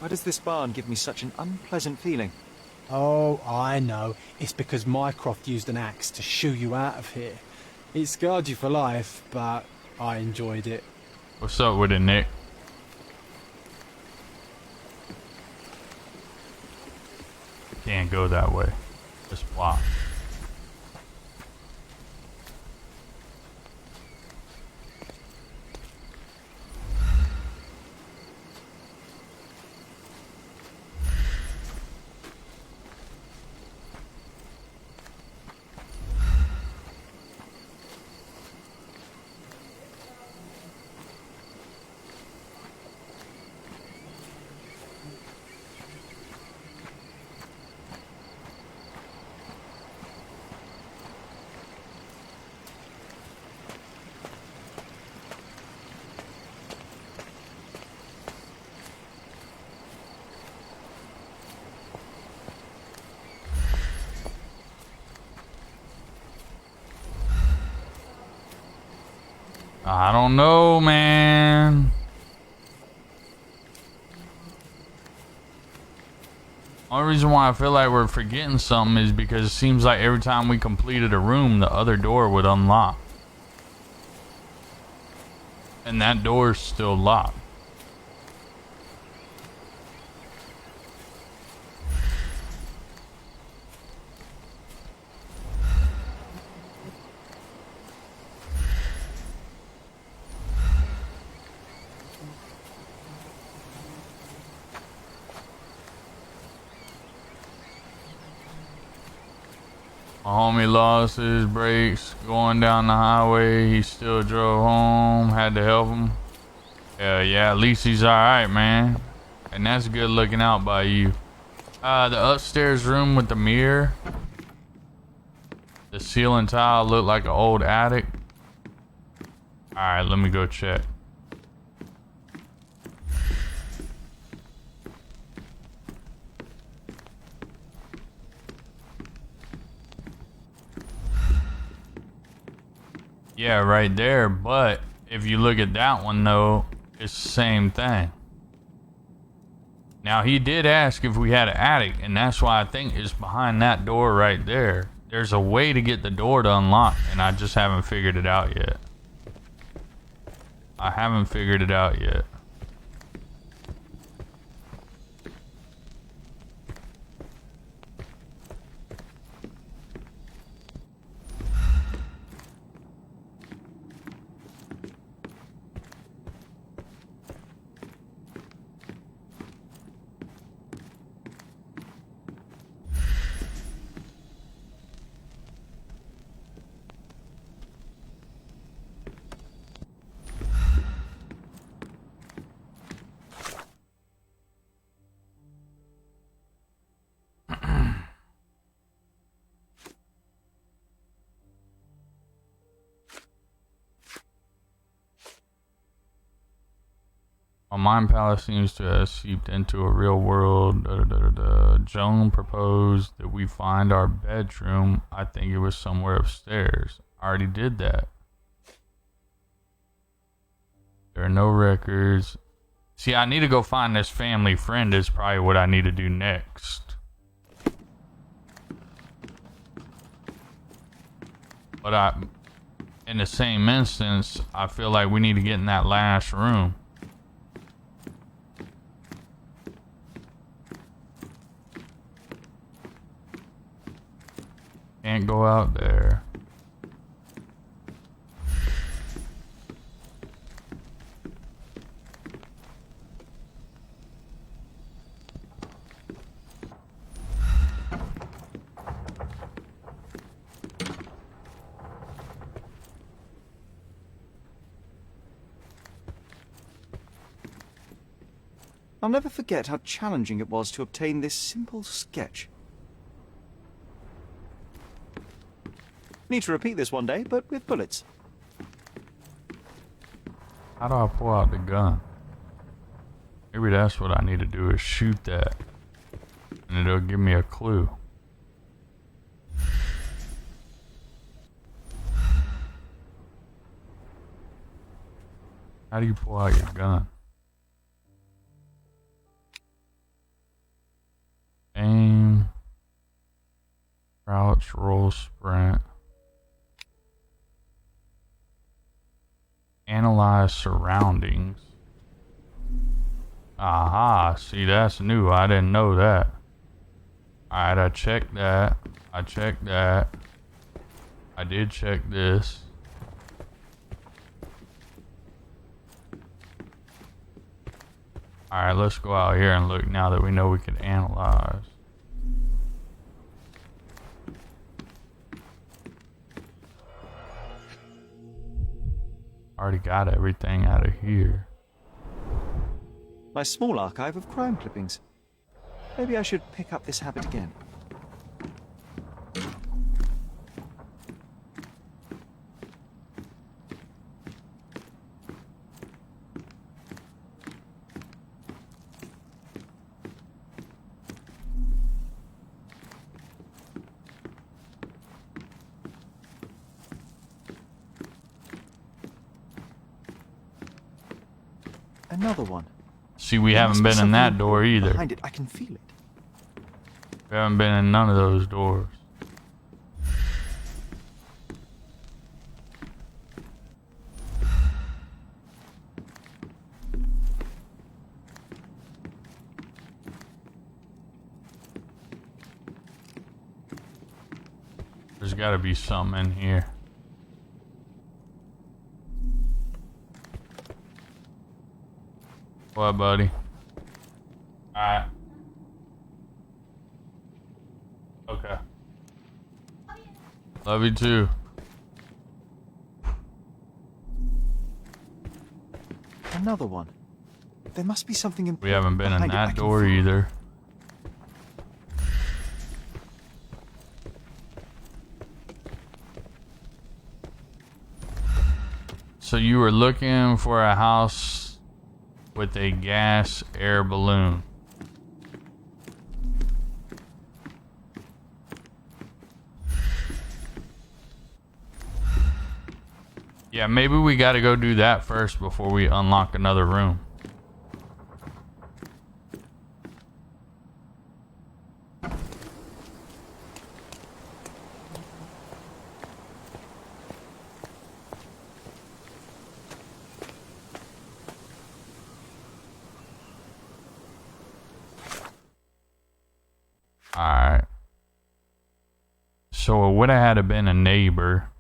Why does this barn give me such an unpleasant feeling? Oh, I know. It's because Mycroft used an axe to shoo you out of here. It scarred you for life, but I enjoyed it. What's up with it, Nick? Can't go that way. Just block. I don't know, man. Only reason why I feel like we're forgetting something is because it seems like every time we completed a room, the other door would unlock. And that door's still locked. My homie lost his brakes going down the highway. He still drove home. Had to help him. Yeah, at least he's alright, man. And that's good looking out by you. The upstairs room with the mirror. The ceiling tile looked like an old attic. Alright, let me go check. Yeah, right there. But if you look at that one, though, it's the same thing. Now, he did ask if we had an attic, and that's why I think it's behind that door right there. There's a way to get the door to unlock, and I just haven't figured it out yet. I haven't figured it out yet. A mind palace seems to have seeped into a real world. Joan proposed that we find our bedroom. I think it was somewhere upstairs. I already did that. There are no records. See, I need to go find this family friend is probably what I need to do next. But in the same instance, I feel like we need to get in that last room. Can't go out there. I'll never forget how challenging it was to obtain this simple sketch. Need to repeat this one day, but with bullets. How do I pull out the gun? Maybe that's what I need to do is shoot that. And it'll give me a clue. How do you pull out your gun? Aim. Crouch, roll, sprint. Analyze surroundings. Aha, see that's new. I didn't know that. Alright, I checked that. I checked that. I did check this. Alright, let's go out here and look now that we know we can analyze. Already got everything out of here. My small archive of crime clippings. Maybe I should pick up this habit again. Another one. See, we haven't been in that door either. Behind it, I can feel it. We haven't been in none of those doors. There's got to be something in here. What, buddy? Alright. Okay. Love you too. Another one. There must be something important. We haven't been in behind it. I that can door feel it. either. So you were looking for a house with a gas air balloon. Yeah, maybe we got to go do that first before we unlock another room. Alright. So it would have had to been a neighbor.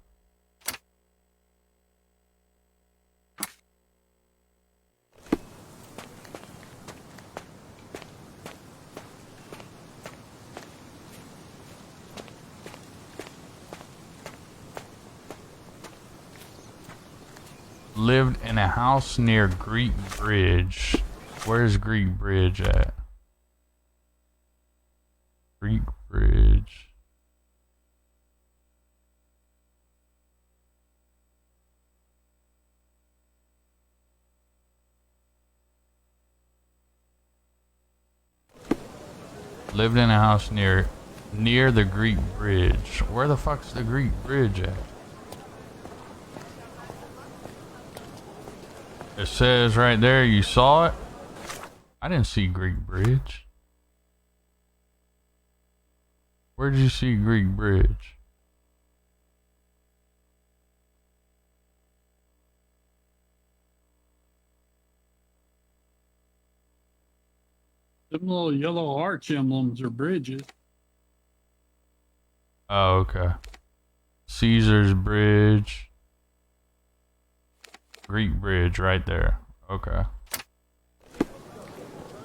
Lived in a house near Greek Bridge. Where's Greek Bridge at? Greek Bridge. Lived in a house near the Greek bridge. Where the fuck's the Greek bridge at? It says right there, you saw it? I didn't see Greek bridge. Where did you see Greek bridge? Them little yellow arch emblems are bridges. Oh, okay. Caesar's Bridge. Greek bridge right there. Okay.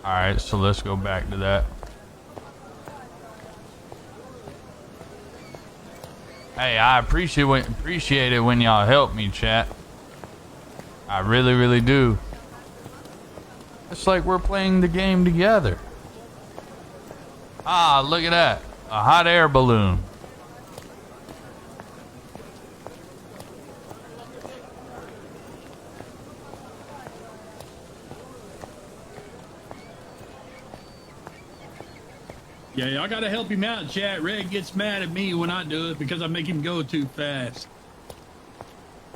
Alright, so let's go back to that. Hey, I appreciate it when y'all help me, chat. I really, really do. It's like we're playing the game together. Ah, look at that. A hot air balloon. Yeah, y'all gotta help him out, chat. Red gets mad at me when I do it because I make him go too fast.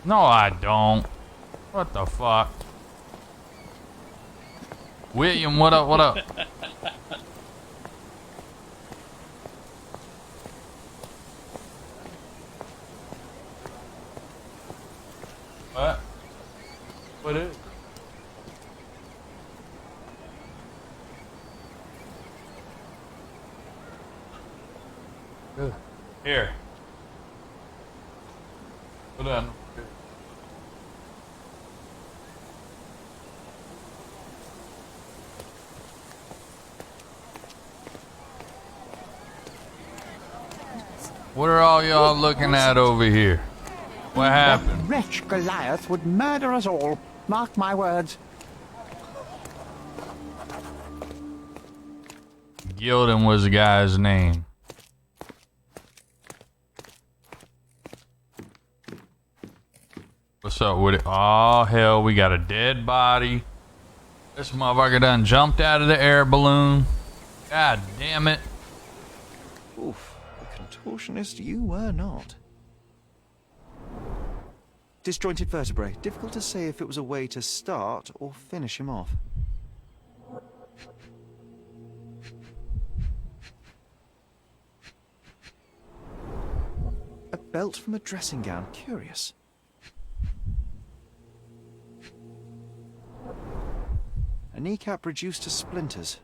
No, I don't. What the fuck? William, what up, what up? What? What is? Good. Here. Put on. What are all y'all looking at over here? What happened? That wretch Goliath would murder us all. Mark my words. Gildan was the guy's name. What's up with it? Oh, hell, we got a dead body. This motherfucker done jumped out of the air balloon. God damn it. Oof, a contortionist you were not. Disjointed vertebrae. Difficult to say if it was a way to start or finish him off. A belt from a dressing gown. Curious. A kneecap reduced to splinters.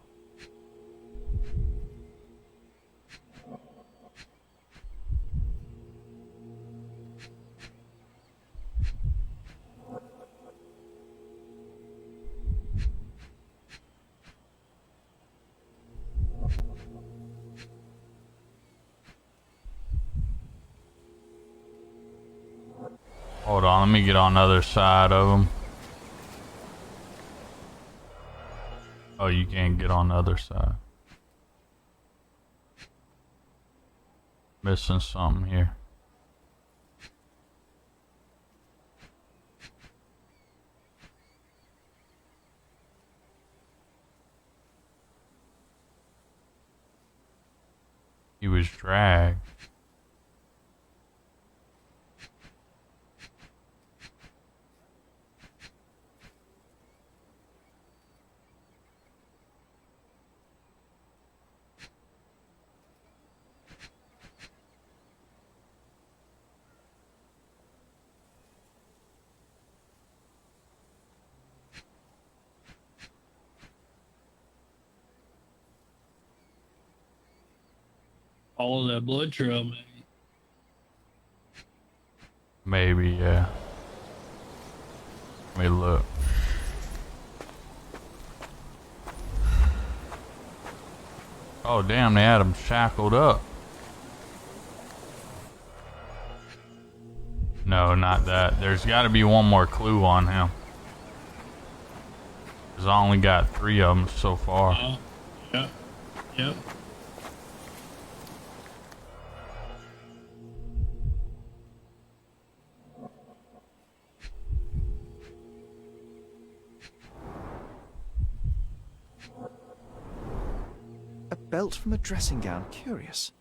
Hold on, let me get on the other side of him. Oh, you can't get on the other side. Missing something here. He was dragged. All of that blood trail, man. Maybe, yeah. Let me look. Oh, damn, they had him shackled up. No, not that. There's got to be one more clue on him. Because I only got 3 of them so far. Yep. Yep. belt from a dressing gown. Curious.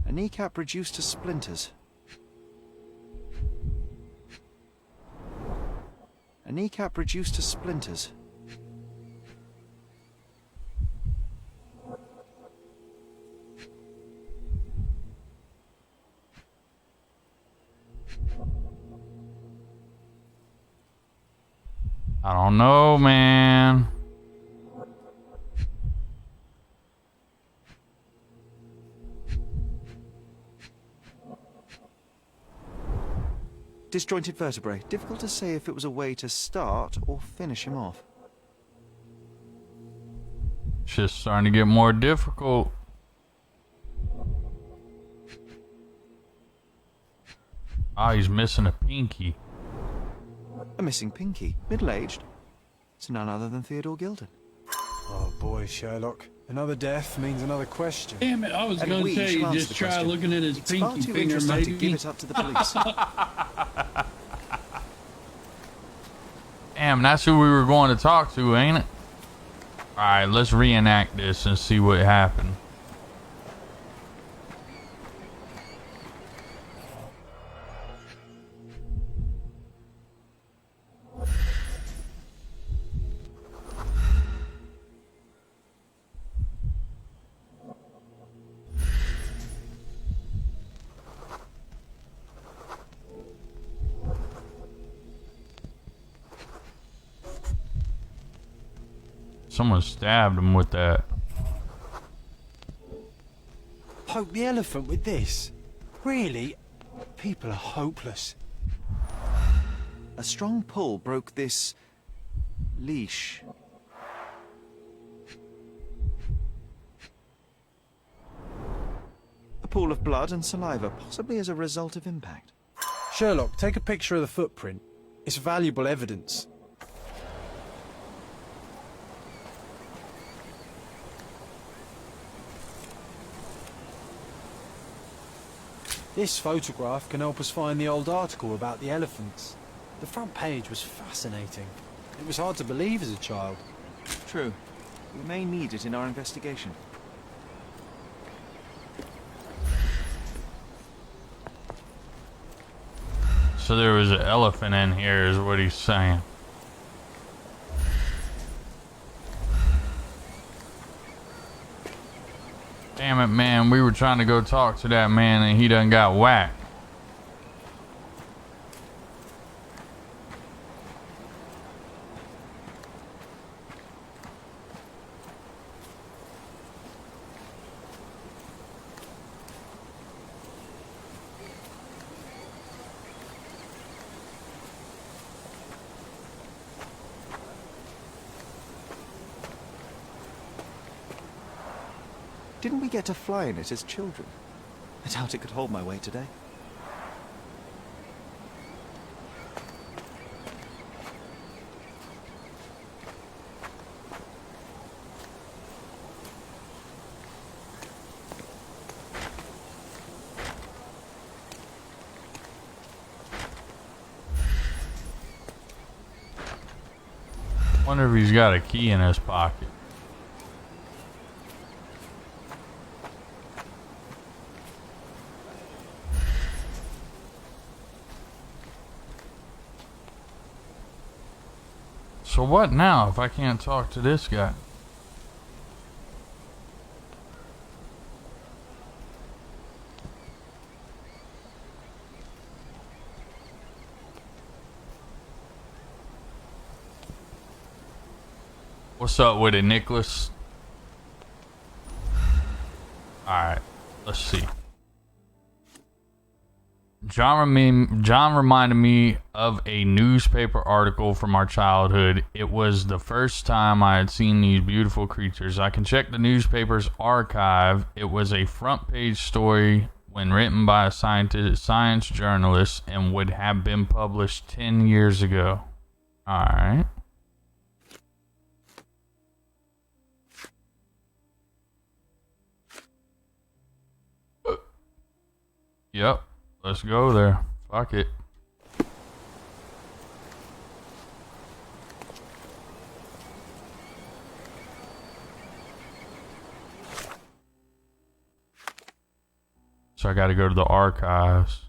A kneecap reduced to splinters. A kneecap reduced to splinters. I don't know, man. Disjointed vertebrae. Difficult to say if it was a way to start or finish him off. It's just starting to get more difficult. Ah, he's missing a pinky. A missing pinky. Middle-aged. It's none other than Theodore Gilden. Oh boy, Sherlock. Another death means another question. Damn it, I was And going to we tell shall you, answer just the try question. looking at his It's far pinky too finger, interesting maybe. to give it up to the police. Damn, that's who we were going to talk to, ain't it? Alright, let's reenact this and see what happened. Someone stabbed him with that. Poke the elephant with this? Really? People are hopeless. A strong pull broke this leash. A pool of blood and saliva, possibly as a result of impact. Sherlock, take a picture of the footprint. It's valuable evidence. This photograph can help us find the old article about the elephants. The front page was fascinating. It was hard to believe as a child. True. We may need it in our investigation. So there was an elephant in here is what he's saying. Damn it, man. We were trying to go talk to that man and he done got whacked. Didn't we get to fly in it as children? I doubt it could hold my weight today. Wonder if he's got a key in his pocket. So what now if I can't talk to this guy? What's up with it, Nicholas? Alright, let's see. John reminded me of a newspaper article from our childhood. It was the first time I had seen these beautiful creatures. I can check the newspaper's archive. It was a front page story when written by a science journalist and would have been published 10 years ago. Alright. Yep. Let's go there. Fuck it. So I gotta go to the archives.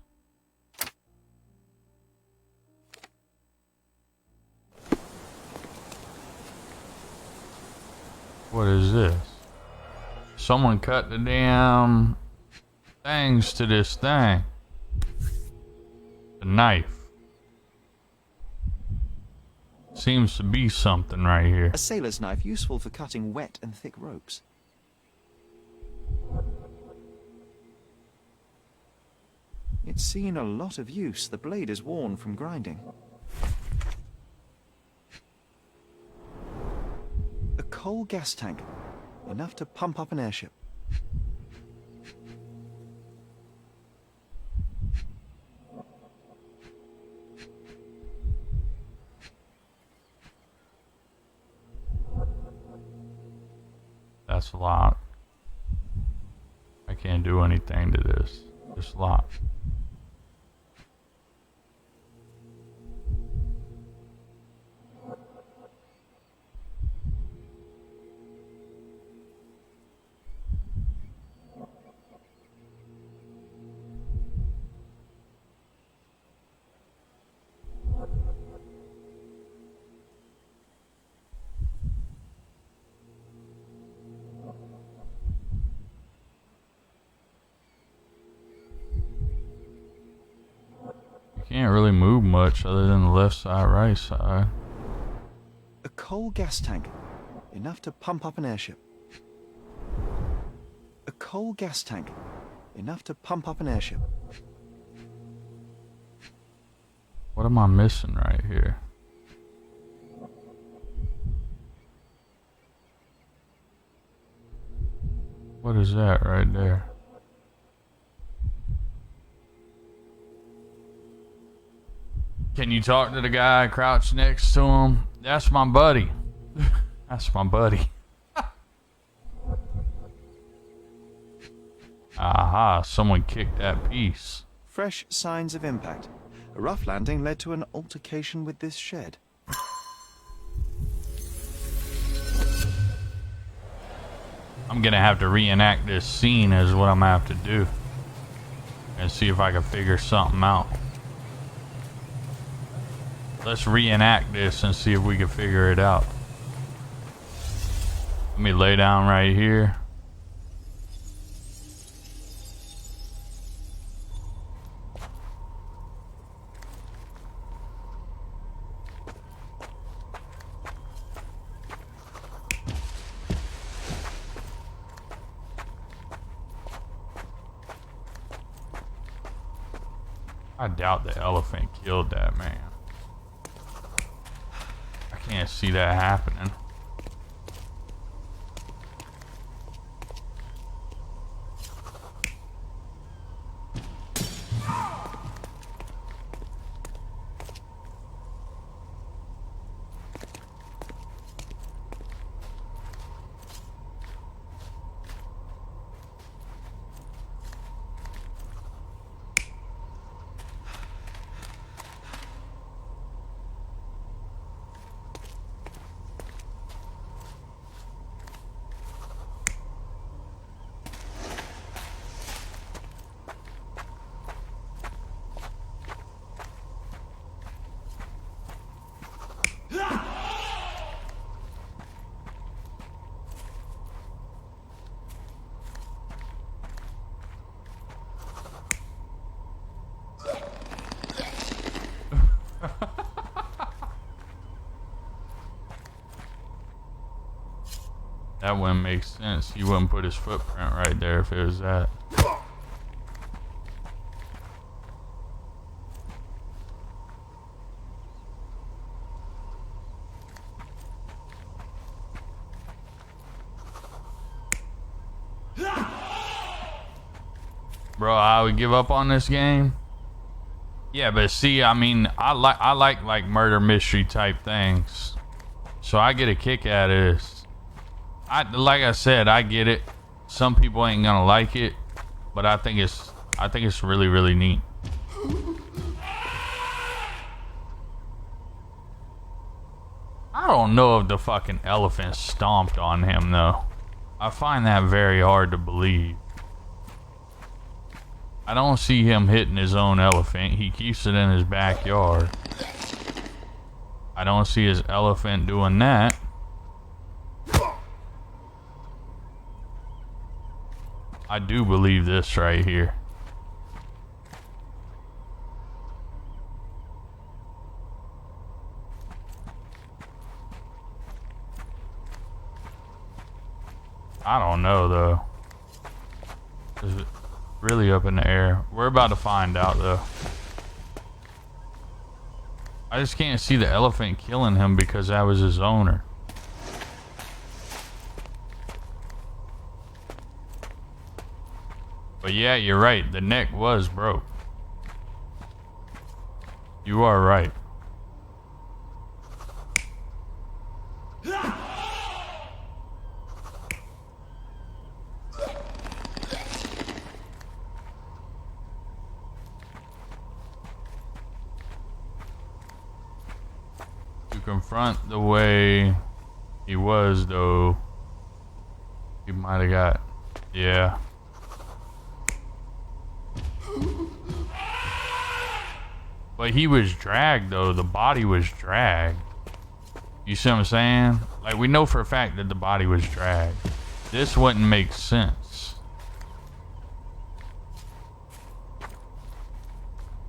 What is this? Someone cut the damn things to this thing. The knife. Seems to be something right here. A sailor's knife useful for cutting wet and thick ropes. It's seen a lot of use. The blade is worn from grinding. A coal gas tank. Enough to pump up an airship. That's a lot. I can't do anything to this. Just locked. Can't really move much other than the left side, right side. A coal gas tank. Enough to pump up an airship. A coal gas tank. Enough to pump up an airship. What am I missing right here? What is that right there? Can you talk to the guy crouched next to him? That's my buddy. That's my buddy. Aha, someone kicked that piece. Fresh signs of impact. A rough landing led to an altercation with this shed. I'm gonna have to reenact this scene is what I'm gonna have to do. And see if I can figure something out. Let's reenact this and see if we can figure it out. Let me lay down right here. I doubt the elephant killed that man. I can't see that happening. That wouldn't make sense. He wouldn't put his footprint right there if it was that. Bro, I would give up on this game. Yeah, but see, I mean, I like murder mystery type things, so I get a kick out of this. Like I said, I get it. Some people ain't gonna like it, but I think it's really, really neat. don't know if the fucking elephant stomped on him, though. I find that very hard to believe. I don't see him hitting his own elephant. He keeps it in his backyard. I don't see his elephant doing that. I do believe this right here. I don't know though. Is it really up in the air? We're about to find out though. I just can't see the elephant killing him because that was his owner. But yeah, you're right. The neck was broke. You are right. To confront the way he was, though, he might have got, yeah. But he was dragged, though. The body was dragged. You see what I'm saying? Like, we know for a fact that the body was dragged. This wouldn't make sense.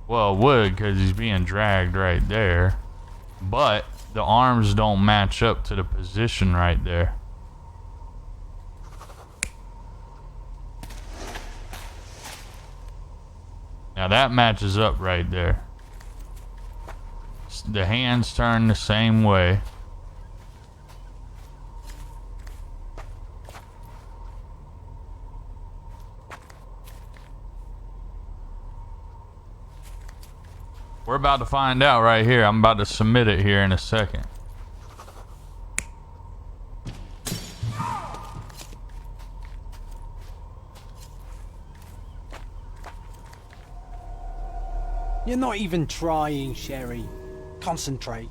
Well, it would, because he's being dragged right there. But the arms don't match up to the position right there. Now that matches up right there. The hands turn the same way. We're about to find out right here. I'm about to submit it here in a second. You're not even trying, Sherry. Concentrate.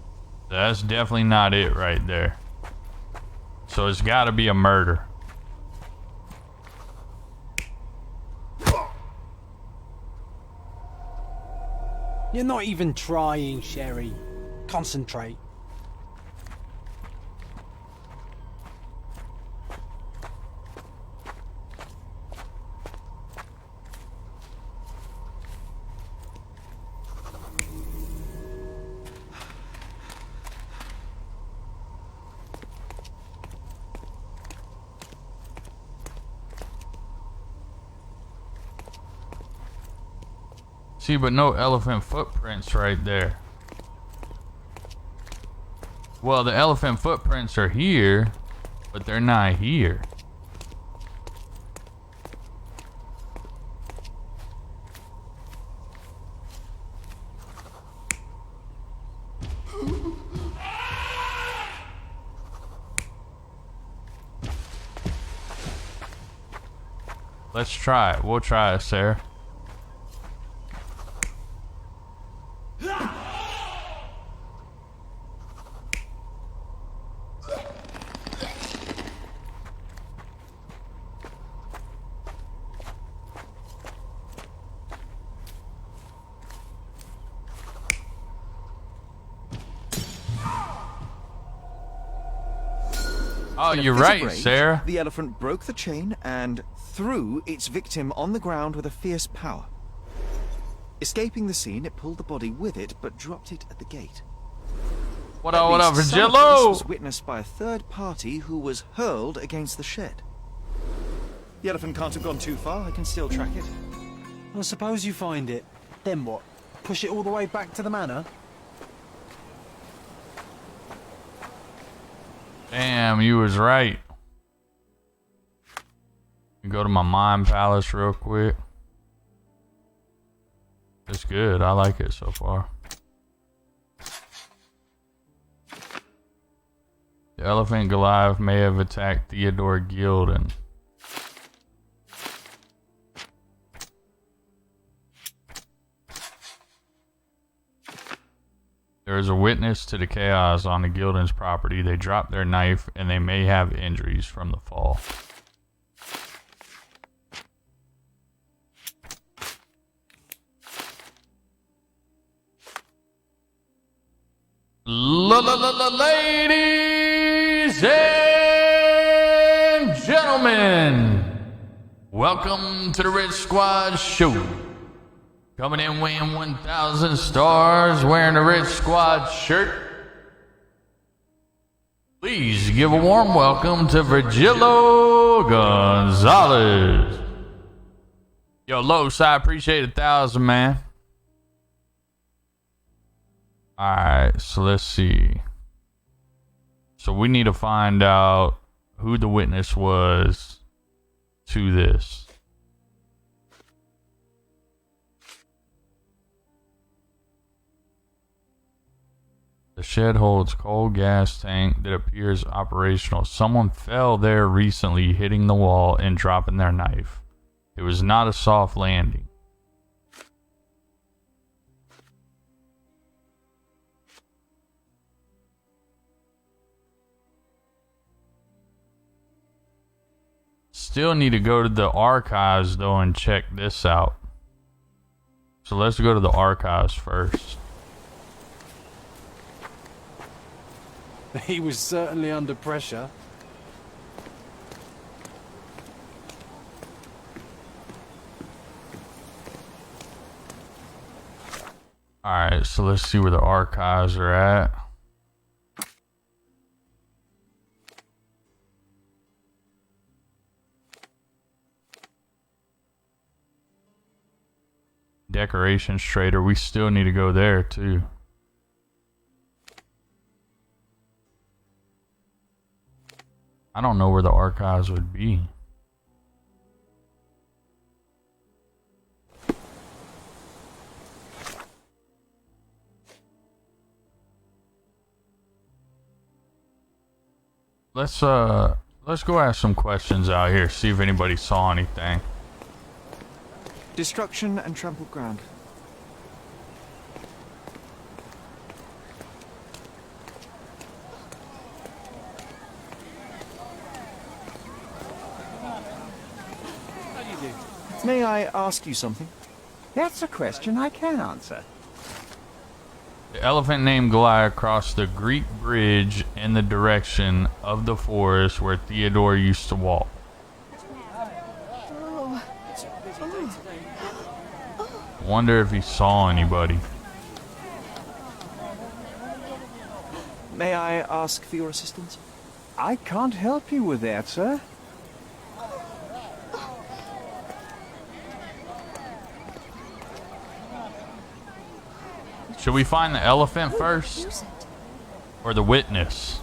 That's definitely not it right there. So it's got to be a murder. You're not even trying, Sherry. Concentrate. See, but no elephant footprints right there. Well, the elephant footprints are here, but they're not here. Let's try it. We'll try it, Sarah. Oh, In a you're fit of right, rage, Sarah. The elephant broke the chain and threw its victim on the ground with a fierce power. Escaping the scene, it pulled the body with it, but dropped it at the gate. What up, This Virgillo? was witnessed by a third party who was hurled against the shed. The elephant can't have gone too far. I can still track it. Well, suppose you find it. Then what? Push it all the way back to the manor? Damn, you was right. Go to my mind palace real quick. It's good. I like it so far. The elephant Goliath may have attacked Theodore Gildan. There is a witness to the chaos on the Gilden's property. They dropped their knife and they may have injuries from the fall. Ladies and gentlemen, welcome to the Red Squad Show. Coming in weighing 1,000 stars, wearing a Red Squad shirt. Please give a warm welcome to Virgilio Gonzalez. Yo, Los, I appreciate 1,000, man. Alright, so let's see. So we need to find out who the witness was to this. The shed holds coal gas tank that appears operational. Someone fell there recently, hitting the wall and dropping their knife. It was not a soft landing. Still need to go to the archives though and check this out. So let's go to the archives first. He was certainly under pressure. Alright, so let's see where the archives are at. Decorations trader, we still need to go there too. I don't know where the archives would be. Let's go ask some questions out here, see if anybody saw anything. Destruction and trampled ground. May I ask you something? That's a question I can answer. The elephant named Goliath crossed the Greek bridge in the direction of the forest where Theodore used to walk. Wonder if he saw anybody. May I ask for your assistance? I can't help you with that, sir. Should we find the elephant first? Or the witness?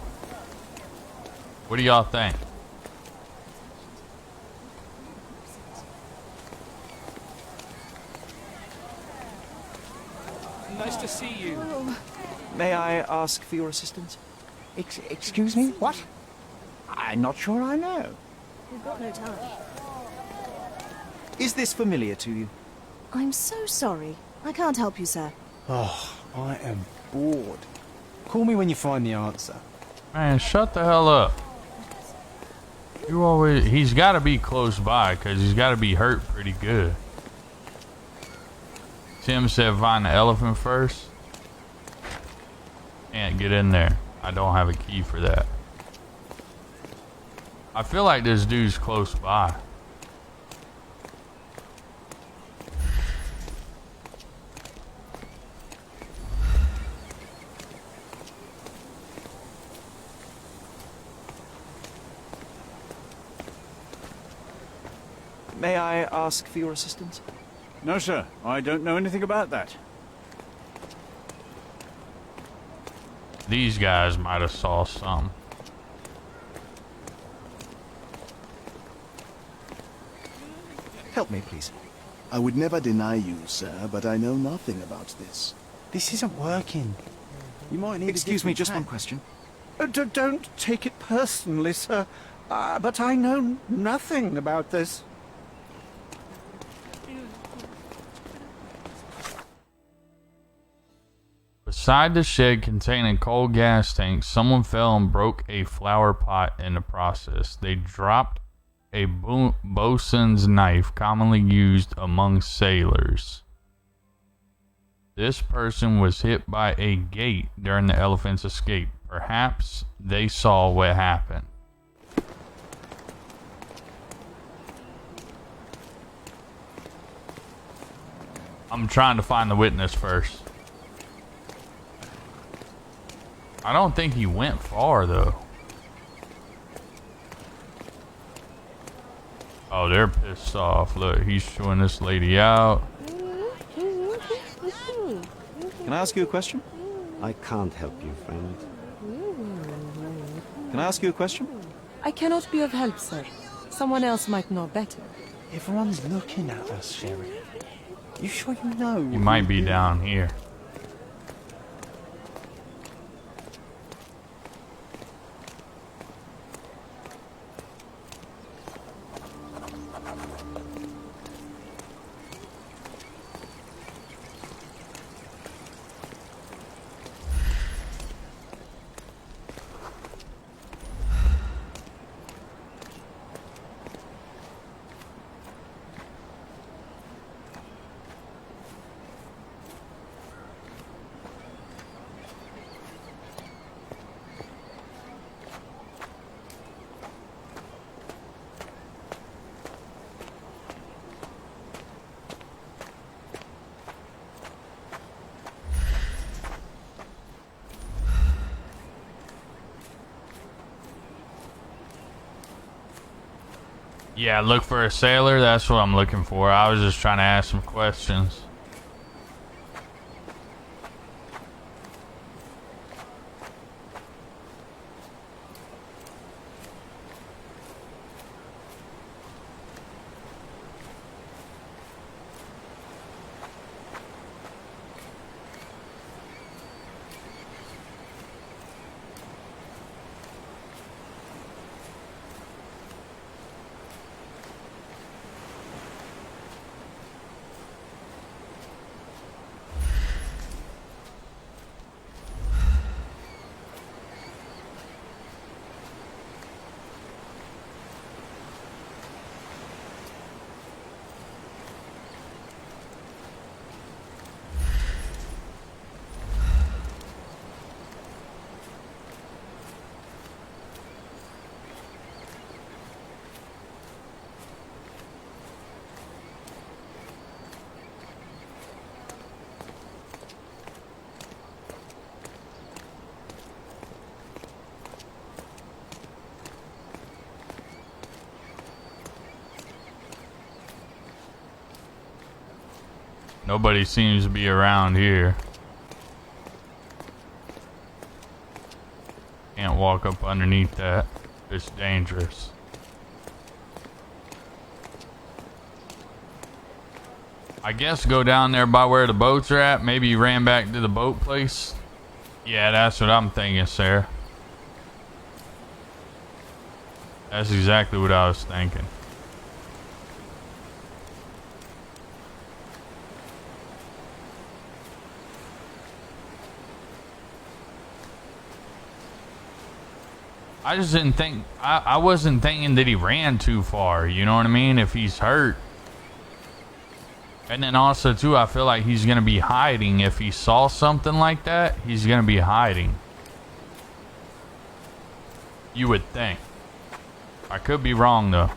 What do y'all think? Nice to see you. May I ask for your assistance? Excuse me? What? I'm not sure I know. We've got no time. Is this familiar to you? I'm so sorry. I can't help you, sir. Oh, I am bored. Call me when you find the answer. Man, shut the hell up. He's got to be close by because he's got to be hurt pretty good. Tim said find the elephant first. Can't get in there. I don't have a key for that. I feel like this dude's close by. May I ask for your assistance? No, sir. I don't know anything about that. These guys might have saw something. Help me, please. I would never deny you, sir, but I know nothing about this. This isn't working. You might need Excuse me, just one question. Don't take it personally, sir. But I know nothing about this. Beside the shed containing coal gas tanks, someone fell and broke a flower pot in the process. They dropped a bosun's knife commonly used among sailors. This person was hit by a gate during the elephant's escape. Perhaps they saw what happened. I'm trying to find the witness first. I don't think he went far though. Oh, they're pissed off. Look, he's showing this lady out. Can I ask you a question? I can't help you, friend. Can I ask you a question? I cannot be of help, sir. Someone else might know better. Everyone's looking at us, Sherry. You sure you know? He might be down here. Yeah, look for a sailor. That's what I'm looking for. I was just trying to ask some questions. Nobody seems to be around here. Can't walk up underneath that. It's dangerous. I guess go down there by where the boats are at. Maybe you ran back to the boat place. Yeah, that's what I'm thinking, Sarah. That's exactly what I was thinking. I just didn't think, I wasn't thinking that he ran too far, you know what I mean? If he's hurt. And then also too, I feel like he's going to be hiding. If he saw something like that, he's going to be hiding. You would think. I could be wrong though.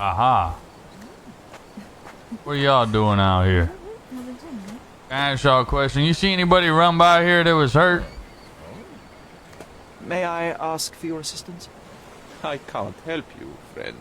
Aha. What y'all doing out here? Can I ask y'all a question? You see anybody run by here that was hurt? May I ask for your assistance? I can't help you, friend.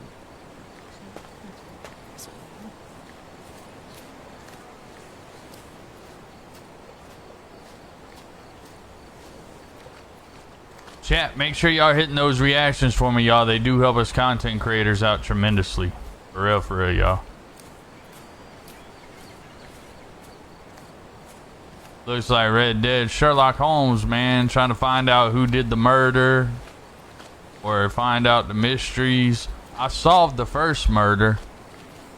Chat, make sure y'all hitting those reactions for me, y'all. They do help us content creators out tremendously. For real, y'all. Looks like Red Dead. Sherlock Holmes, man, trying to find out who did the murder or find out the mysteries. I solved the first murder.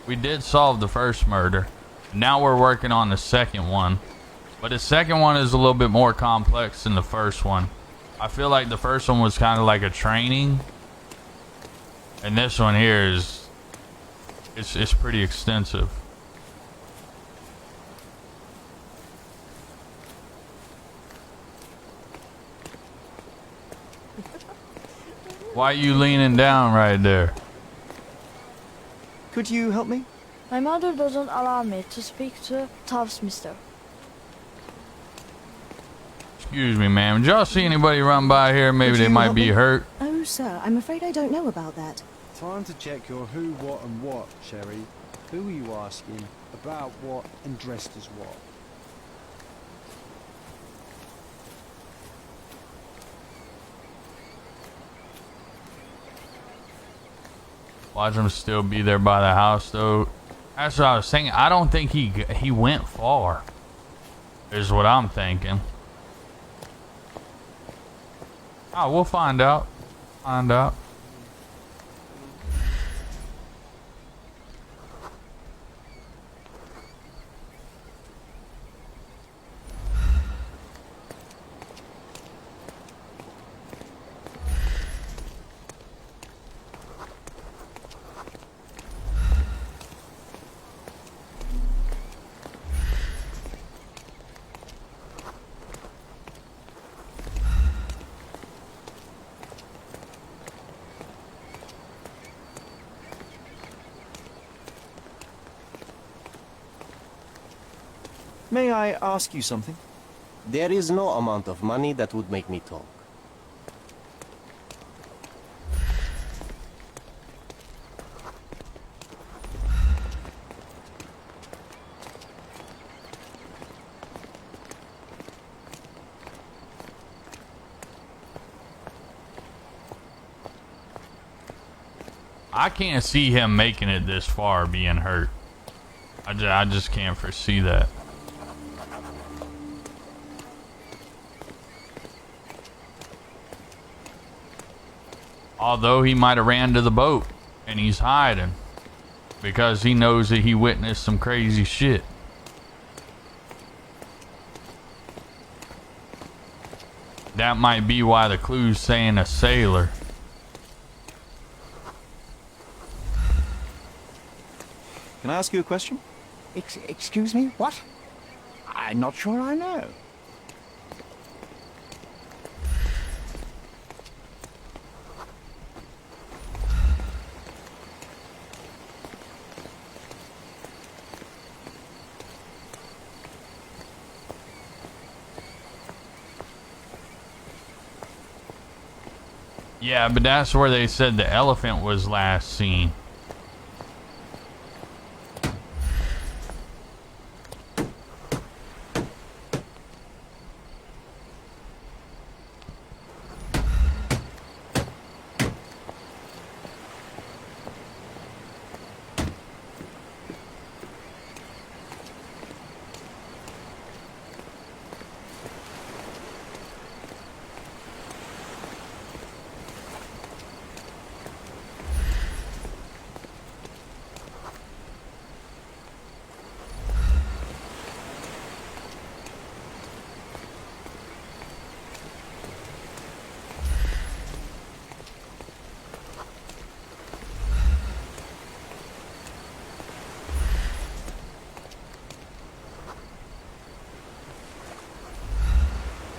We did solve the first murder. Now we're working on the second one. But the second one is a little bit more complex than the first one. I feel like the first one was kind of like a training. And this one here is... It's pretty extensive. Why are you leaning down right there? Could you help me? My mother doesn't allow me to speak to toughs, mister. Excuse me, ma'am. Did y'all see anybody run by here? Maybe they might be hurt. Oh, sir, I'm afraid I don't know about that. Time to check your who, what, and what, Sherry. Who are you asking? About what and dressed as what? Watch him still be there by the house, though. That's what I was saying. I don't think he went far. Is what I'm thinking. Oh, we'll find out. Find out. May I ask you something? There is no amount of money that would make me talk. I can't see him making it this far being hurt. I just can't foresee that. Although he might have ran to the boat and he's hiding because he knows that he witnessed some crazy shit. That might be why the clue's saying a sailor. Can I ask you a question? Excuse me, what? I'm not sure I know. Yeah, but that's where they said the elephant was last seen.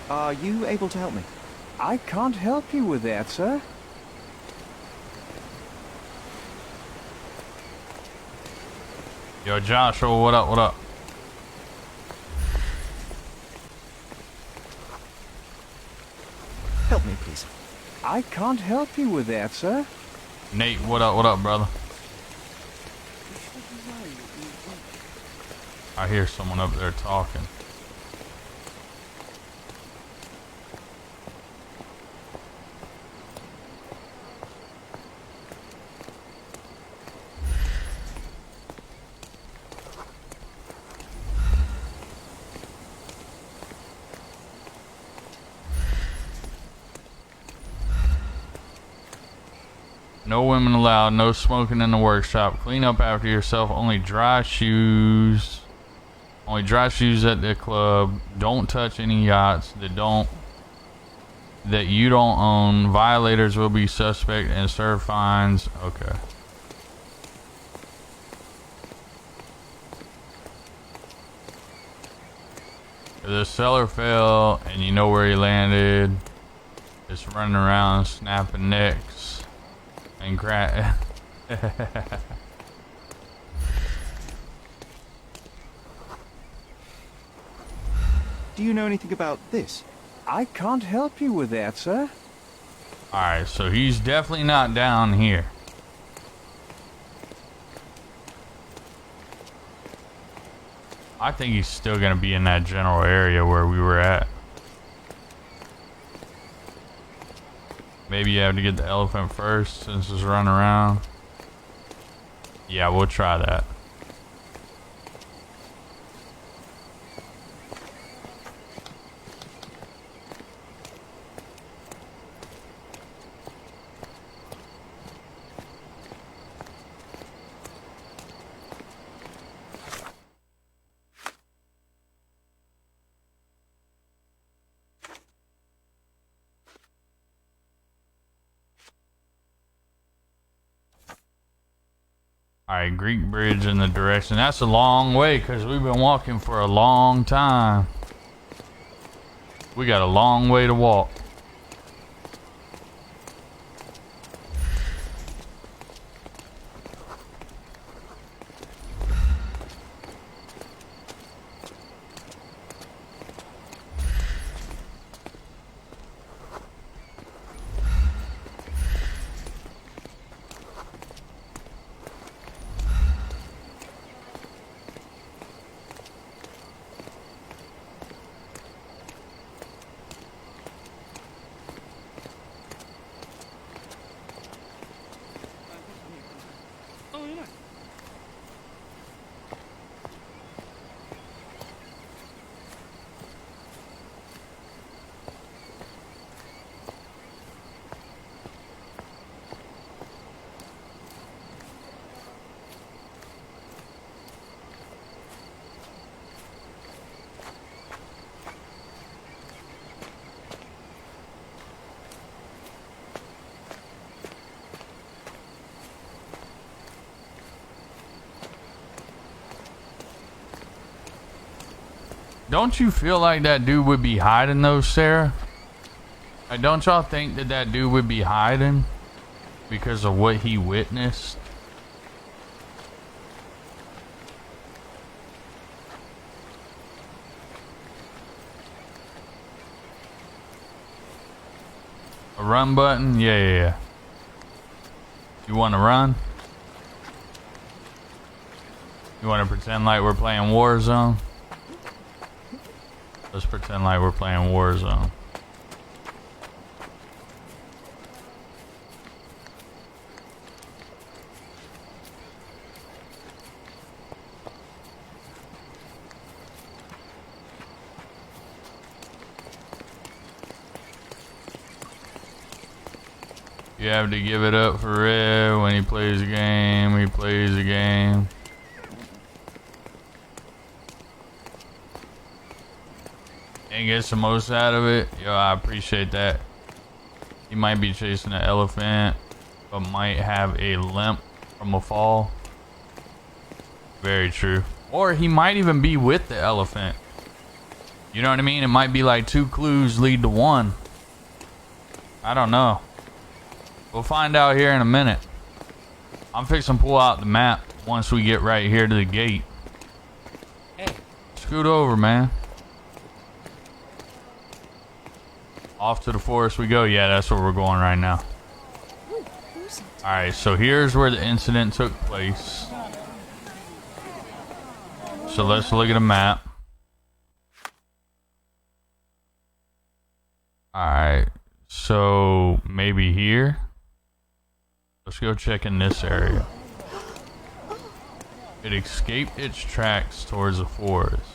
Are you able to help me? I can't help you with that, sir. Yo, Joshua, what up, what up? Help me, please. I can't help you with that, sir. Nate, what up, brother? I hear someone up there talking. No women allowed. No smoking in the workshop. Clean up after yourself. Only dry shoes. Only dry shoes at the club. Don't touch any yachts that you don't own. Violators will be suspect and serve fines. Okay. If the seller fell and you know where he landed, just running around snapping necks and crack. Do you know anything about this? I can't help you with that, sir. Alright, so he's definitely not down here. I think he's still gonna be in that general area where we were at. Maybe you have to get the elephant first since it's running around. Yeah, we'll try that. Alright, Greek Bridge in the direction. That's a long way because we've been walking for a long time. We got a long way to walk. Don't you feel like that dude would be hiding though, Sarah? Like, don't y'all think that that dude would be hiding because of what he witnessed? A run button? Yeah. You want to run? You want to pretend like we're playing Warzone? Let's pretend like we're playing Warzone. You have to give it up for Red when he plays a game. He plays a game. And gets the most out of it. Yo, I appreciate that. He might be chasing an elephant, but might have a limp from a fall. Very true. Or he might even be with the elephant. You know what I mean? It might be like 2 clues lead to 1. I don't know. We'll find out here in a minute. I'm fixing to pull out the map once we get right here to the gate. Hey. Scoot over, man. Off to the forest we go. Yeah, that's where we're going right now. Alright, so here's where the incident took place. So let's look at a map. Alright, so maybe here. Let's go check in this area. It escaped its tracks towards the forest.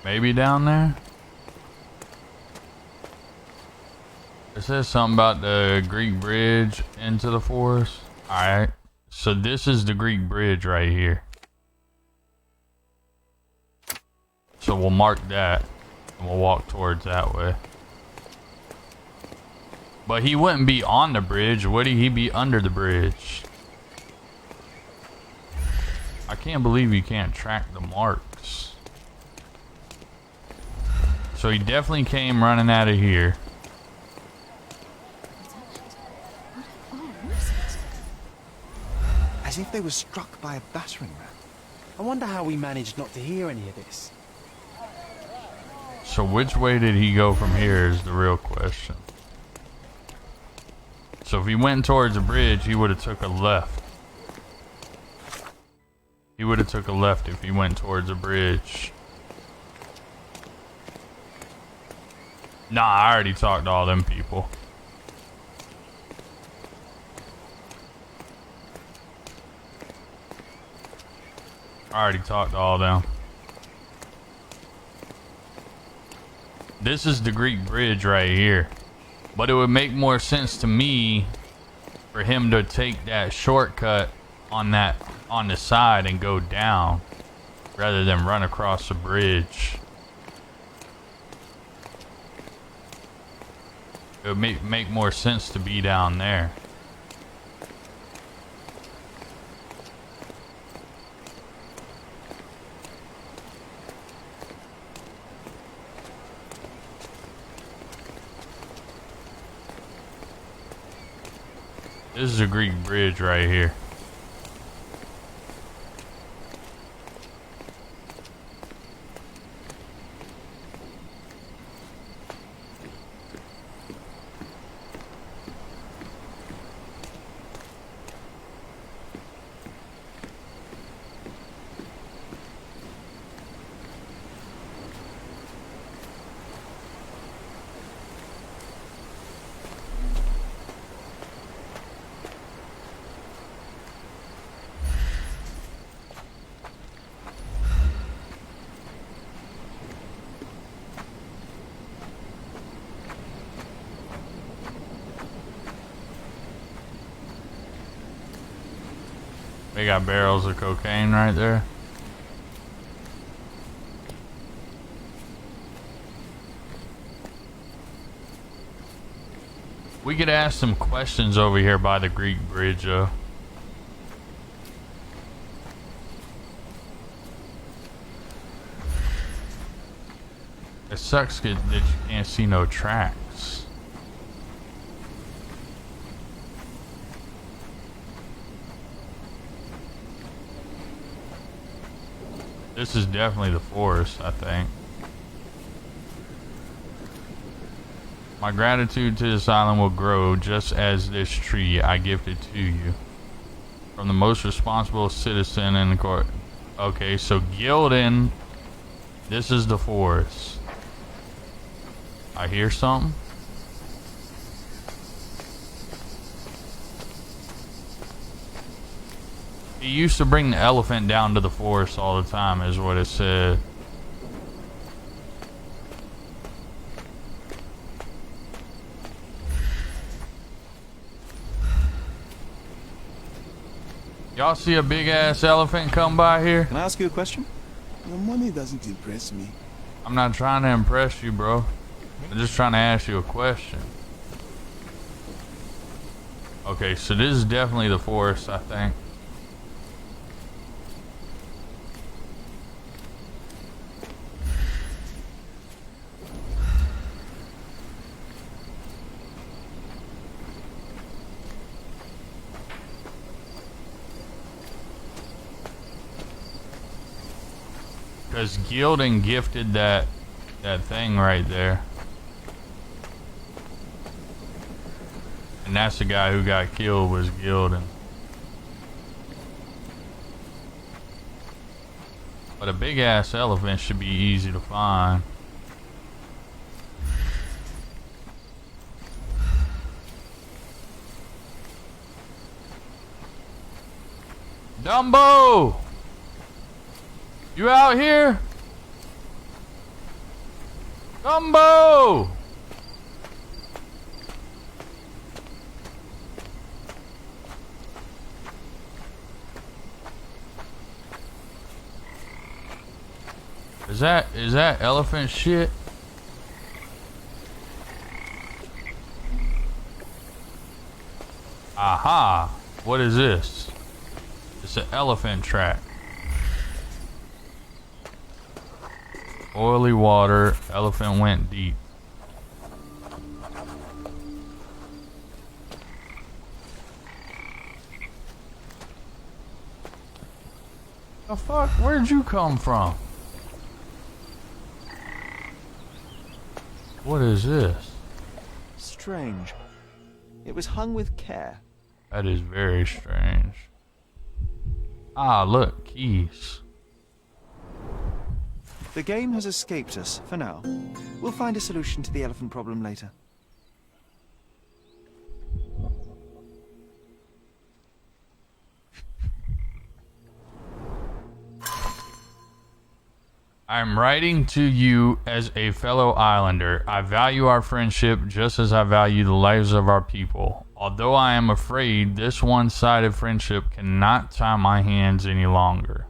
Maybe down there? It says something about the Greek bridge into the forest. Alright. So this is the Greek bridge right here. So we'll mark that. And we'll walk towards that way. But he wouldn't be on the bridge. Would he? He'd be under the bridge. I can't believe you can't track the marks. So he definitely came running out of here. As if they were struck by a battering ram. I wonder how we managed not to hear any of this. So which way did he go from here is the real question. So if he went towards the bridge, he would have took a left. He would have took a left if he went towards the bridge. Nah, I already talked to all them people. I already talked to all them. This is the Greek bridge right here. But it would make more sense to me for him to take that shortcut on the side and go down rather than run across the bridge. It would make more sense to be down there. This is a Greek bridge right here. They got barrels of cocaine right there. We could ask some questions over here by the Greek bridge, though. It sucks that you can't see no tracks. This is definitely the forest, I think. My gratitude to this island will grow just as this tree I gifted to you. From the most responsible citizen in the court. Okay, so Gildan, this is the forest. I hear something. He used to bring the elephant down to the forest all the time, is what it said. Y'all see a big ass elephant come by here? Can I ask you a question? Your money doesn't impress me. I'm not trying to impress you, bro. I'm just trying to ask you a question. Okay, so this is definitely the forest, I think. Because Gildan gifted that thing right there. And that's the guy who got killed, was Gildan. But a big ass elephant should be easy to find. Dumbo! You out here? Gumbo! Is that elephant shit? Aha! What is this? It's an elephant track. Oily water, elephant went deep. The fuck? Where'd you come from? What is this? Strange. It was hung with care. That is very strange. Ah, look, keys. The game has escaped us for now. We'll find a solution to the elephant problem later. I'm writing to you as a fellow islander. I value our friendship just as I value the lives of our people. Although I am afraid this one-sided friendship cannot tie my hands any longer.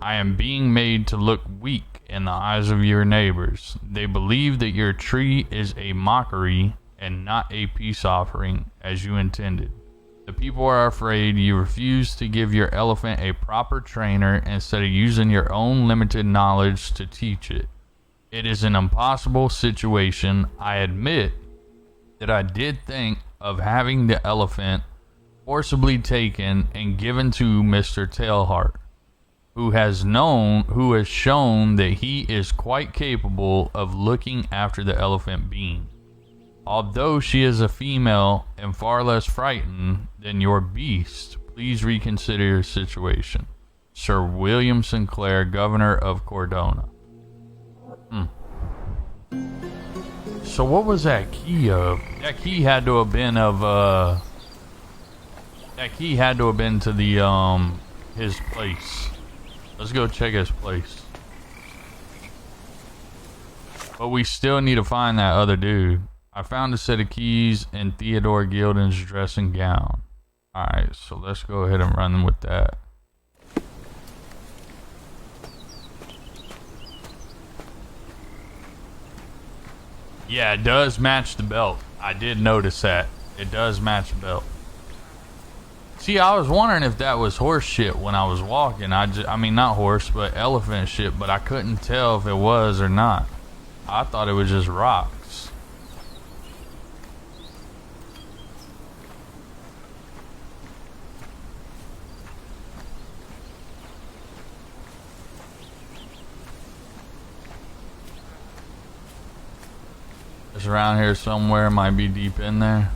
I am being made to look weak in the eyes of your neighbors. They believe that your tree is a mockery and not a peace offering as you intended. The people are afraid you refuse to give your elephant a proper trainer instead of using your own limited knowledge to teach it. It is an impossible situation. I admit that I did think of having the elephant forcibly taken and given to Mr. Tailheart, who has shown that he is quite capable of looking after the elephant being. Although she is a female and far less frightened than your beast, please reconsider your situation. Sir William Sinclair, Governor of Cordona. So what was that key of? That key had to have been of, that key had to have been to the, his place. Let's go check his place. But we still need to find that other dude. I found a set of keys in Theodore Gilden's dressing gown. Alright, so let's go ahead and run with that. Yeah, it does match the belt. I did notice that. It does match the belt. See, I was wondering if that was horse shit when I was walking. I mean, not horse, but elephant shit, but I couldn't tell if it was or not. I thought it was just rocks. It's around here somewhere, might be deep in there.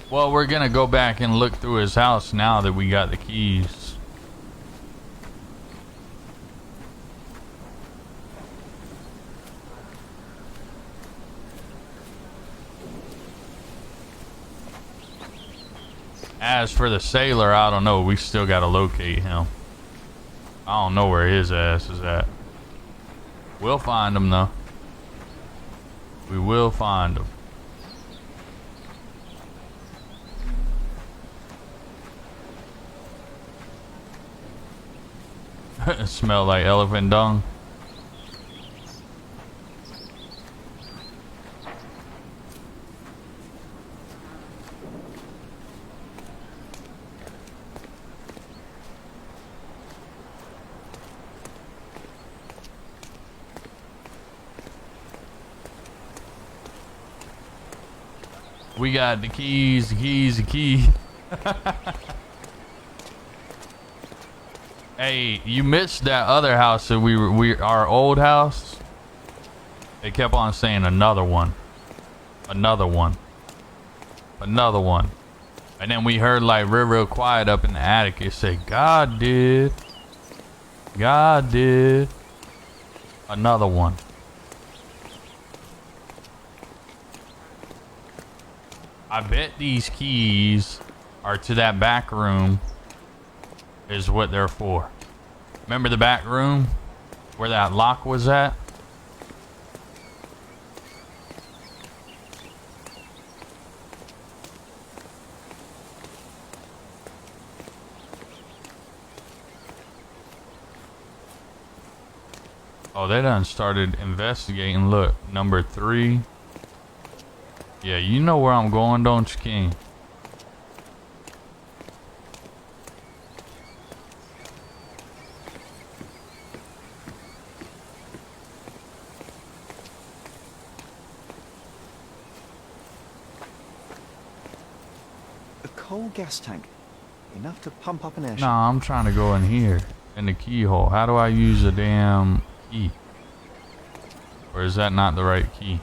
Well, we're gonna go back and look through his house now that we got the keys. As for the sailor, I don't know. We still gotta locate him. I don't know where his ass is at. We'll find him though. We will find him. It smells like elephant dung. We got the keys, the keys, the key. Hey, you missed that other house that our old house. They kept on saying another one, another one, another one, and then we heard like real quiet up in the attic. It said, "God did, God did, another one." I bet these keys are to that back room is what they're for. Remember the back room where that lock was at? Oh, they done started investigating. Look, number 3. Yeah, you know where I'm going, don't you, King? A coal gas tank. Enough to pump up an airship. Nah, I'm trying to go in here. In the keyhole. How do I use a damn key? Or is that not the right key?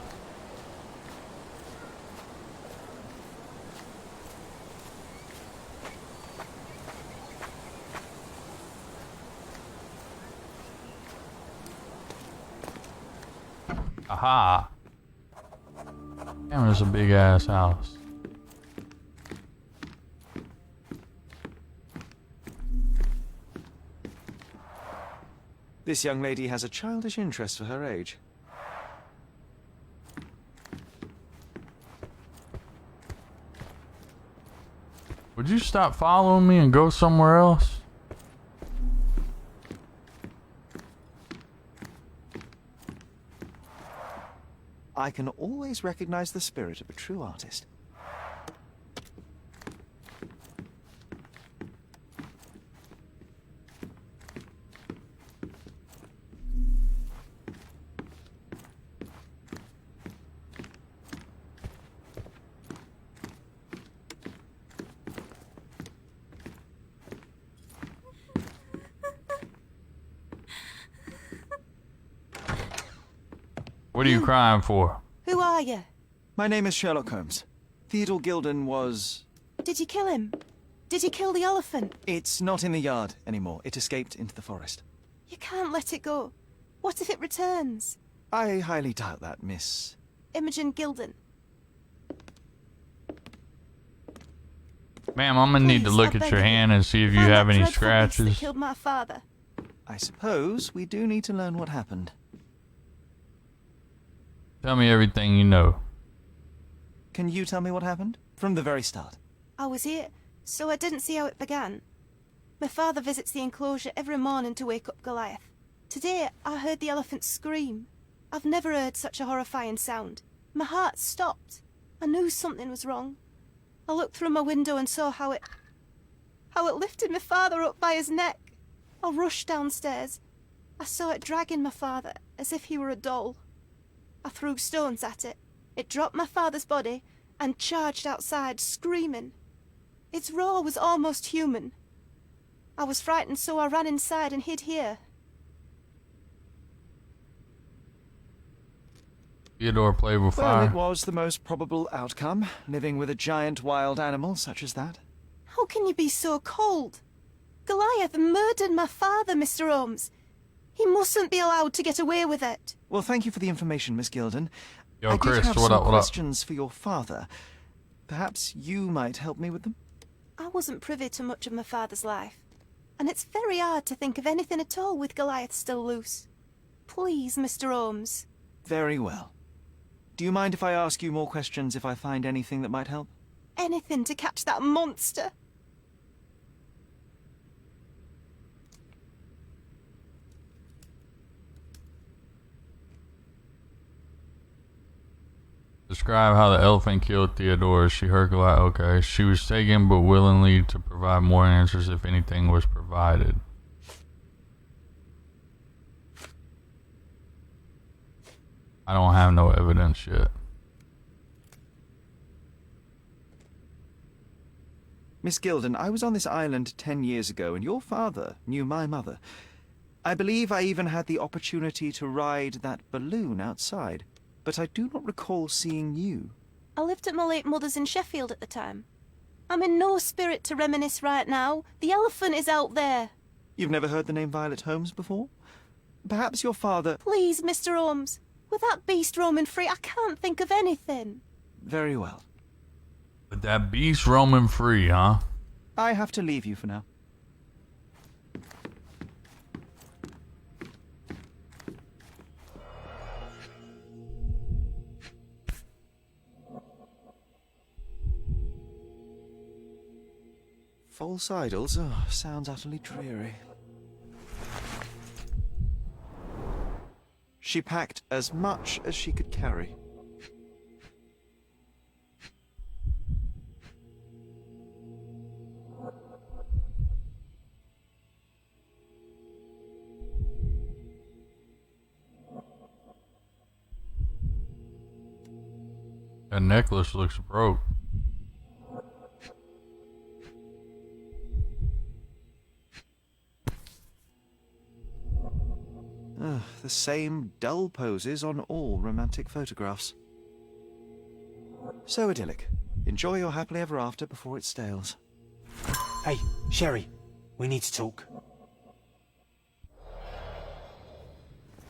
Aha! Damn, there's a big ass house. This young lady has a childish interest for her age. Would you stop following me and go somewhere else? I can always recognize the spirit of a true artist. What are you crying for? Who are you? My name is Sherlock Holmes. Theodore Gilden was... Did you kill him? Did you kill the elephant? It's not in the yard anymore. It escaped into the forest. You can't let it go. What if it returns? I highly doubt that, Miss... Imogen Gilden. Ma'am, I'm gonna need to look at your hand and see if you have any That scratches. killed my father. I suppose we do need to learn what happened. Tell me everything you know. Can you tell me what happened? From the very start. I was here, so I didn't see how it began. My father visits the enclosure every morning to wake up Goliath. Today, I heard the elephant scream. I've never heard such a horrifying sound. My heart stopped. I knew something was wrong. I looked through my window and saw how it lifted my father up by his neck. I rushed downstairs. I saw it dragging my father as if he were a doll. I threw stones at it. It dropped my father's body and charged outside, screaming. Its roar was almost human. I was frightened, so I ran inside and hid here. Theodore played with Well, fire. it was the most probable outcome, living with a giant wild animal such as that. How can you be so cold? Goliath murdered my father, Mr. Holmes. He mustn't be allowed to get away with it. Well, thank you for the information, Miss Gilden. Yo, I Chris, did have what some up, what up? questions for your father. Perhaps you might help me with them? I wasn't privy to much of my father's life, and it's very hard to think of anything at all with Goliath still loose. Please, Mr. Holmes. Very well. Do you mind if I ask you more questions if I find anything that might help? Anything to catch that monster. Describe how the elephant killed Theodore. She heard Goliath. Okay. She was taken but willingly to provide more answers if anything was provided. I don't have no evidence yet. Miss Gilden, I was on this island 10 years ago, and your father knew my mother. I believe I even had the opportunity to ride that balloon outside, but I do not recall seeing you. I lived at my late mother's in Sheffield at the time. I'm in no spirit to reminisce right now. The elephant is out there. You've never heard the name Violet Holmes before? Perhaps your father... Please, Mr. Holmes. With that beast roaming free, I can't think of anything. Very well. But that beast roaming free, huh? I have to leave you for now. False idols? Oh, sounds utterly dreary. She packed as much as she could carry. That necklace looks broke. The same dull poses on all romantic photographs. So idyllic. Enjoy your happily ever after before it stales. Hey, Sherry, we need to talk.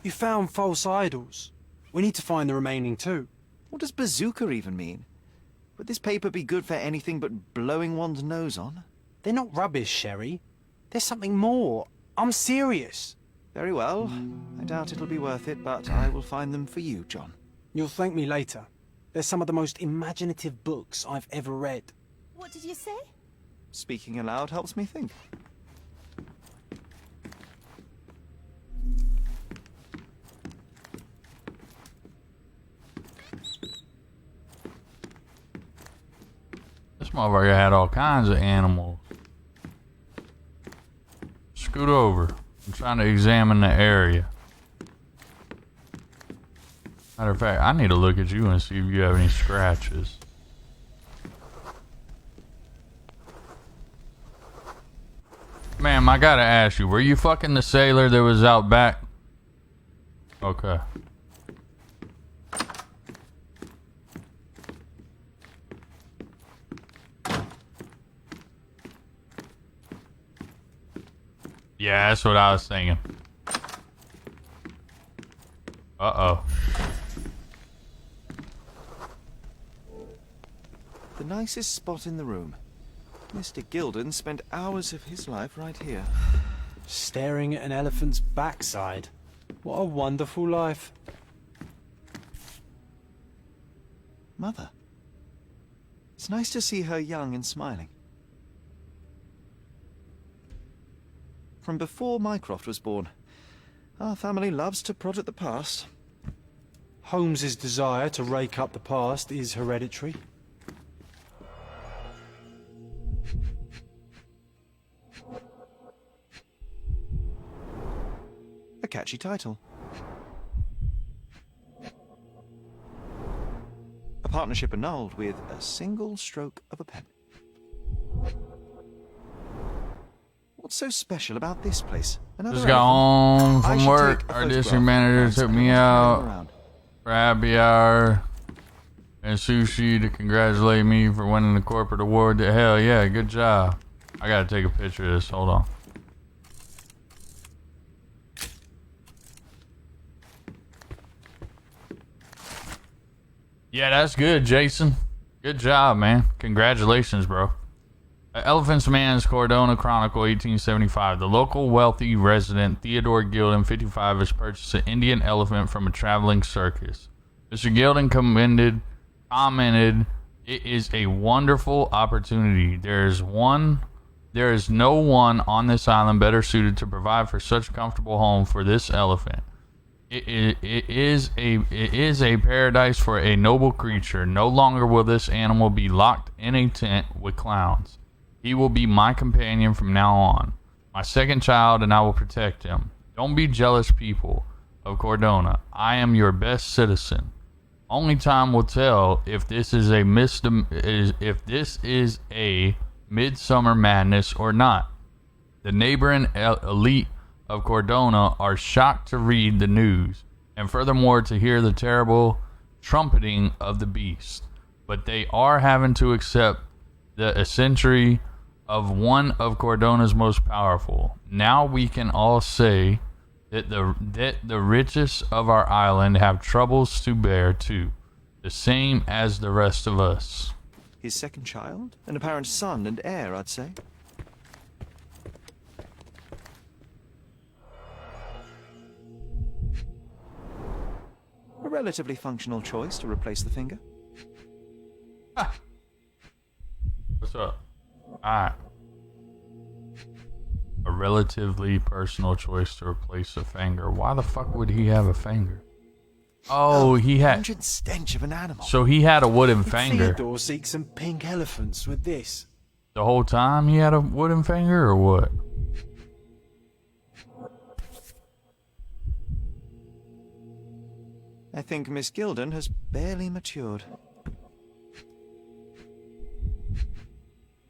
You found false idols. We need to find the remaining two. What does bazooka even mean? Would this paper be good for anything but blowing one's nose on? They're not rubbish, Sherry. There's something more. I'm serious. Very well. I doubt it'll be worth it, but I will find them for you, John. You'll thank me later. They're some of the most imaginative books I've ever read. What did you say? Speaking aloud helps me think. This motherfucker had all kinds of animals. Scoot over. I'm trying to examine the area. Matter of fact, I need to look at you and see if you have any scratches. Ma'am, I gotta ask you, were you fucking the sailor that was out back? Okay. Yeah, that's what I was thinking. Uh-oh. The nicest spot in the room. Mr. Gilden spent hours of his life right here. Staring at an elephant's backside. What a wonderful life. Mother. It's nice to see her young and smiling. From before Mycroft was born, our family loves to prod at the past. Holmes's desire to rake up the past is hereditary. A catchy title. A partnership annulled with a single stroke of a pen. What's so special about this place? Just got home from work. Our district manager took me out for happy hour and sushi to congratulate me for winning the corporate award. Hell yeah, good job. I gotta take a picture of this. Hold on. Yeah, that's good, Jason. Good job, man. Congratulations, bro. Elephant's Man's Cordona Chronicle, 1875. The local wealthy resident, Theodore Gilden, 55, has purchased an Indian elephant from a traveling circus. Mr. Gilden commented, it is a wonderful opportunity. There is no one on this island better suited to provide for such a comfortable home for this elephant. It is a paradise for a noble creature. No longer will this animal be locked in a tent with clowns. He will be my companion from now on, my second child, and I will protect him. Don't be jealous, people of Cordona. I am your best citizen. Only time will tell if this is a midsummer madness or not. The neighboring elite of Cordona are shocked to read the news, and furthermore to hear the terrible trumpeting of the beast. But they are having to accept the eccentricity of one of Cordona's most powerful. Now we can all say that the richest of our island have troubles to bear too, the same as the rest of us. His second child? An apparent son and heir, I'd say. A relatively functional choice to replace the finger. What's up? Alright. A relatively personal choice to replace a finger. Why the fuck would he have a finger? Oh, he had. Pungent stench of an animal. So he had a wooden Did finger. Theodore seek some pink elephants with this? The whole time he had a wooden finger, or what? I think Miss Gilden has barely matured.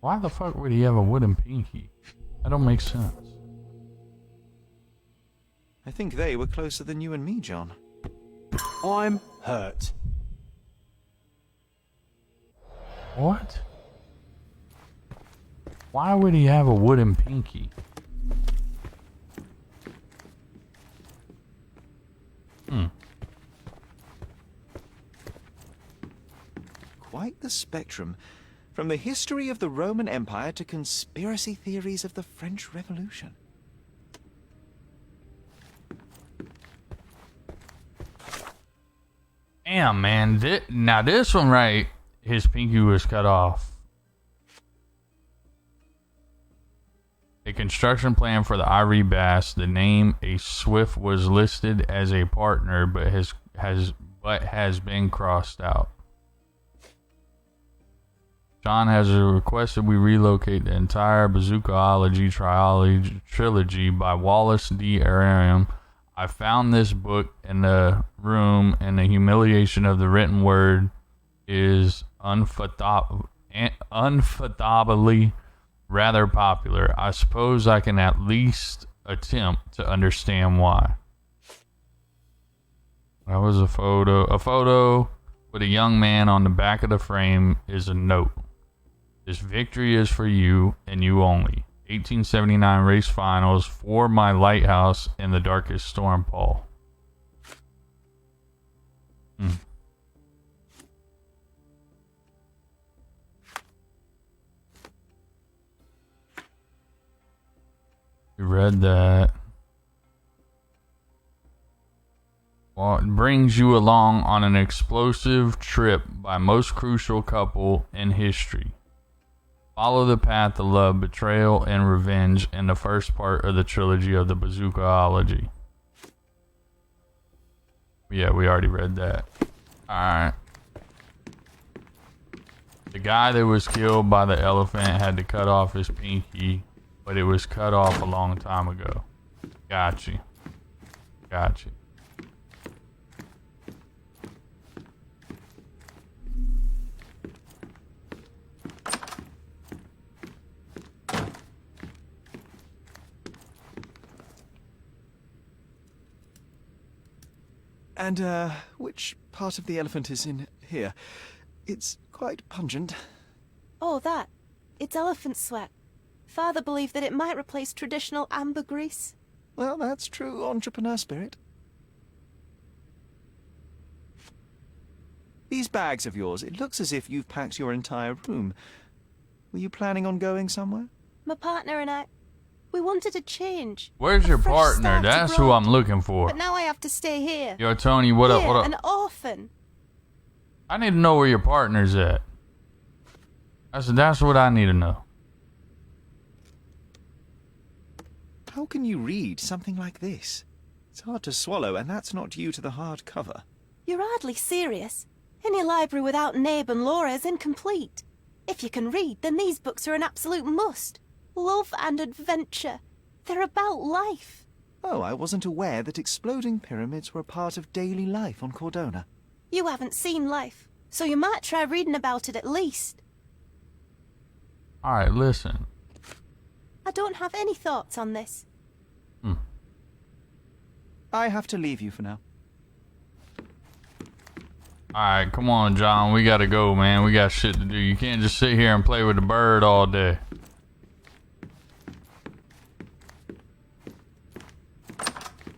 Why the fuck would he have a wooden pinky? That don't make sense. I think they were closer than you and me, John. I'm hurt. What? Why would he have a wooden pinky? Quite the spectrum. From the history of the Roman Empire to conspiracy theories of the French Revolution. Damn, man. Now this one, right, his pinky was cut off. A construction plan for the Ivory Bass. The name A Swift was listed as a partner, but has been crossed out. John has requested we relocate the entire Bazookaology trilogy by Wallace D. Aram. I found this book in the room, and the humiliation of the written word is unfathomably rather popular. I suppose I can at least attempt to understand why. That was a photo. A photo with a young man on the back of the frame is a note. This victory is for you and you only. 1879 race finals for my lighthouse in the darkest storm, Paul. You read that. Well, it brings you along on an explosive trip by most crucial couple in history. Follow the path of love, betrayal, and revenge in the first part of the trilogy of the Bazookaology. Yeah, we already read that. Alright. The guy that was killed by the elephant had to cut off his pinky, but it was cut off a long time ago. Gotcha. Gotcha. And, which part of the elephant is in here? It's quite pungent. Oh, that. It's elephant sweat. Father believed that it might replace traditional ambergris. Well, that's true entrepreneur spirit. These bags of yours, it looks as if you've packed your entire room. Were you planning on going somewhere? My partner and I, we wanted a change. Where's your partner? That's who I'm looking for. But now I have to stay here. Yo, Tony, what up, what up? An orphan. I need to know where your partner's at. That's what I need to know. How can you read something like this? It's hard to swallow, and that's not due to the hard cover. You're hardly serious. Any library without Nabe and Laura is incomplete. If you can read, then these books are an absolute must. Love and adventure. They're about life. Oh, I wasn't aware that exploding pyramids were a part of daily life on Cordona. You haven't seen life, so you might try reading about it at least. Alright, listen. I don't have any thoughts on this. I have to leave you for now. Alright, come on, John. We gotta go, man. We got shit to do. You can't just sit here and play with the bird all day.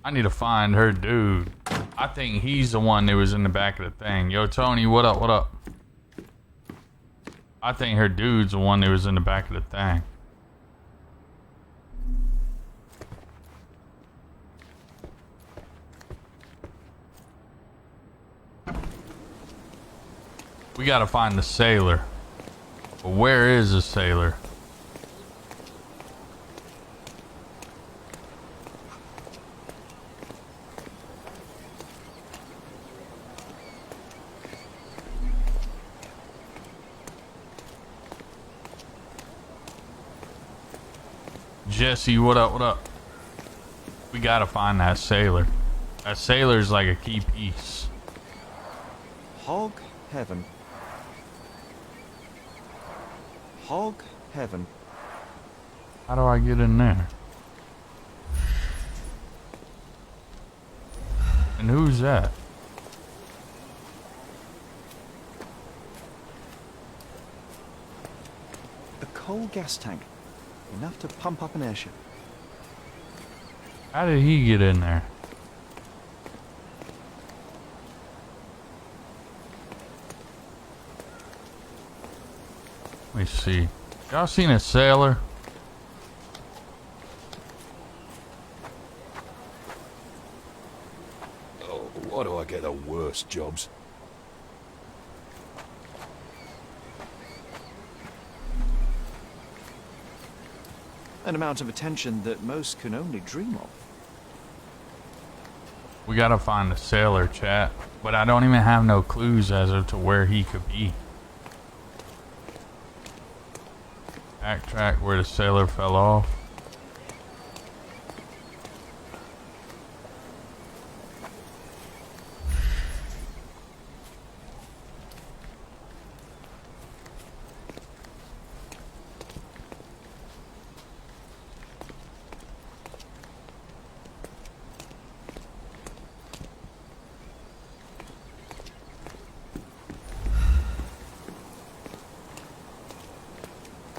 I need to find her dude. I think he's the one that was in the back of the thing. Yo, Tony, what up, what up? I think her dude's the one that was in the back of the thing. We gotta find the sailor. But where is the sailor? Jesse, what up, what up? We gotta find that sailor. That sailor's like a key piece. Hog heaven. Hog heaven. How do I get in there? And who's that? A coal gas tank. Enough to pump up an airship. How did he get in there? Let me see. Y'all seen a sailor? Oh, why do I get the worst jobs? An amount of attention that most can only dream of. We gotta find a sailor, chat. But I don't even have no clues as to where he could be. Backtrack where the sailor fell off.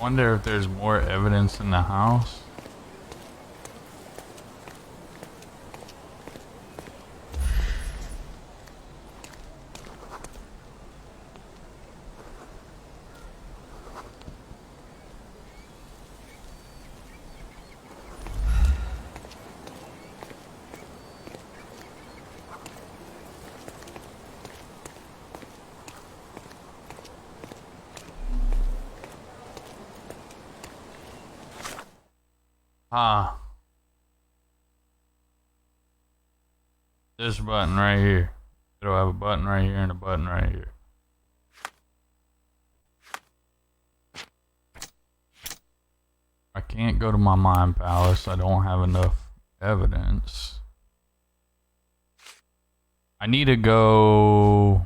Wonder if there's more evidence in the house. Ah. This button right here. It'll have a button right here and a button right here. I can't go to my mind palace. I don't have enough evidence. I need to go...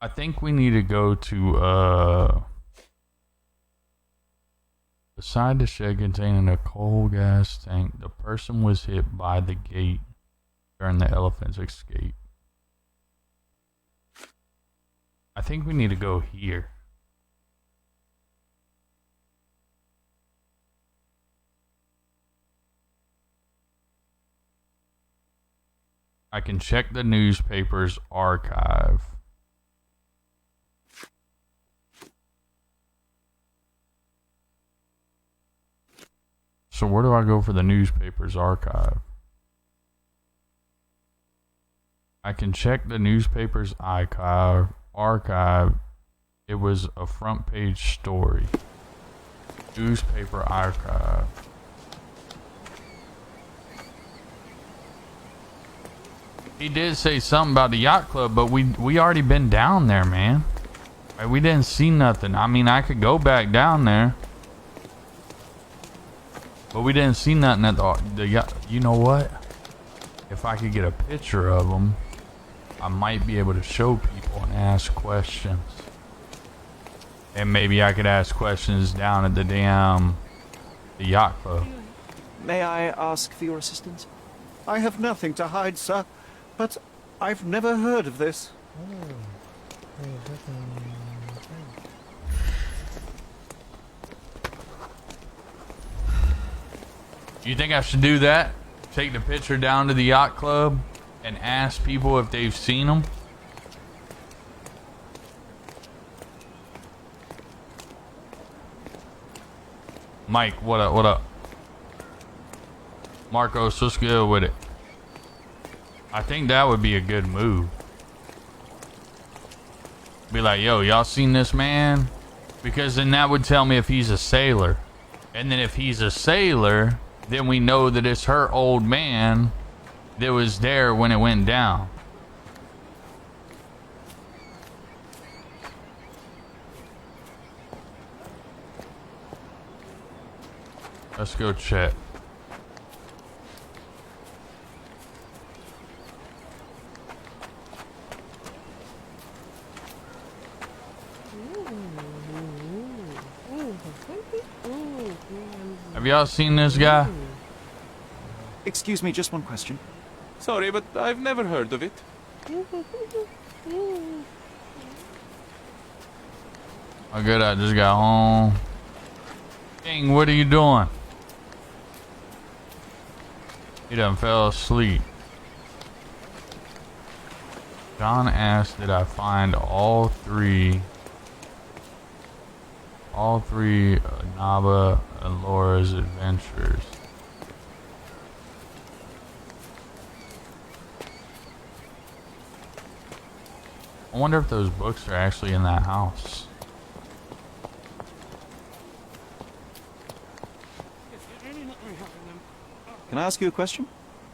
I think we need to go to, beside the shed containing a coal gas tank, the person was hit by the gate during the elephant's escape. I think we need to go here. I can check the newspaper's archive. So where do I go for the newspaper's archive? I can check the newspaper's archive. It was a front page story. Newspaper archive. He did say something about the yacht club, but we already been down there, man. Right, we didn't see nothing. I mean, I could go back down there. But we didn't see nothing at the yacht. You know what? If I could get a picture of them, I might be able to show people and ask questions. And maybe I could ask questions down at the yacht club. May I ask for your assistance? I have nothing to hide, sir, but I've never heard of this. You think I should do that? Take the picture down to the yacht club and ask people if they've seen them? Mike, what up, what up? Marcos, let's go with it. I think that would be a good move. Be like, yo, y'all seen this man? Because then that would tell me if he's a sailor. And then if he's a sailor, then we know that it's her old man that was there when it went down. Let's go check. Have y'all seen this guy? Excuse me, just one question. Sorry, but I've never heard of it. Oh, good, I just got home. King, what are you doing? He done fell asleep. John asked did I find all three Naba and Laura's adventures. I wonder if those books are actually in that house. Can I ask you a question?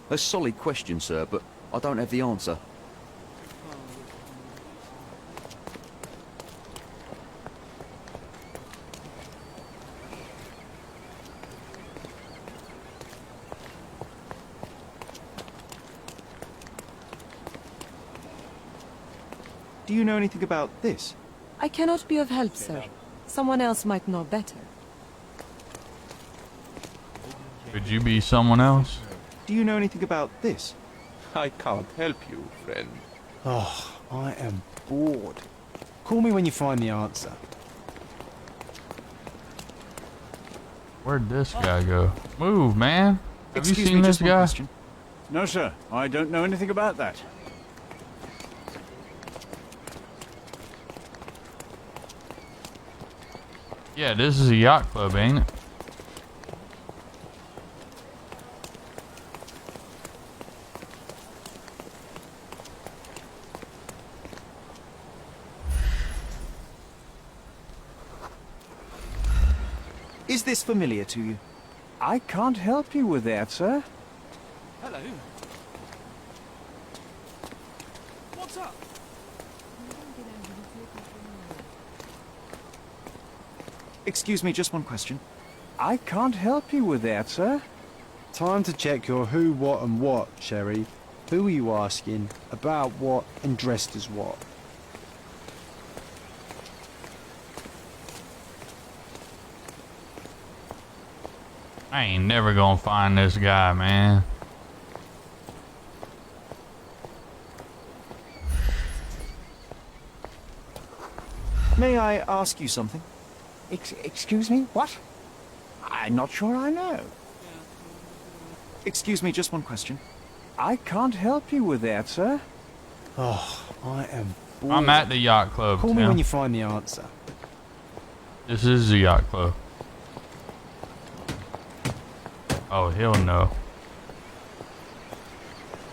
A solid question, sir, but I don't have the answer. Do you know anything about this? I cannot be of help, sir. Someone else might know better. Could you be someone else? Do you know anything about this? I can't help you, friend. Oh, I am bored. Call me when you find the answer. Where'd this guy go? Move, man. Have you Excuse seen me, this just one guy? question. No, sir. I don't know anything about that. Yeah, this is a yacht club, ain't it? Is this familiar to you? I can't help you with that, sir. Hello. What's up? Excuse me, just one question. I can't help you with that, sir. Time to check your who, what and what, Sherry. Who are you asking, about what and dressed as what? I ain't never gonna find this guy, man. May I ask you something? Excuse me, what? I'm not sure I know. Excuse me, just one question. I can't help you with that, sir. Oh, I am bored. I'm at the yacht club, Call me Tim. when you find the answer. This is the yacht club. Oh, he'll know.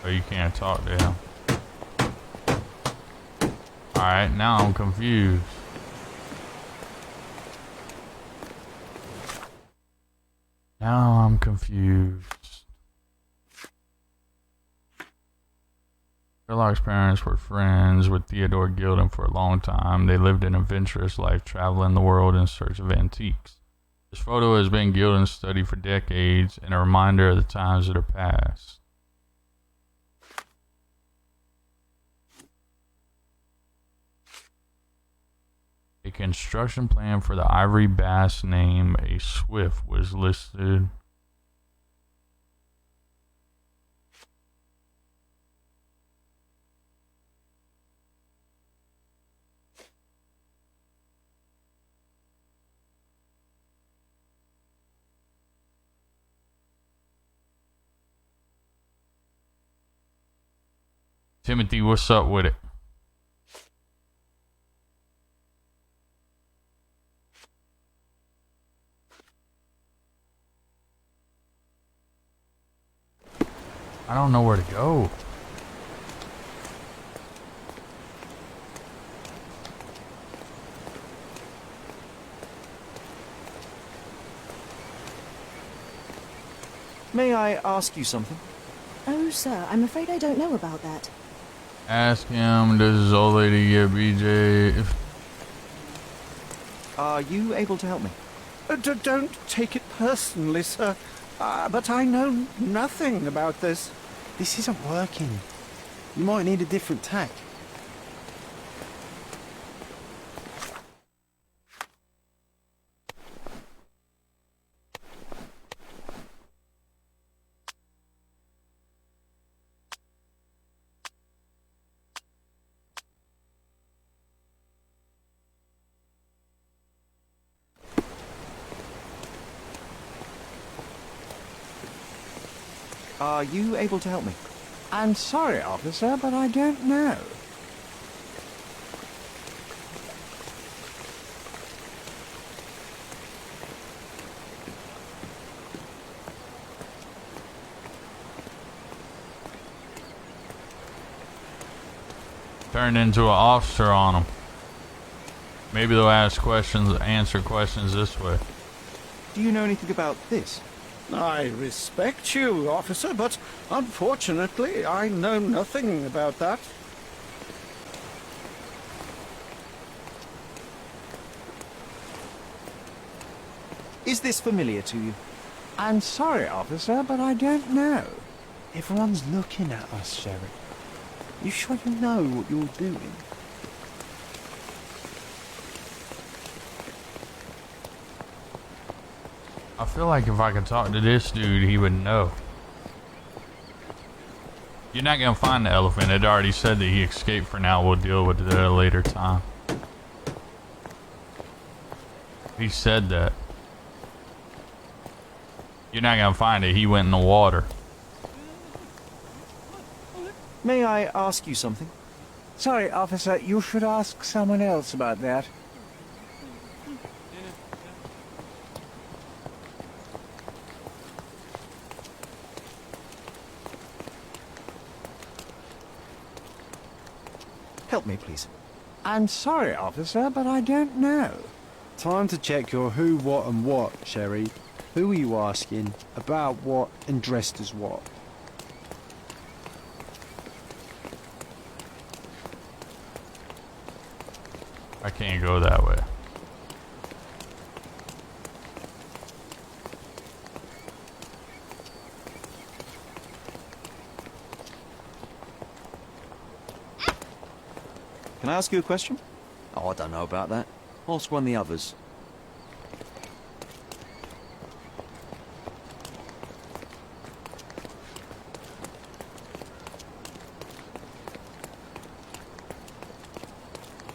Oh, you can't talk to him. Alright, now I'm confused. Now I'm confused. Sherlock's parents were friends with Theodore Gilden for a long time. They lived an adventurous life traveling the world in search of antiques. This photo has been Gilden's study for decades and a reminder of the times that are past. A construction plan for the ivory bass named a Swift was listed. Timothy, what's up with it? I don't know where to go. May I ask you something? Oh, sir, I'm afraid I don't know about that. Ask him, does his old lady get BJ? Are you able to help me? Don't take it personally, sir. But I know nothing about this. This isn't working. You might need a different tack. Are you able to help me? I'm sorry, officer, but I don't know. Turned into an officer on them. Maybe they'll ask questions, answer questions this way. Do you know anything about this? I respect you, officer, but unfortunately I know nothing about that. Is this familiar to you? I'm sorry, officer, but I don't know. Everyone's looking at us, Sherry. You sure you know what you're doing? I feel like if I could talk to this dude, he would know. You're not gonna find the elephant. It already said that he escaped for now. We'll deal with it at a later time. He said that. You're not gonna find it. He went in the water. May I ask you something? Sorry, officer, you should ask someone else about that. Help me, please. I'm sorry, officer, but I don't know. Time to check your who, what and what, Sherry. Who are you asking, about what, and dressed as what? I can't go that way. Can I ask you a question? Oh, I don't know about that. Ask one of the others.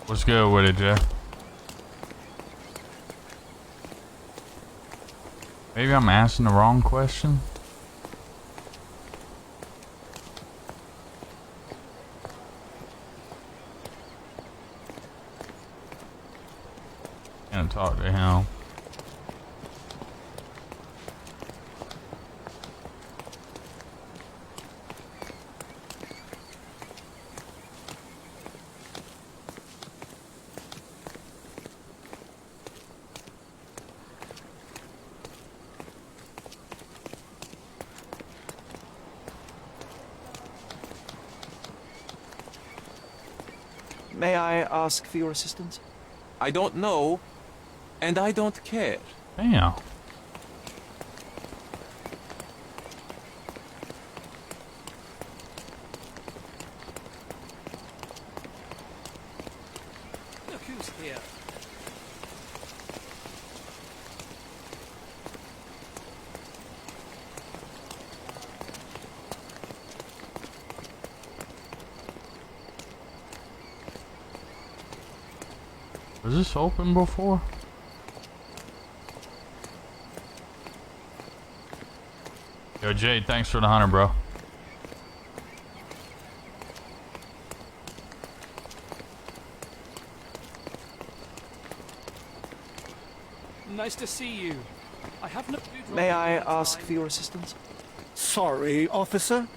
What's good with it, Jeff? Maybe I'm asking the wrong question? Can't talk to him. May I ask for your assistance? I don't know, and I don't care. Damn. Look who's here. Was this open before? Yo, Jay, thanks for the 100, bro. Nice to see you. I have no... May I ask for your assistance? Sorry, officer.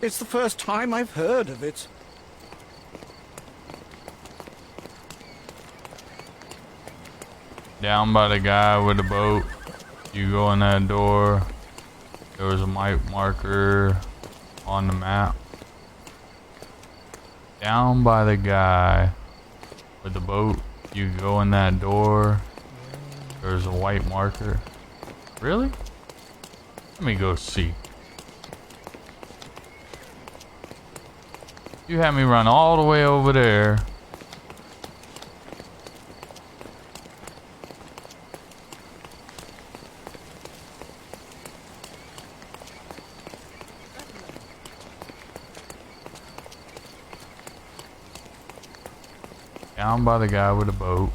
It's the first time I've heard of it. Down by the guy with the boat. You go in that door. There was a marker on the map. Down by the guy with the boat, you go in that door. There's a white marker. Really? Let me go see. You had me run all the way over there. Down by the guy with the boat.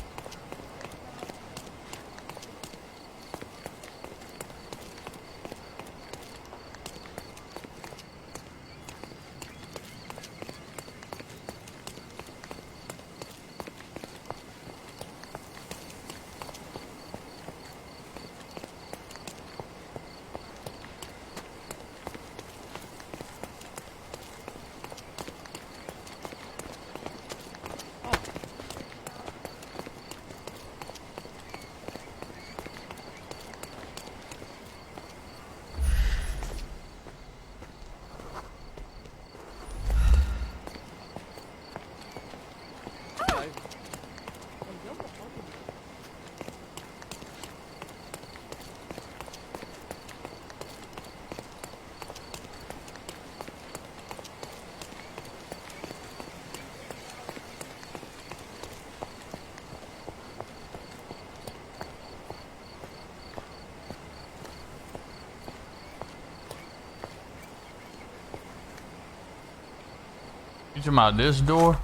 You talking about this door?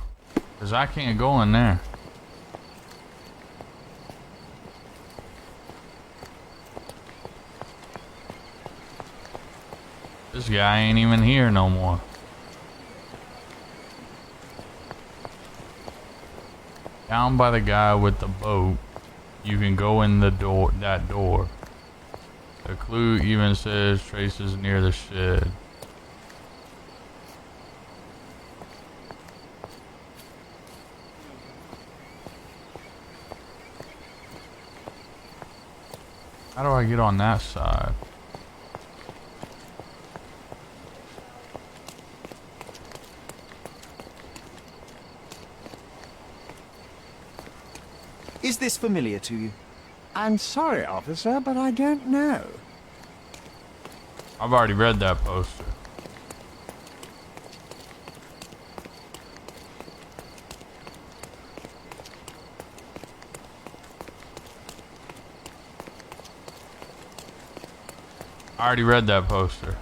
Cause I can't go in there. This guy ain't even here no more. Down by the guy with the boat, you can go in the door, that door. The clue even says traces near the shed. How do I get on that side? Is this familiar to you? I'm sorry, officer, but I don't know. I've already read that poster. I already read that poster.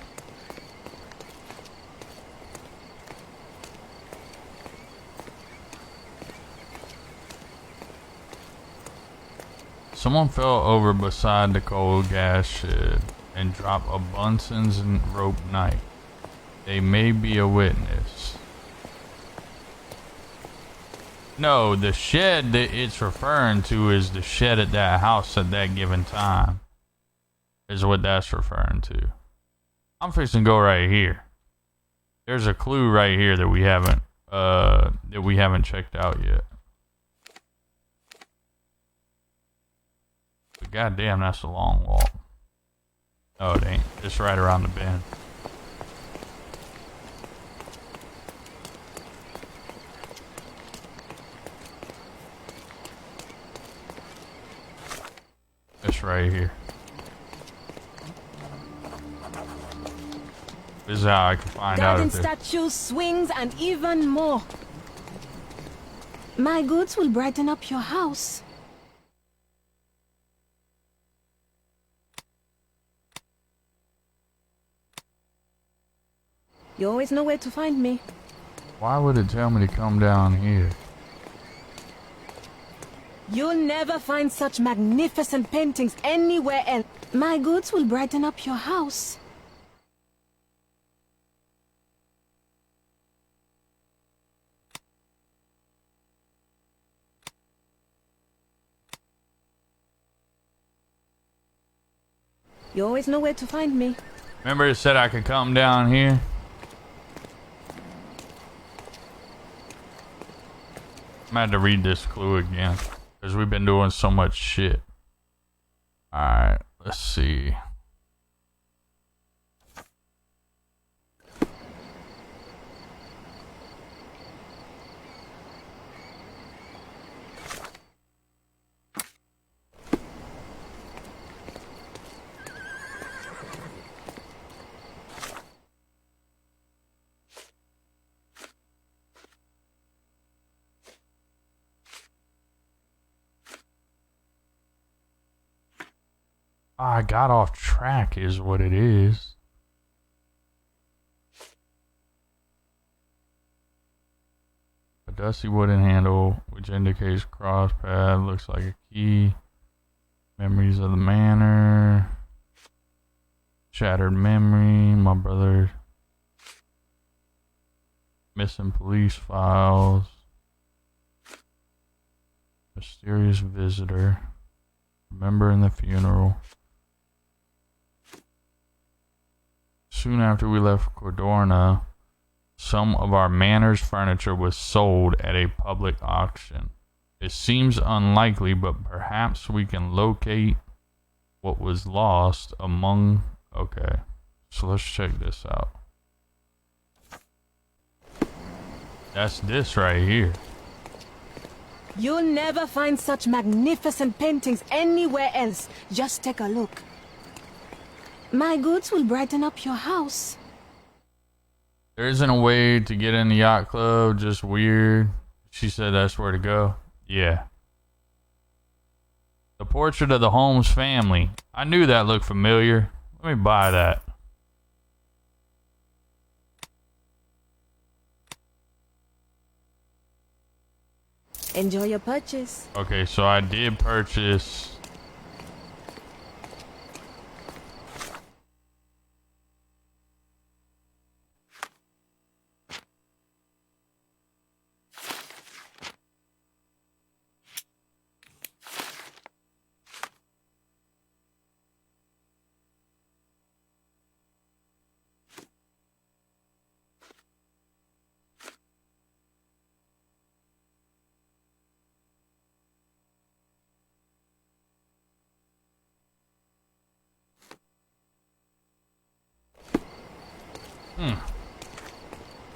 Someone fell over beside the coal gas shed and dropped a Bunsen's and rope knife. They may be a witness. No, the shed that it's referring to is the shed at that house at that given time. Is what that's referring to. I'm fixing to go right here. There's a clue right here that we haven't checked out yet. But goddamn, that's a long walk. Oh, it ain't. It's right around the bend. It's right here. This is how I can find out Garden if statues, swings, and even more. My goods will brighten up your house. You always know where to find me. Why would it tell me to come down here? You'll never find such magnificent paintings anywhere else. My goods will brighten up your house. You always know where to find me. Remember it said I could come down here? I'm gonna have to read this clue again. Because we've been doing so much shit. Alright, let's see. I got off track is what it is. A dusty wooden handle, which indicates cross pad, looks like a key. Memories of the manor. Shattered memory, my brother. Missing police files. Mysterious visitor. Remembering the funeral. Soon after we left Cordona, some of our manor's furniture was sold at a public auction. It seems unlikely, but perhaps we can locate what was lost among... Okay, so let's check this out. That's this right here. You'll never find such magnificent paintings anywhere else. Just take a look. My goods will brighten up your house. There isn't a way to get in the yacht club, just weird. She said that's where to go. Yeah. The portrait of the Holmes family. I knew that looked familiar. Let me buy that. Enjoy your purchase. Okay, so I did purchase...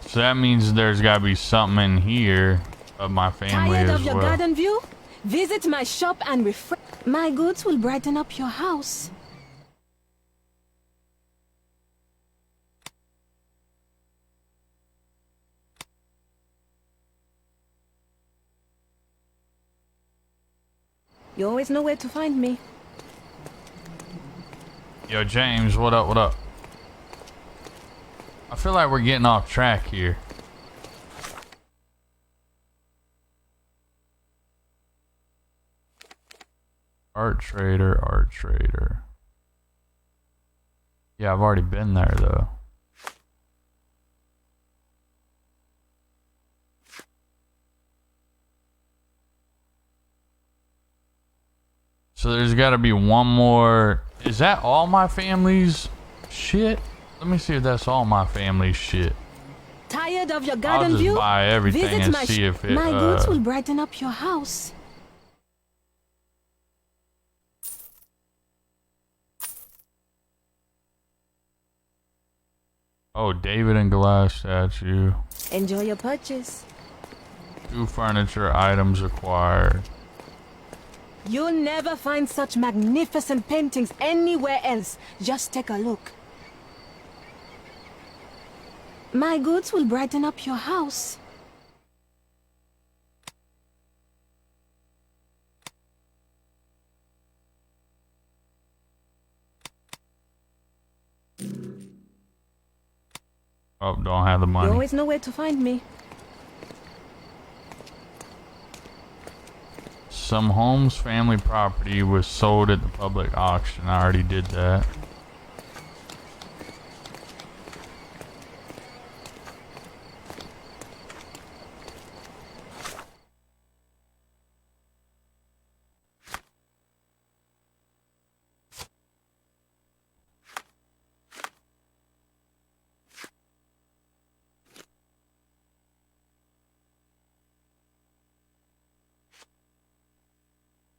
So that means there's got to be something in here of my family Tired as of your well. garden view? Visit my shop and refresh. My goods will brighten up your house. You always know where to find me. Yo, James, what up, what up? I feel like we're getting off track here. Art trader, art trader. Yeah, I've already been there though. So there's got to be one more. Is that all my family's shit? Let me see if that's all my family's shit. Tired of your I'll garden just view? buy everything Visit and my see if it... My goods will brighten up your house. Oh, David and Goliath statue. Enjoy your purchase. 2 furniture items acquired. You'll never find such magnificent paintings anywhere else. Just take a look. My goods will brighten up your house. Oh, don't have the money. You always know where to find me. Some Holmes family property was sold at the public auction. I already did that.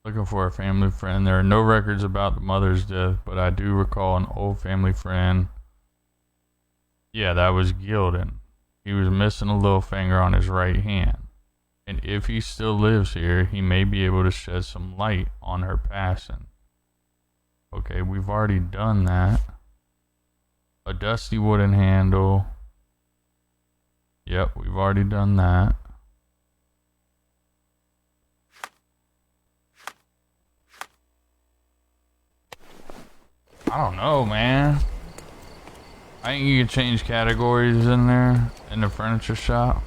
Looking for a family friend. There are no records about the mother's death, but I do recall an old family friend. Yeah, that was Gildan. He was missing a little finger on his right hand. And if he still lives here, he may be able to shed some light on her passing. Okay, we've already done that. A dusty wooden handle. Yep, we've already done that. I don't know, man. I think you can change categories in there in the furniture shop.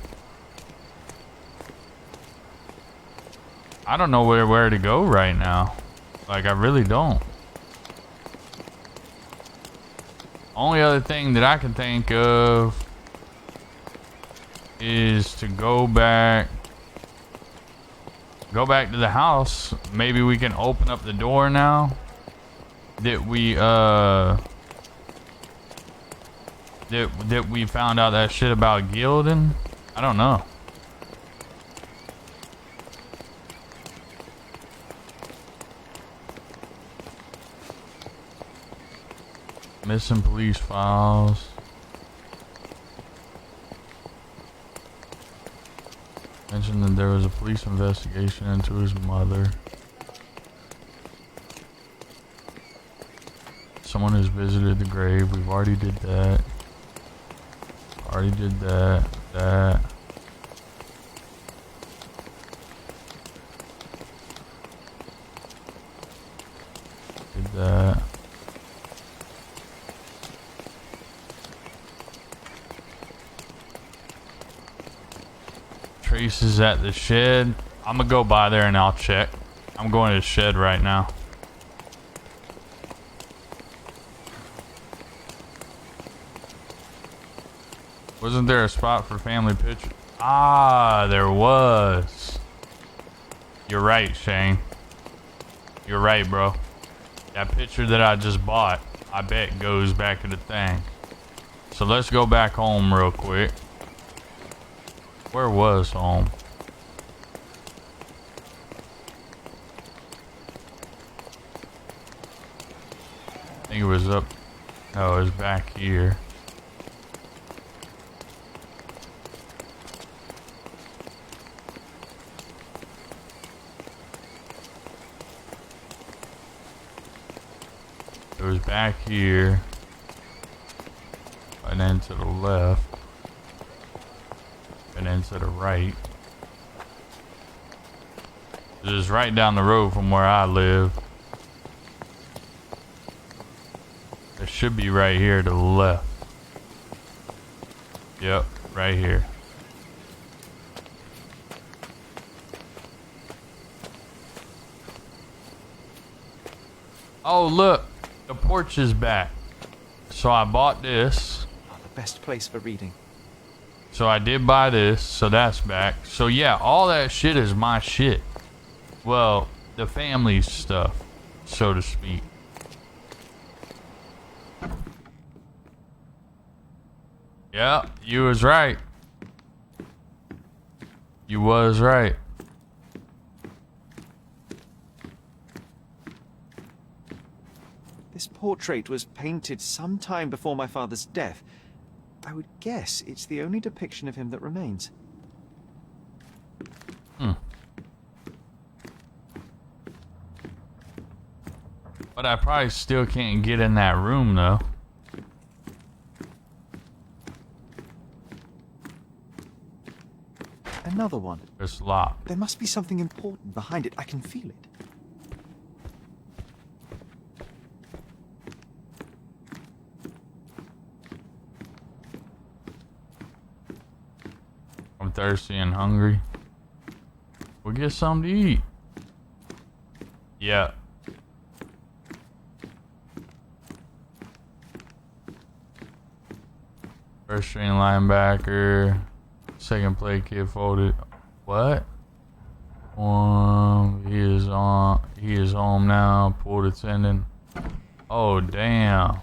I don't know where to go right now. Like, I really don't. Only other thing that I can think of is to go back to the house. Maybe we can open up the door now that we that we found out that shit about Gildan. I don't know. Missing police files. Mentioned that there was a police investigation into his mother. Someone has visited the grave. We've already did that. Already did that. That. Did that. Traces at the shed. I'm gonna go by there and I'll check. I'm going to the shed right now. Wasn't there a spot for family picture? Ah, there was. You're right, Shane. You're right, bro. That picture that I just bought, I bet goes back to the thing. So let's go back home real quick. Where was home? I think it was up. No, it was back here. It was back here. And then to the left. And then to the right. It is right down the road from where I live. It should be right here to the left. Yep, right here. Oh, look. The porch is back. So I bought this. Oh, the best place for reading. So I did buy this, so that's back. So yeah, all that shit is my shit. Well, the family's stuff, so to speak. Yeah, you was right. You was right. This portrait was painted sometime before my father's death. I would guess it's the only depiction of him that remains. But I probably still can't get in that room, though. Another one. It's locked. There must be something important behind it. I can feel it. I'm thirsty and hungry. We'll get something to eat. Yeah. First string linebacker. Second play kid folded. What? He is home now. Pulled a tendon. Oh, damn.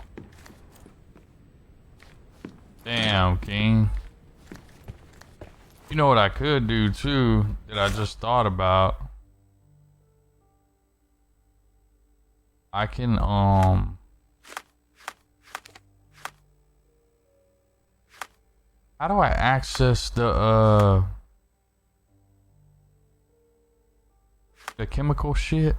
Damn, King. You know what I could do too that I just thought about? I can how do I access the chemical shit?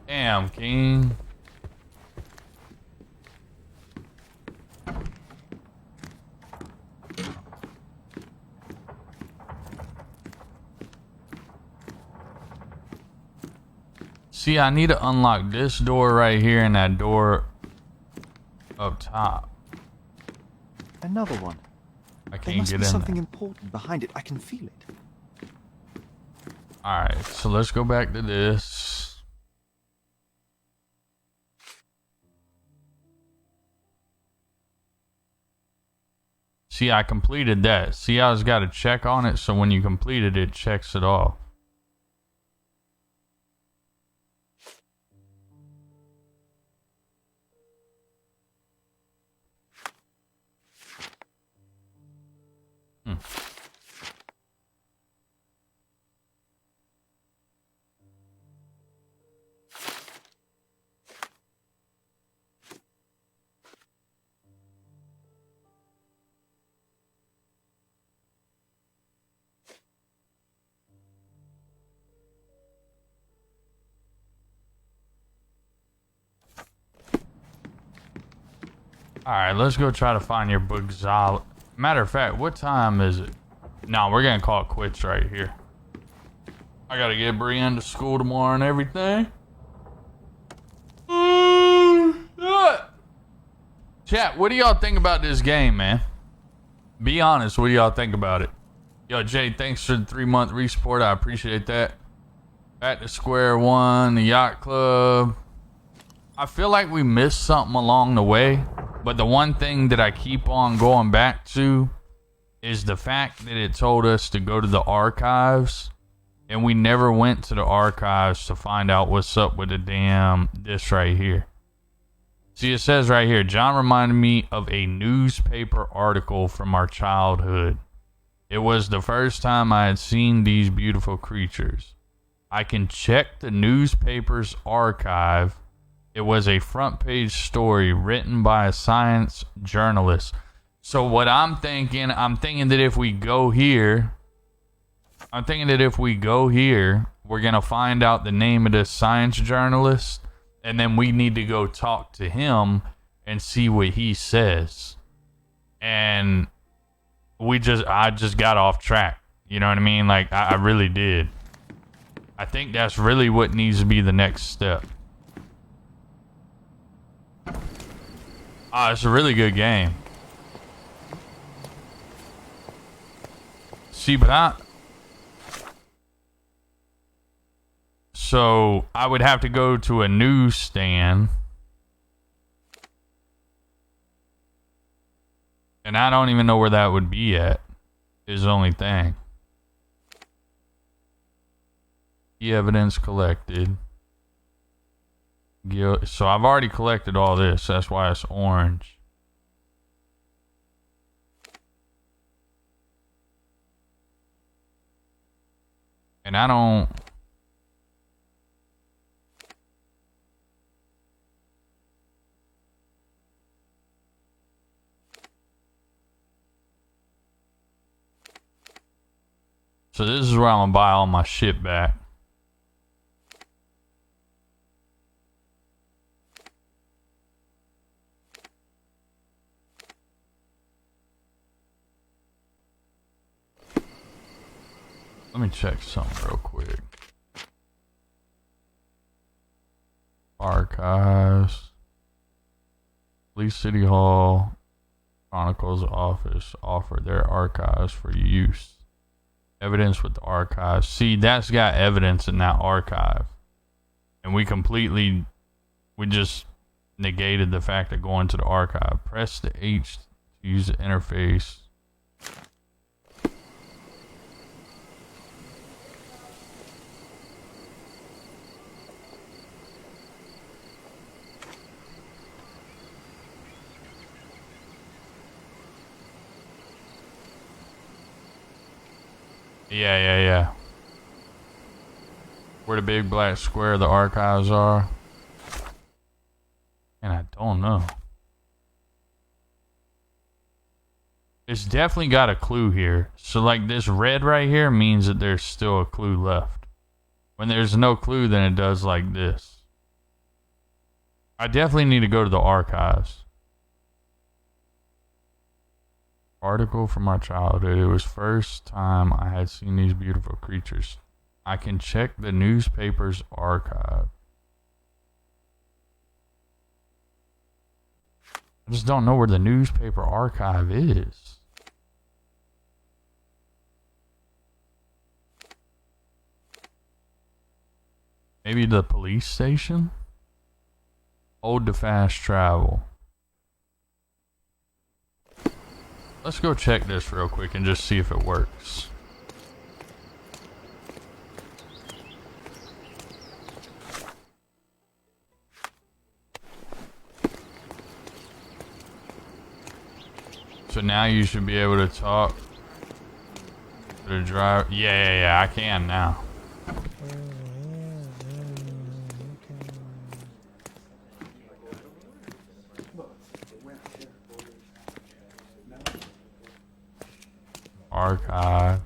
Damn, King. See, I need to unlock this door right here and that door up top. Another one. I can't There must get be in something there. important behind it. I can feel it. Alright, so let's go back to this. See, I completed that. See how it's got a check on it? So when you complete it, it checks it off. Alright, let's go try to find your book, Zal. Matter of fact, what time is it? No, we're gonna call it quits right here. I gotta get Brienne to school tomorrow and everything. Chat, what do y'all think about this game, man? Be honest, what do y'all think about it? Yo, Jay, thanks for the 3-month re-support. I appreciate that. Back to square one, the yacht club. I feel like we missed something along the way, but the one thing that I keep on going back to is the fact that it told us to go to the archives, and we never went to the archives to find out what's up with the damn this right here. See, it says right here, John reminded me of a newspaper article from our childhood. It was the first time I had seen these beautiful creatures. I can check the newspaper's archive. It was a front page story written by a science journalist. So what I'm thinking that if we go here, we're going to find out the name of this science journalist, and then we need to go talk to him and see what he says. And I just got off track. You know what I mean? Like, I really did. I think that's really what needs to be the next step. It's a really good game. See, but so I would have to go to a newsstand. And I don't even know where that would be at, is the only thing. Key evidence collected. So I've already collected all this. That's why it's orange. And I don't... So this is where I'm gonna buy all my shit back. Let me check something real quick. Archives. Police City Hall. Chronicles office offer their archives for use. Evidence with the archives. See, that's got evidence in that archive. And we just negated the fact of going to the archive. Press the H to use the interface. Yeah. Where the big black square the archives are. And I don't know. It's definitely got a clue here. So like this red right here means that there's still a clue left. When there's no clue, then it does like this. I definitely need to go to the archives. Article from my childhood. It was first time I had seen these beautiful creatures. I can check the newspaper's archive. I just don't know where the newspaper archive is. Maybe the police station? Ode to fast travel. Let's go check this real quick and just see if it works. So now you should be able to talk to the driver. Yeah, I can now. Archive.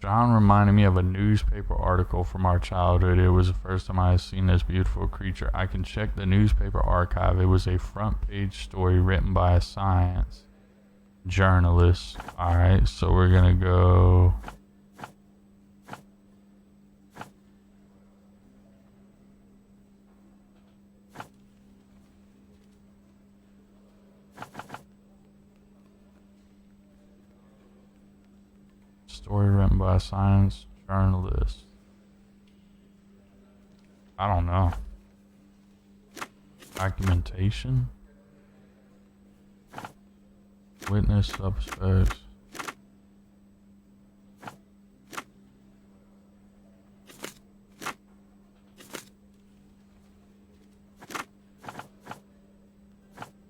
John reminded me of a newspaper article from our childhood. It was the first time I had seen this beautiful creature. I can check the newspaper archive. It was a front page story written by a science journalist. Alright, so we're gonna go... Story written by a science journalist. I don't know. Documentation? Witness suspects.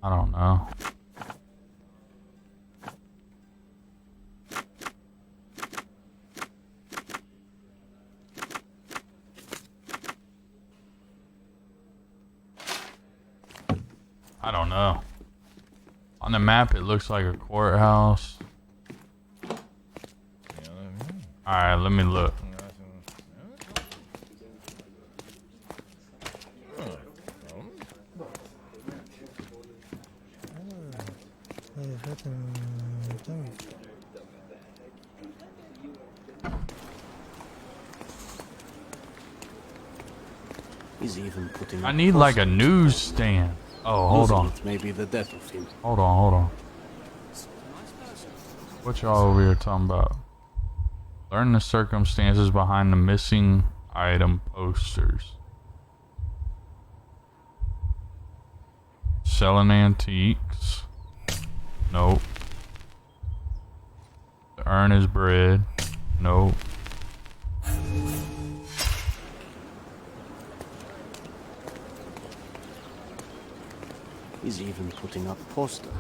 I don't know. I don't know. On the map, it looks like a courthouse. Alright, let me look. He's even putting I need like a newsstand. Oh, hold on. It may be the death of him. Hold on. What y'all over here talking about? Learn the circumstances behind the missing item posters. Selling antiques. Nope. To earn his bread. Nope. He's even putting up posters.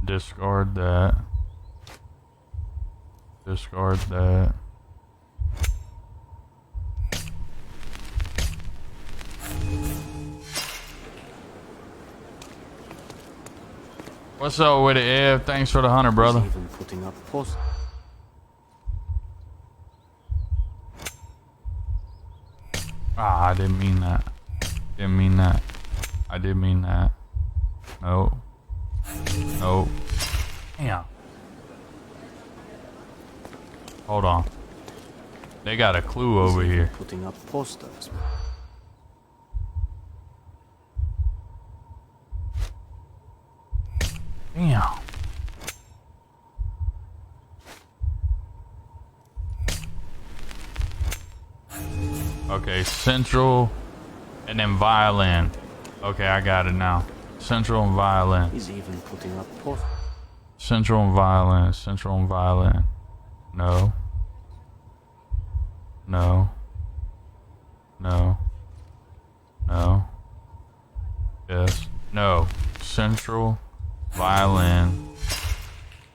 Discard that. Discard that. What's up with it, Ev? Thanks for the 100, brother. He's even putting up posters. Ah, I didn't mean that. Didn't mean that. I did mean that. Nope. Nope. Damn. Hold on. They got a clue over here. Putting up posters. Damn. Okay, central and then violin. Okay, I got it now. Central and violin. He's even putting up posters. Central and violin. Central and violin. No. No. No. No. Yes. No. Central violin.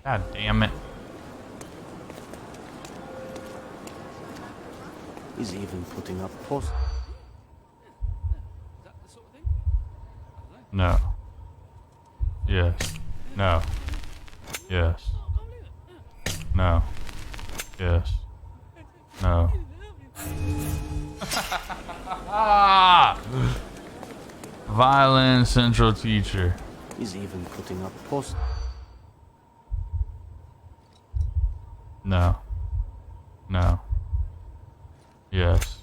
God damn it. He's even putting up posters. No. Yes. No. Yes. No. No. Yes. No. Violin central teacher. He's even putting up posts. No. No. Yes.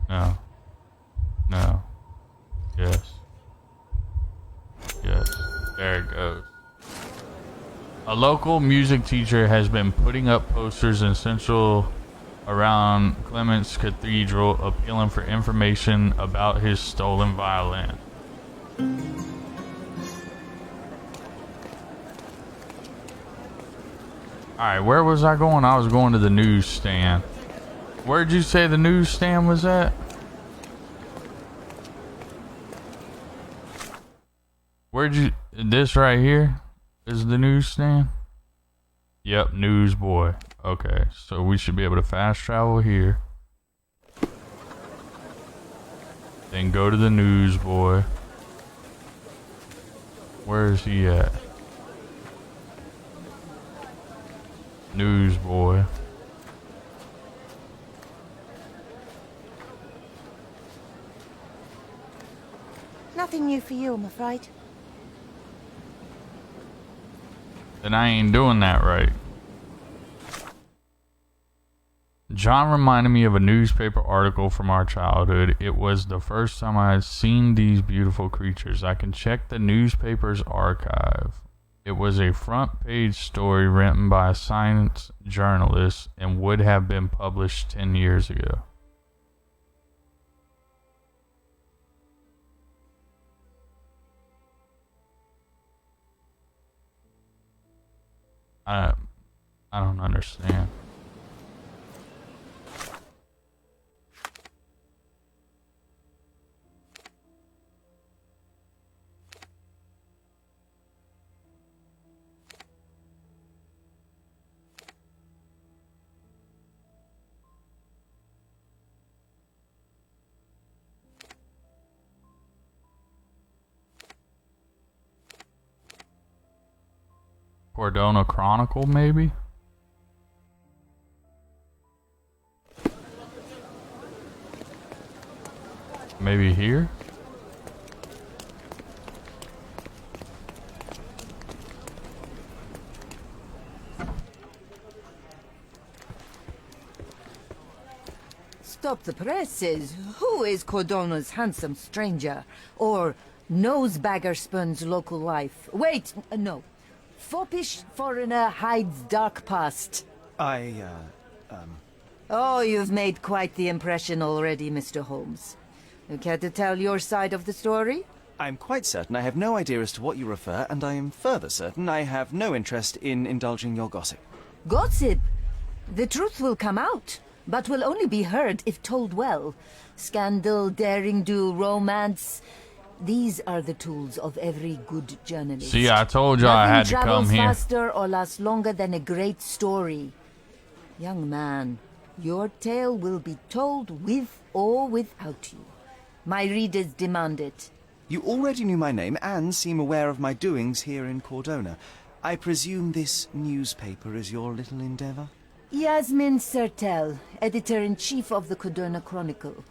No. No. Yes. Yes. There it goes. A local music teacher has been putting up posters in Central around Clements Cathedral appealing for information about his stolen violin. Alright, where was I going? I was going to the newsstand. Where'd you say the newsstand was at? Where'd you... This right here is the newsstand? Yep, newsboy. Okay, so we should be able to fast travel here. Then go to the newsboy. Where is he at? Newsboy. Nothing new for you, I'm afraid. Then I ain't doing that right. John reminded me of a newspaper article from our childhood. It was the first time I had seen these beautiful creatures. I can check the newspaper's archive. It was a front page story written by a science journalist and would have been published 10 years ago. I don't understand. Cordona Chronicle, maybe? Maybe here? Stop the presses. Who is Cordona's handsome stranger? Or nosebagger spurns local life? Wait, no. Foppish foreigner hides dark past. Oh, you've made quite the impression already, Mr. Holmes. You care to tell your side of the story? I'm quite certain I have no idea as to what you refer, and I am further certain I have no interest in indulging your gossip. Gossip? The truth will come out, but will only be heard if told well. Scandal, daring-do, romance... These are the tools of every good journalist. See, I told you I had to come here. Nothing travels faster or lasts longer than a great story. Young man, your tale will be told with or without you. My readers demand it. You already knew my name and seem aware of my doings here in Cordona. I presume this newspaper is your little endeavor? Yasmin Sertel, editor-in-chief of the Cordona Chronicle.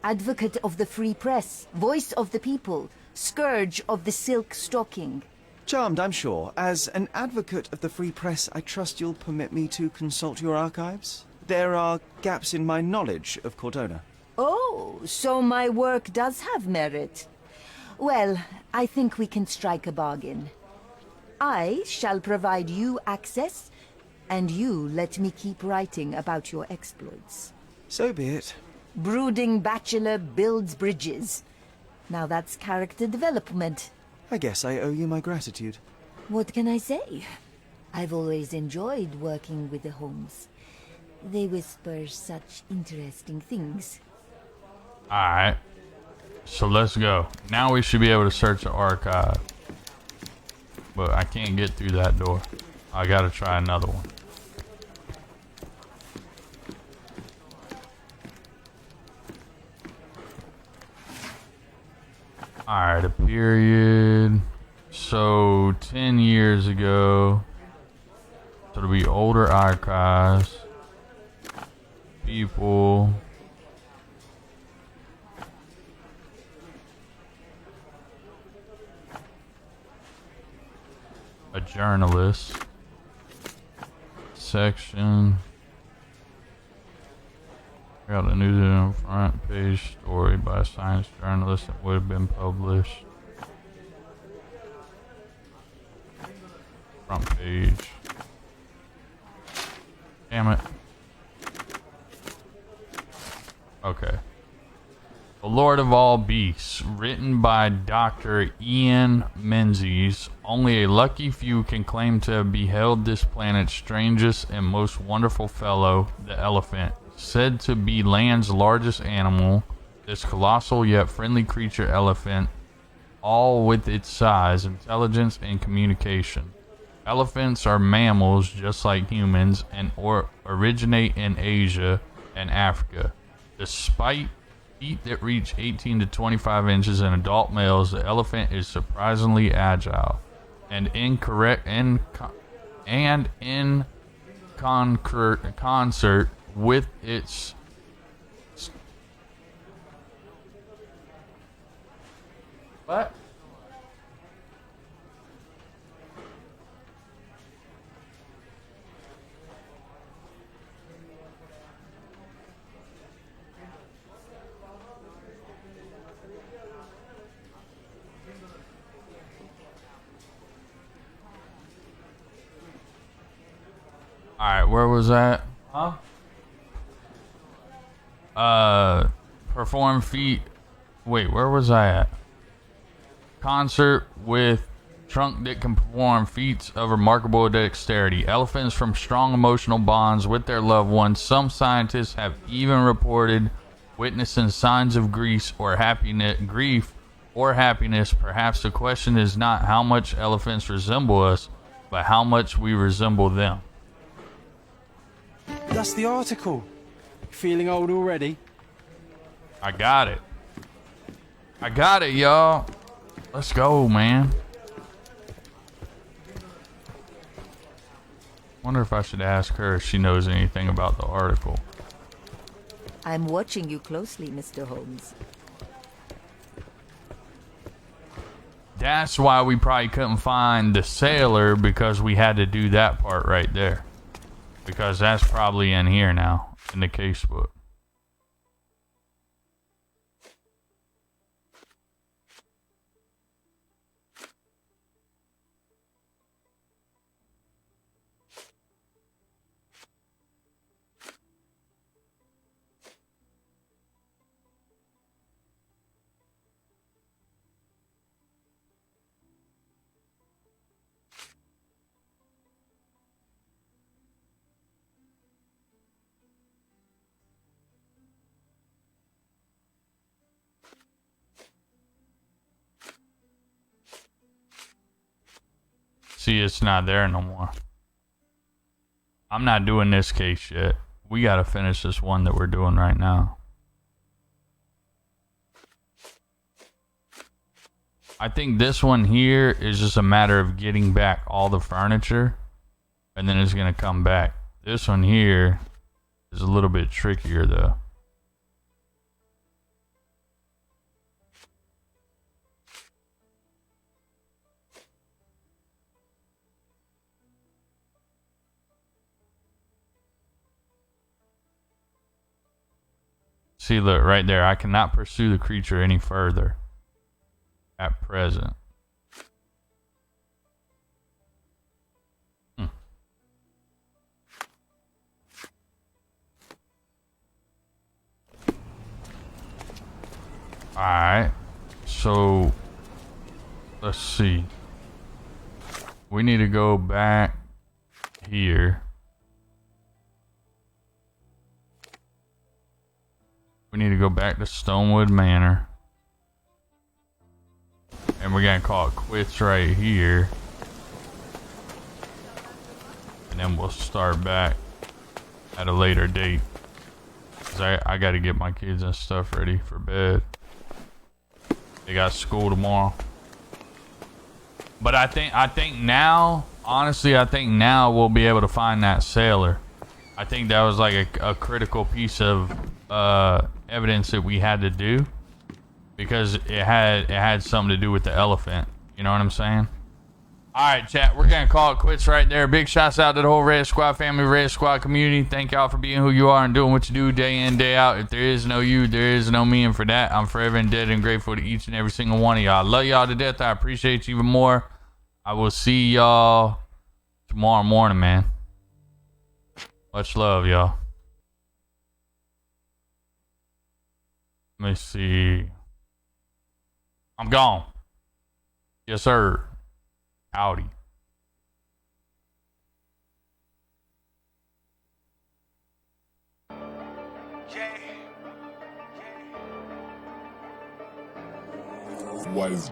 Advocate of the free press, voice of the people, scourge of the silk stocking. Charmed, I'm sure. As an advocate of the free press, I trust you'll permit me to consult your archives? There are gaps in my knowledge of Cordona. Oh, so my work does have merit. Well, I think we can strike a bargain. I shall provide you access, and you let me keep writing about your exploits. So be it. Brooding bachelor builds bridges. Now that's character development. I guess I owe you my gratitude. What can I say? I've always enjoyed working with the Holmes. They whisper such interesting things. Alright. So let's go. Now we should be able to search the archive. But I can't get through that door. I gotta try another one. Alright, a period. So 10 years ago. So it'll be older archives. People. A journalist. Section. Got a news front page story by a science journalist that would have been published. Front page. Damn it. Okay. The Lord of All Beasts, written by Dr. Ian Menzies. Only a lucky few can claim to have beheld this planet's strangest and most wonderful fellow, the elephant. Said to be land's largest animal, this colossal yet friendly creature elephant, all with its size, intelligence, and communication. Elephants are mammals just like humans and originate in Asia and Africa. Despite feet that reach 18 to 25 inches in adult males, the elephant is surprisingly agile and in concert with its what? Alright, where was that? Huh? Perform feat. Wait, where was I at? Concert with trunk that can perform feats of remarkable dexterity. Elephants from strong emotional bonds with their loved ones. Some scientists have even reported witnessing signs of grief or happiness. Perhaps the question is not how much elephants resemble us, but how much we resemble them. That's the article. Feeling old already? I got it. I got it, y'all. Let's go, man. Wonder if I should ask her if she knows anything about the article. I'm watching you closely, Mr. Holmes. That's why we probably couldn't find the sailor, because we had to do that part right there. Because that's probably in here now, in the casebook. See, it's not there no more. I'm not doing this case yet. We gotta finish this one that we're doing right now. I think this one here is just a matter of getting back all the furniture, and then it's gonna come back. This one here is a little bit trickier though. See, look, right there. I cannot pursue the creature any further at present. Alright. So, let's see. We need to go back here. We need to go back to Stonewood Manor. And we're gonna call it quits right here. And then we'll start back at a later date. Cause I gotta get my kids and stuff ready for bed. They got school tomorrow. But I think now, honestly, I think now we'll be able to find that sailor. I think that was like a critical piece of evidence that we had to do, because it had something to do with the elephant. You know what I'm saying? Alright, chat, we're gonna call it quits right there. Big shouts out to the whole Red Squad family, Red Squad community. Thank y'all for being who you are and doing what you do day in, day out. If there is no you, there is no me, and for that, I'm forever indebted and grateful to each and every single one of y'all. I love y'all to death. I appreciate you even more. I will see y'all tomorrow morning, man. Much love, y'all. Let me see. I'm gone. Yes, sir. Howdy. What is